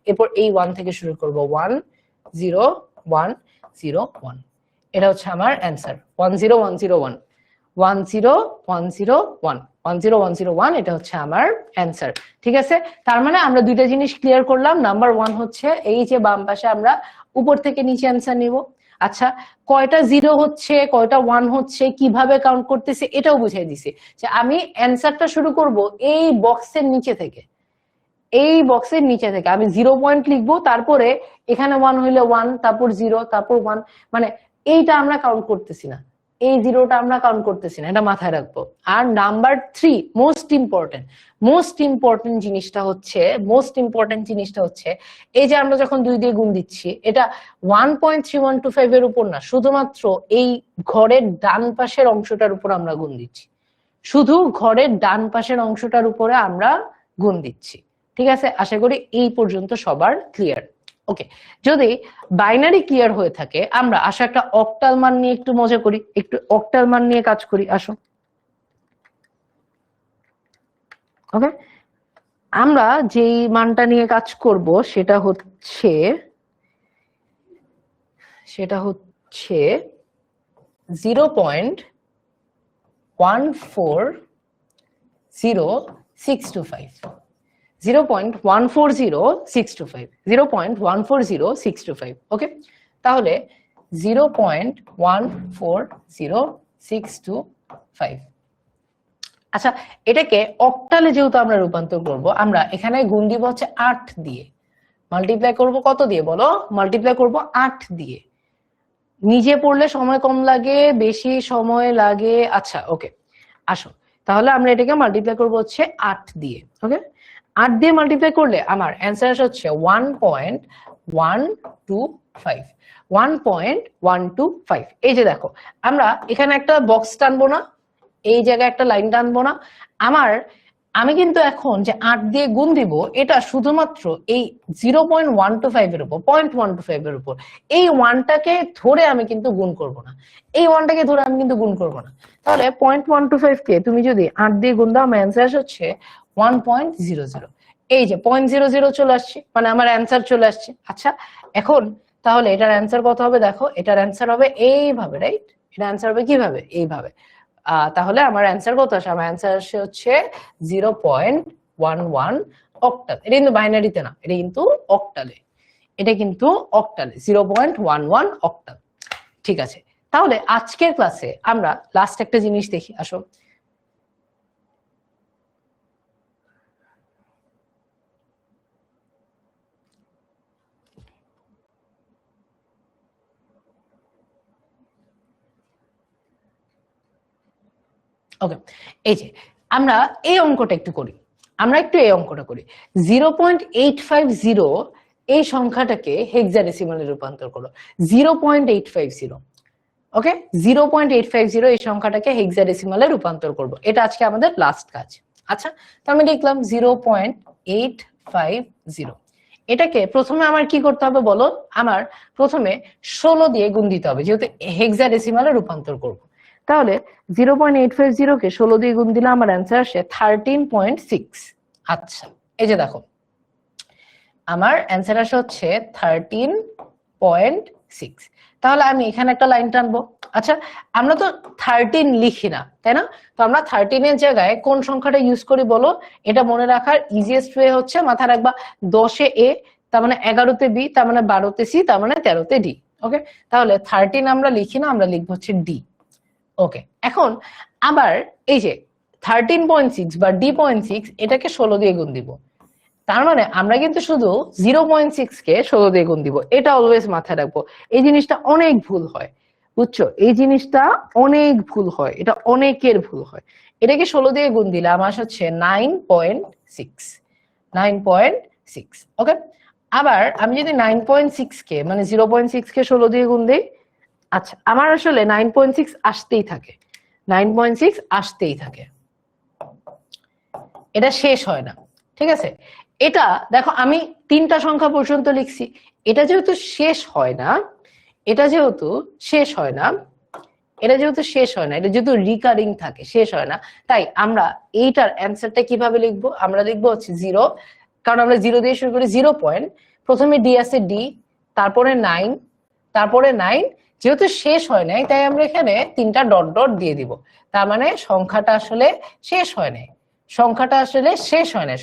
[SPEAKER 1] এরপর এই 1 থেকে শুরু করব, 10101। এটা হচ্ছে আমার অ্যান্সার 10101, 10101, 10101। এটা হচ্ছে আমার অ্যান্সার। ঠিক আছে, তার মানে আমরা দুইটা জিনিস ক্লিয়ার করলাম। নাম্বার 1 হচ্ছে এই যে বাম পাশে আমরা উপর থেকে নিচে অ্যান্সার নিব। আচ্ছা, কয়টা 0 হচ্ছে কয়টা 1 হচ্ছে কিভাবে কাউন্ট করতেছে এটাও বুঝিয়ে দিছি, যে আমি অ্যান্সারটা শুরু করব এই বক্সের নিচে থেকে, এই বক্সের নিচে থেকে আমি 0 পয়েন্ট লিখবো, তারপরে এখানে 1 হইলে 1, তারপর 0, তারপর 1, মানে এইটা আমরা কাউন্ট করতেছি না, এই জিরোটা আমরা কাউন্ট করতেছি না, এটা মাথায় রাখবো। আর নাম্বার 3 মোস্ট ইম্পর্টেন্ট জিনিসটা হচ্ছে এই যে আমরা যখন 2 দিয়ে গুণ দিচ্ছি, এটা 1.3125 এর উপর না, শুধুমাত্র এই ঘরের ডান পাশের অংশটার উপর আমরা গুণ দিচ্ছি, শুধু ঘরের ডান পাশের অংশটার উপরে আমরা গুণ দিচ্ছি। ঠিক আছে, আশা করি এই পর্যন্ত সবার ক্লিয়ার। ওকে, যদি বাইনারি ক্লিয়ার হয়ে থাকে, আমরা আসো একটা অক্টাল মান নিয়ে একটু মজা করি, একটু অক্টাল মান নিয়ে কাজ করি, আসো। ওকে, আমরা যেই মানটা নিয়ে কাজ করব সেটা হচ্ছে 0.140625, 0.140625। ওকে, তাহলে 0.140625। আচ্ছা, এটাকে অক্টালে যেহেতু আমরা রূপান্তর করব, আমরা এখানে গুণ দিব হচ্ছে 8 দিয়ে, মাল্টিপ্লাই করব কত দিয়ে বলো? মাল্টিপ্লাই করব 8 দিয়ে। নিজে পড়লে সময় কম লাগে, বেশি সময় লাগে। আচ্ছা ওকে, আসো তাহলে আমরা এটাকে মাল্টিপ্লাই করব হচ্ছে 8 দিয়ে। ওকে, 8 দিয়ে মাল্টিপ্লাই করলে আমার অ্যান্সার হচ্ছে 1.125, 1.125। এই যে দেখো, আমরা এখানে একটা বক্স টানবো না, এই জায়গায় একটা লাইন টানবো না, আমি কিন্তু এখন যে 8 দিয়ে গুণ দিব, এটা শুধুমাত্র এই 0.125 এর উপর, 0.125 এর উপর। এই ওয়ানটাকে ধরে আমি কিন্তু গুণ করব না, এই ওয়ানটাকে ধরে আমি কিন্তু গুণ করব না। তাহলে 0.125 কে তুমি যদি 8 দিয়ে গুণ দাও, আমার অ্যান্সার হচ্ছে 1.00। এই যে 0.00 চলে আসছে, মানে আমার অ্যান্সার চলে আসছে। আচ্ছা, এখন তাহলে এটার অ্যান্সার কত হবে দেখো, এটার অ্যান্সার হবে এইভাবে, রাইট? এটা অ্যান্সার হবে কিভাবে? এইভাবে। তাহলে আমার অ্যান্সার কত আসে? আমার অ্যান্সার আসে হচ্ছে 0.11 অক্টাল। এটা কিন্তু বাইনারিতে না, এটা কিন্তু অক্টালে, 0.11 অক্টাল। ঠিক আছে, তাহলে আজকের ক্লাসে আমরা লাস্ট একটা জিনিস দেখি, আসো। ওকে, এই যে আমরা এই অঙ্কটা একটু করি, 0.850 এই সংখ্যাটাকে হেক্সাডেসিমালে রূপান্তর করো। 0.850, ওকে, 0.850 এই সংখ্যাটাকে হেক্সাডেসিমালে রূপান্তর করব, এটা আজকে আমাদের লাস্ট কাজ। আচ্ছা, তো আমি লিখলাম 0.850। এটাকে প্রথমে আমার কি করতে হবে বলো? আমার প্রথমে 16 দিয়ে গুণ দিতে হবে, যেহেতু হেক্সাডেসিমালে রূপান্তর করব। তাহলে 0.850 কে 16 দিয়ে গুণ দিলে আমার অ্যান্সার আসে 13.6। আচ্ছা, এই যে দেখো, আমার অ্যান্সার আসে হচ্ছে 13.6। তাহলে আমি এখানে একটা লাইন টানবো। আচ্ছা, আমরা তো 13 লিখি না, তাই না? তো আমরা 13 এর জায়গায় কোন সংখ্যাটা ইউজ করি বলো? এটা মনে রাখার ইজিয়েস্ট ওয়ে হচ্ছে মাথা রাখবা 10 এ A, তার মানে 11 তে B, তার মানে 12 তে C, তার মানে 13 তে D। ওকে, তাহলে 13 আমরা লিখি না, আমরা লিখবো হচ্ছে D। ওকে, এখন আবার এই যে 13.6 বা D.6, এটাকে 16 দিয়ে গুণ দিব। তার মানে আমরা কিন্তু শুধু 0.6 কে 16 দিয়ে গুণ দিব, এটা অলওয়েজ মাথায় রাখবো। এই জিনিসটা অনেক ভুল হয়, বুঝছো? এই জিনিসটা অনেক ভুল হয়, এটা অনেকের ভুল হয়। এটাকে 16 দিয়ে গুণ দিলে আমার হচ্ছে 9.6। ওকে, আবার আমি যদি 9.6 কে মানে 0.6 কে 16 দিয়ে গুণ দিই, আচ্ছা আমার আসলে 9.6 আসতেই থাকে, 9.6 আসতেই থাকে, এটা শেষ হয় না। ঠিক আছে, এটা দেখো আমি 3টা সংখ্যা পর্যন্ত লিখছি, এটা যেহেতু শেষ হয় না, এটা যেহেতু শেষ হয় না, এটা যেহেতু রিকারিং থাকে, শেষ হয় না, তাই আমরা এইটার অ্যান্সারটা কিভাবে লিখবো? আমরা লিখবো হচ্ছে 0, কারণ আমরা 0 দিয়ে শুরু করি। 0 পয়েন্ট, প্রথমে ডি আছে, ডি, তারপরে 9, তারপরে 9, যেহেতু শেষ হয় নাই তাই আমরা এখানে 3টা ডট ডট দিয়ে দিব। তার মানে সংখ্যাটা আসলে শেষ হয় নাই,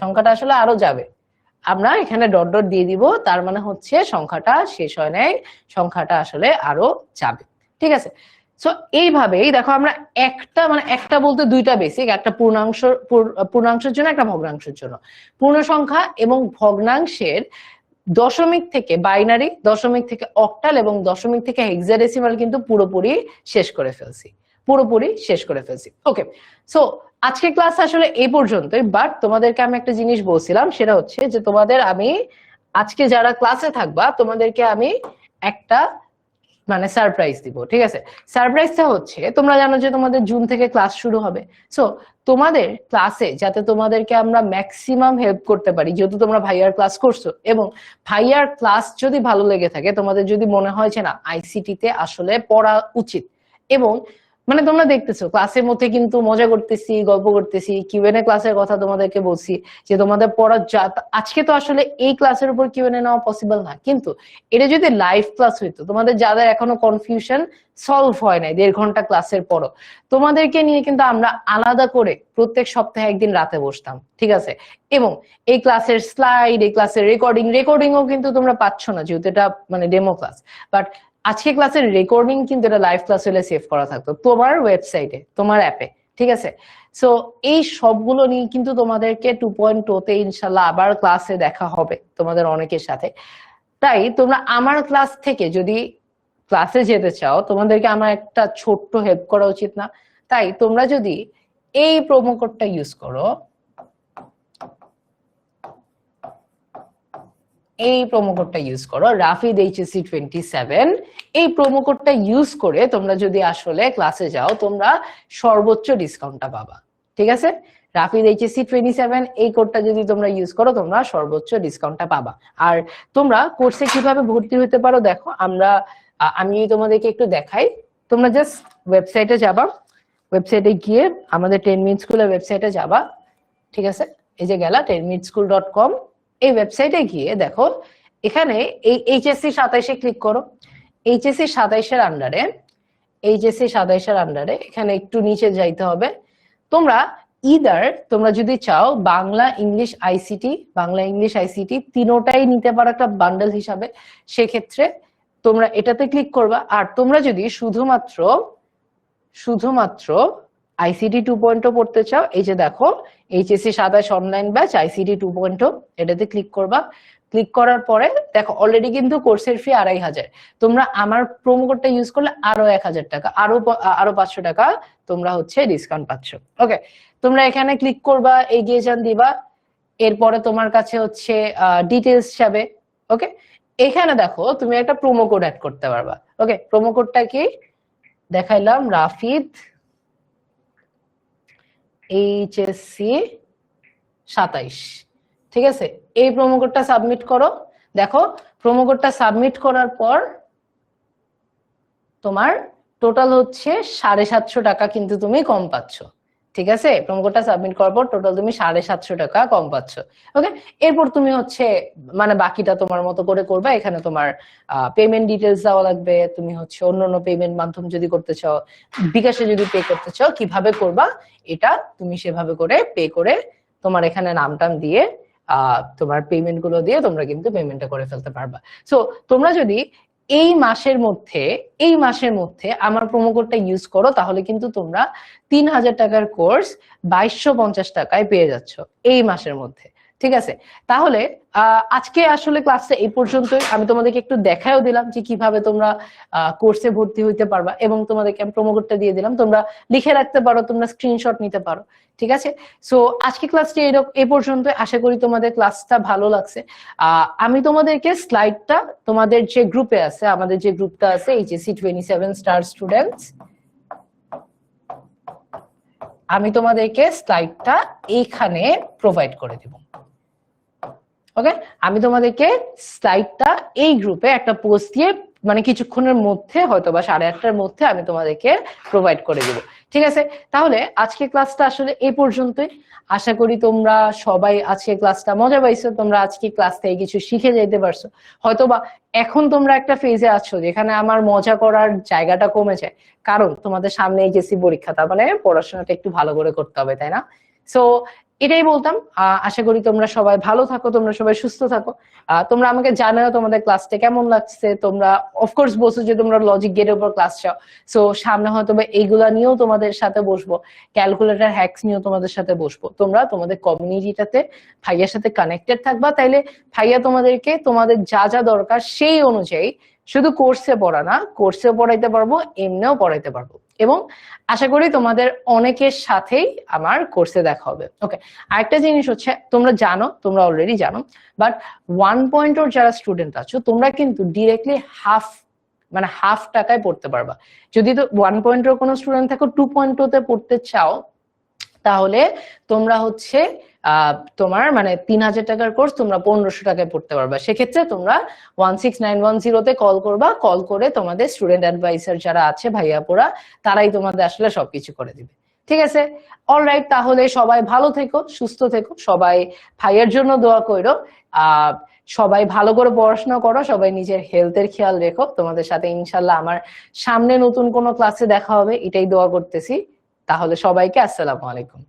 [SPEAKER 1] সংখ্যাটা আসলে আরো যাবে। আমরা এখানে ডট ডট দিয়ে দিব, তার মানে হচ্ছে সংখ্যাটা শেষ হয় নাই, সংখ্যাটা আসলে আরো যাবে। ঠিক আছে, সো এইভাবেই দেখো আমরা একটা বলতে 2টা বেসিক, একটা পূর্ণাংশের জন্য, একটা ভগ্নাংশের জন্য। পূর্ণ সংখ্যা এবং ভগ্নাংশের দশমিক থেকে বাইনারি, দশমিক থেকে অক্টাল এবং দশমিক থেকে হেক্সাডেসিমাল কিন্তু পুরোপুরি শেষ করে ফেলছি। পুরোপুরি শেষ করে ফেলছি। ওকে, সো আজকে ক্লাস আসলে এই পর্যন্তই, বাট তোমাদেরকে আমি একটা জিনিস বলছিলাম, সেটা হচ্ছে যে তোমাদের আমি আজকে যারা ক্লাসে থাকবা তোমাদেরকে আমি একটা মানে সারপ্রাইজ দিব, ঠিক আছে? সারপ্রাইজটা হচ্ছে, তোমরা জানো যে তোমাদের জুন থেকে ক্লাস শুরু হবে। সো তোমাদের ক্লাসে যাতে তোমাদেরকে আমরা ম্যাক্সিমাম হেল্প করতে পারি, যেহেতু তোমরা ভাইয়ার ক্লাস করছো, এবং ভাইয়ার ক্লাস যদি ভালো লেগে থাকে, তোমাদের যদি মনে হয় যে না আইসিটি তে আসলে পড়া উচিত, এবং মানে তোমরা দেখতেছো ক্লাসের মধ্যে কিন্তু মজা করতেছি, গল্প করতেছি, কিউএনএ ক্লাসের কথা তোমাদেরকে বলছি যে তোমাদের পড়া আজকে তো আসলে এই ক্লাসের উপর কিউএনএ নেওয়া পসিবল না, কিন্তু এটা যদি লাইভ ক্লাস হইতো, তোমাদের যাদের এখনো কনফিউশন সলভ হয় নাই 1.5 ঘন্টা ক্লাসের পরও, তোমাদেরকে নিয়ে কিন্তু আমরা আলাদা করে প্রত্যেক সপ্তাহে একদিন রাতে বসতাম, ঠিক আছে? এবং এই ক্লাসের স্লাইড, এই ক্লাসের রেকর্ডিংও কিন্তু তোমরা পাচ্ছ না, যেহেতু এটা মানে ডেমো ক্লাস। বাট আজকে ক্লাসের রেকর্ডিং কিন্তু এটা লাইভ ক্লাস হলে সেভ করা থাকতো তোমার ওয়েবসাইটে, তোমার অ্যাপে, ঠিক আছে? সো এই সবগুলো নিয়ে কিন্তু তোমাদেরকে 2.0 তে ইনশাল্লাহ আবার ক্লাসে দেখা হবে তোমাদের অনেকের সাথে। তাই তোমরা আমার ক্লাস থেকে যদি ক্লাসে যেতে চাও, তোমাদেরকে আমার একটা ছোট্ট হেল্প করা উচিত না? তাই তোমরা যদি এই প্রোমো কোডটা ইউজ করো, এই প্রোমো কোডটা ইউজ করো রাফিদ HSC 27, এই প্রোমো কোডটা ইউজ করে তোমরা যদি আসলে ক্লাসে যাও, তোমরা সর্বোচ্চ ডিসকাউন্টটা পাবা, ঠিক আছে? রাফিদ HSC 27 এই কোডটা যদি তোমরা ইউজ করো, তোমরা সর্বোচ্চ ডিসকাউন্টটা পাবা। আর তোমরা কোর্সে কিভাবে ভর্তি হতে পারো দেখো, আমি তোমাদেরকে একটু দেখাই। তোমরা জাস্ট ওয়েবসাইটে যাবা, ওয়েবসাইটে গিয়ে আমাদের 10 মিনিট স্কুলের ওয়েবসাইটে যাবা, ঠিক আছে? এই যে গেলা 10minuteschool.com, এই ওয়েবসাইটে গিয়ে দেখো এখানে এই HSC 27 ক্লিক করো। HSC 27 আন্ডারে, HSC 27 আন্ডারে এখানে একটু নিচে যাইতে হবে। তোমরা তোমরা যদি চাও বাংলা ইংলিশ আইসিটি তিনোটাই নিতে পারো একটা বান্ডেল হিসাবে, সেক্ষেত্রে তোমরা এটাতে ক্লিক করবা। আর তোমরা যদি শুধুমাত্র আইসিটি 2.0 পড়তে চাও, এই যে দেখো HSC 27 অনলাইন ব্যাচ আইসিটি 2.0, এটাতে ক্লিক করবা। ক্লিক করার পরে দেখো অলরেডি কিন্তু কোর্সের ফি 2500, তোমরা আমার প্রোমো কোডটা ইউজ করলে আরো 1000 টাকা, আরো 500 টাকা তোমরা হচ্ছে ডিসকাউন্ট পাচ্ছ। ওকে, তোমরা এখানে ক্লিক করবা, এগিয়ে যান দিবা। এরপরে তোমার কাছে হচ্ছে ডিটেলস যাবে। ওকে, এখানে দেখো তুমি একটা প্রোমো কোড অ্যাড করতে পারবা। ওকে, প্রোমো কোডটা কি দেখাইলাম, রাফিদ HSC 27, ঠিক আছে? এই প্রোমো কোডটা সাবমিট করো। দেখো প্রোমো কোডটা সাবমিট করার পর তোমার টোটাল হচ্ছে 750 টাকা কিন্তু তুমি কম পাচ্ছ, ঠিক আছে? প্রোমো কোডটা সাবমিট করার পর টোটাল তুমি 750 টাকা কম পাচ্ছ। ওকে, এরপর তুমি হচ্ছে মানে বাকিটা তোমার মতো করে করবা। এখানে তোমার পেমেন্ট ডিটেলস দেওয়া লাগবে, তুমি হচ্ছে অন্যান্য পেমেন্ট মাধ্যম যদি করতে চাও, বিকাশে যদি পে করতে চাও, কিভাবে করবা এটা তুমি সেভাবে করে পে করে তোমার এখানে নাম দিয়ে তোমার পেমেন্ট গুলো দিয়ে তোমরা কিন্তু পেমেন্টটা করে ফেলতে পারবা। সো তোমরা যদি এই মাসের মধ্যে আমার প্রোমো কোডটা ইউজ করো, তাহলে কিন্তু তোমরা 3000 টাকার কোর্স 2250 টাকায় পেয়ে যাচ্ছ এই মাসের মধ্যে, ঠিক আছে? তাহলে আজকে আসলে ক্লাসটা এই পর্যন্তই। আমি তোমাদেরকে একটু দেখাও দিলাম যে কিভাবে তোমরা কোর্সে ভর্তি হইতে পারবা, এবং তোমাদেরকে আমি প্রোমো কোডটা দিয়ে দিলাম, তোমরা লিখে রাখতে পারো, তোমরা স্ক্রিনশট নিতে পারো, ঠিক আছে? সো আজকে ক্লাসটা এই পর্যন্ত। আশা করি তোমাদের ক্লাসটা ভালো লাগছে। আমি তোমাদেরকে স্লাইডটা তোমাদের যে গ্রুপে আছে, আমাদের যে গ্রুপটা আছে HSC 27 স্টার স্টুডেন্টস, আমি তোমাদেরকে স্লাইডটা এইখানে প্রোভাইড করে দিব। ওকে, আমি তোমাদেরকে স্লাইডটা এই গ্রুপে একটা পোস্ট দিয়ে মানে কিছুক্ষণের মধ্যে, হয়তো বা 8:30টার মধ্যে আমি তোমাদেরকে প্রোভাইড করে দিব, ঠিক আছে? তাহলে আজকে ক্লাসটা আসলে এই পর্যন্তই। আশা করি তোমরা সবাই আজকে ক্লাসটা মজা পাইছো, তোমরা আজকে ক্লাস থেকে কিছু শিখে যেতে পারছো। হয়তোবা এখন তোমরা একটা ফেজে আছো যেখানে আমার মজা করার জায়গাটা কমে যায়, কারণ তোমাদের সামনে HSC পরীক্ষা, তার মানে পড়াশোনাটা একটু ভালো করে করতে হবে, তাই না? সো এটাই বলতাম। আশা করি তোমরা সবাই ভালো থাকো, তোমরা সবাই সুস্থ থাকো। তোমরা আমাকে জানাও তোমাদের ক্লাসটা কেমন লাগছে। তোমরা অফকোর্স বলছো যে তোমরা লজিক গেটের উপর ক্লাস চাও, সো সামনে হয়তো বা এইগুলা নিয়েও তোমাদের সাথে বসবো, ক্যালকুলেটর হ্যাকস নিয়েও তোমাদের সাথে বসবো। তোমরা তোমাদের কমিউনিটিটাতে ভাইয়ার সাথে কানেক্টেড থাকবা, তাইলে ভাইয়া তোমাদেরকে তোমাদের যা যা দরকার সেই অনুযায়ী শুধু কোর্সে পড়া না, কোর্সেও পড়াইতে পারবো, এমনিও পড়াইতে পারবো, এবং আশা করি তোমাদের অনেকের সাথেই আমার কোর্সে দেখা হবে। ওকে, আরেকটা জিনিস হচ্ছে, তোমরা জানো, তোমরা অলরেডি জানো, বাট 1.0 যারা স্টুডেন্ট আছো তোমরা কিন্তু ডিরেক্টলি হাফ টাকায় পড়তে পারবা। যদি তো 1.0 কোনো স্টুডেন্ট থাকো 2.0 তে পড়তে চাও, তাহলে তোমরা হচ্ছে তোমার 3000 টাকার কোর্স তোমরা 1500 টাকায় পড়তে পারবা। সেক্ষেত্রে তোমরা 16910 তে কল করবা, কল করে তোমাদের স্টুডেন্ট অ্যাডভাইসার যারা আছে ভাইয়াপুরা, তারাই তোমাদের আসলে সবকিছু করে দিবে। ঠিক আছে, অলরাইট, তাহলে সবাই ভালো থেকো, সুস্থ থেকো, সবাই ভাইয়ের জন্য দোয়া করো, সবাই ভালো করে পড়াশোনা করো, সবাই নিজের হেলথের খেয়াল রেখো। তোমাদের সাথে ইনশাল্লাহ আমার সামনে নতুন কোনো ক্লাসে দেখা হবে, এটাই দোয়া করতেছি। তাহলে সবাইকে আসসালামু আলাইকুম।